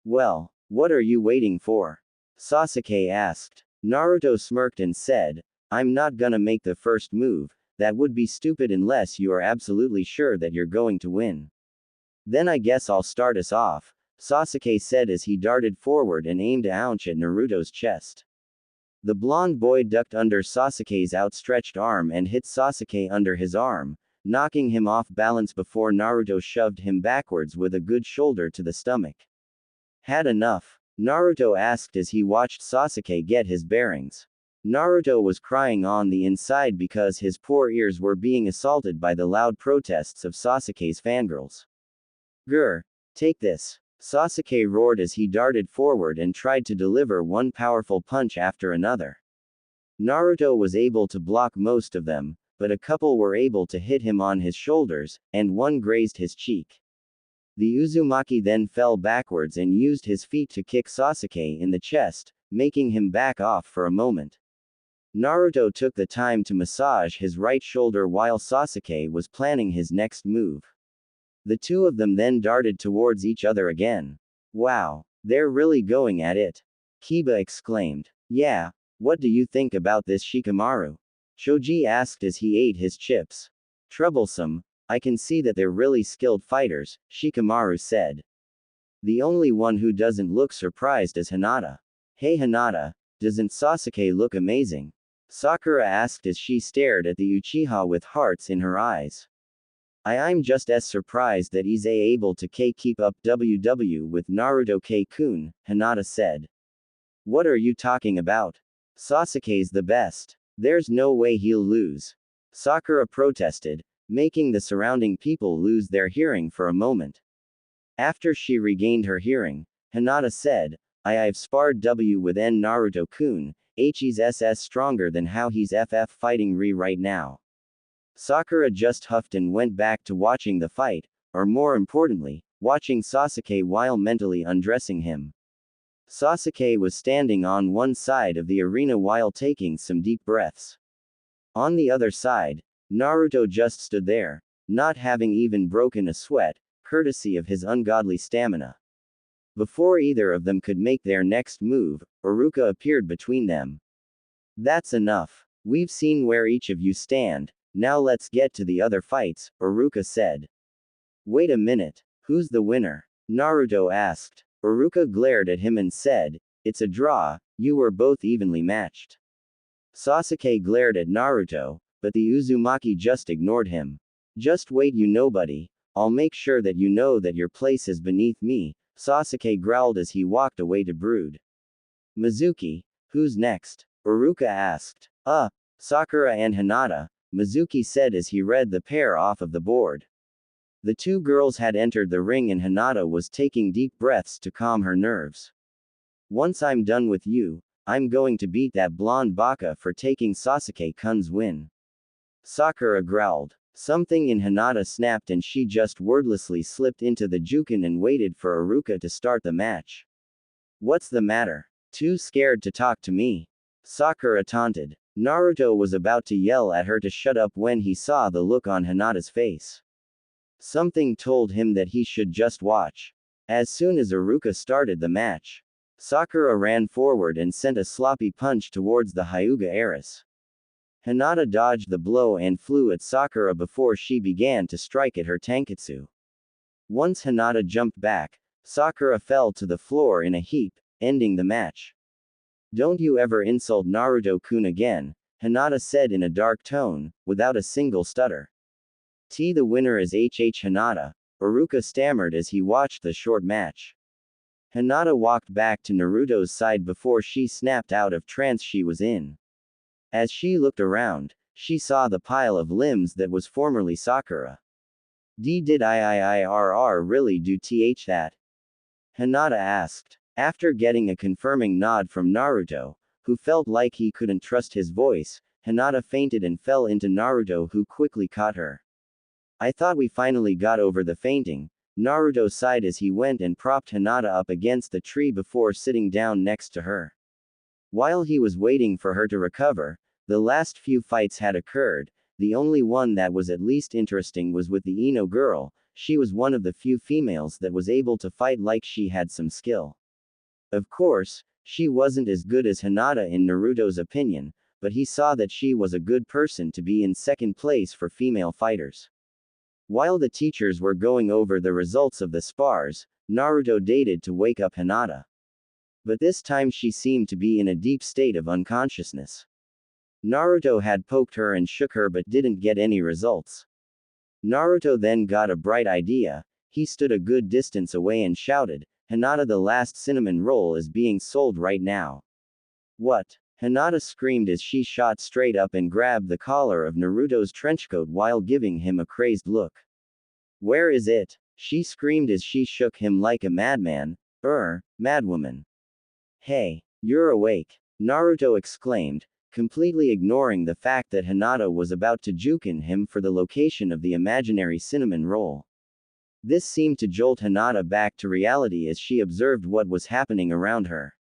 Well, what are you waiting for? Sasuke asked. Naruto smirked and said, I'm not gonna make the first move, that would be stupid unless you are absolutely sure that you're going to win. Then I guess I'll start us off, Sasuke said as he darted forward and aimed a punch at Naruto's chest. The blonde boy ducked under Sasuke's outstretched arm and hit Sasuke under his arm, knocking him off balance before Naruto shoved him backwards with a good shoulder to the stomach. Had enough? Naruto asked as he watched Sasuke get his bearings. Naruto was crying on the inside because his poor ears were being assaulted by the loud protests of Sasuke's fangirls. Grr. Take this. Sasuke roared as he darted forward and tried to deliver one powerful punch after another. Naruto was able to block most of them, but a couple were able to hit him on his shoulders, and one grazed his cheek. The Uzumaki then fell backwards and used his feet to kick Sasuke in the chest, making him back off for a moment. Naruto took the time to massage his right shoulder while Sasuke was planning his next move. The two of them then darted towards each other again. Wow, they're really going at it. Kiba exclaimed. Yeah, what do you think about this Shikamaru? Choji asked as he ate his chips. Troublesome, I can see that they're really skilled fighters, Shikamaru said. The only one who doesn't look surprised is Hinata. Hey Hinata, doesn't Sasuke look amazing? Sakura asked as she stared at the Uchiha with hearts in her eyes. I'm just as surprised that he's able to keep up WW with Naruto Kun, Hinata said. What are you talking about? Sasuke's the best. There's no way he'll lose. Sakura protested, making the surrounding people lose their hearing for a moment. After she regained her hearing, Hinata said, I've sparred with Naruto-kun, he's SS stronger than how he's FF fighting right now. Sakura just huffed and went back to watching the fight, or more importantly, watching Sasuke while mentally undressing him. Sasuke was standing on one side of the arena while taking some deep breaths. On the other side, Naruto just stood there, not having even broken a sweat, courtesy of his ungodly stamina. Before either of them could make their next move, Iruka appeared between them. That's enough. We've seen where each of you stand, now let's get to the other fights, Iruka said. Wait a minute, who's the winner? Naruto asked. Iruka glared at him and said, it's a draw, you were both evenly matched. Sasuke glared at Naruto, but the Uzumaki just ignored him. Just wait, you nobody, I'll make sure that you know that your place is beneath me, Sasuke growled as he walked away to brood. Mizuki, who's next? Iruka asked. Sakura and Hinata, Mizuki said as he read the pair off of the board. The two girls had entered the ring and Hinata was taking deep breaths to calm her nerves. Once I'm done with you, I'm going to beat that blonde baka for taking Sasuke-kun's win. Sakura growled. Something in Hinata snapped and she just wordlessly slipped into the Jukin and waited for Iruka to start the match. What's the matter? Too scared to talk to me? Sakura taunted. Naruto was about to yell at her to shut up when he saw the look on Hinata's face. Something told him that he should just watch. As soon as Iruka started the match, Sakura ran forward and sent a sloppy punch towards the Hyuga heiress. Hinata dodged the blow and flew at Sakura before she began to strike at her tanketsu. Once Hinata jumped back, Sakura fell to the floor in a heap, ending the match. Don't you ever insult Naruto-kun again, Hinata said in a dark tone, without a single stutter. The winner is Hinata, Iruka stammered as he watched the short match. Hinata walked back to Naruto's side before she snapped out of trance she was in. As she looked around, she saw the pile of limbs that was formerly Sakura. Did IIIRR really do that? Hinata asked. After getting a confirming nod from Naruto, who felt like he couldn't trust his voice, Hinata fainted and fell into Naruto, who quickly caught her. I thought we finally got over the fainting, Naruto sighed as he went and propped Hinata up against the tree before sitting down next to her. While he was waiting for her to recover, the last few fights had occurred. The only one that was at least interesting was with the Ino girl. She was one of the few females that was able to fight like she had some skill. Of course, she wasn't as good as Hinata in Naruto's opinion, but he saw that she was a good person to be in second place for female fighters. While the teachers were going over the results of the spars, Naruto dated to wake up Hinata. But this time she seemed to be in a deep state of unconsciousness. Naruto had poked her and shook her but didn't get any results. Naruto then got a bright idea. He stood a good distance away and shouted, Hinata, the last cinnamon roll is being sold right now. What? Hinata screamed as she shot straight up and grabbed the collar of Naruto's trenchcoat while giving him a crazed look. Where is it? She screamed as she shook him like a madman. Madwoman. Hey, you're awake, Naruto exclaimed, completely ignoring the fact that Hinata was about to jukin him for the location of the imaginary cinnamon roll. This seemed to jolt Hinata back to reality as she observed what was happening around her.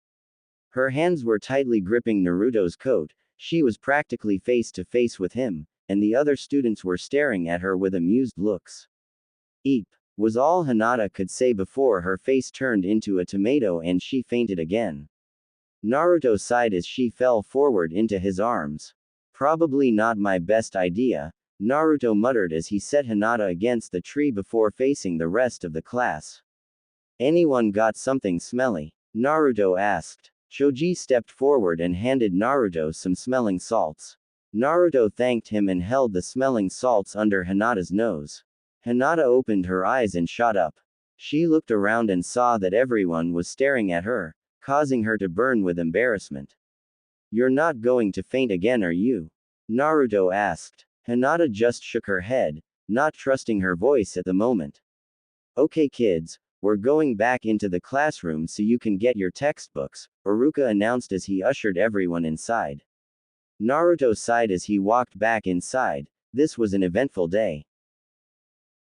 Her hands were tightly gripping Naruto's coat, she was practically face to face with him, and the other students were staring at her with amused looks. Eep, was all Hinata could say before her face turned into a tomato and she fainted again. Naruto sighed as she fell forward into his arms. Probably not my best idea, Naruto muttered as he set Hinata against the tree before facing the rest of the class. Anyone got something smelly? Naruto asked. Shoji stepped forward and handed Naruto some smelling salts. Naruto thanked him and held the smelling salts under Hinata's nose. Hinata opened her eyes and shot up. She looked around and saw that everyone was staring at her, causing her to burn with embarrassment. You're not going to faint again, are you? Naruto asked. Hinata just shook her head, not trusting her voice at the moment. Okay kids, we're going back into the classroom so you can get your textbooks, Iruka announced as he ushered everyone inside. Naruto sighed as he walked back inside. This was an eventful day.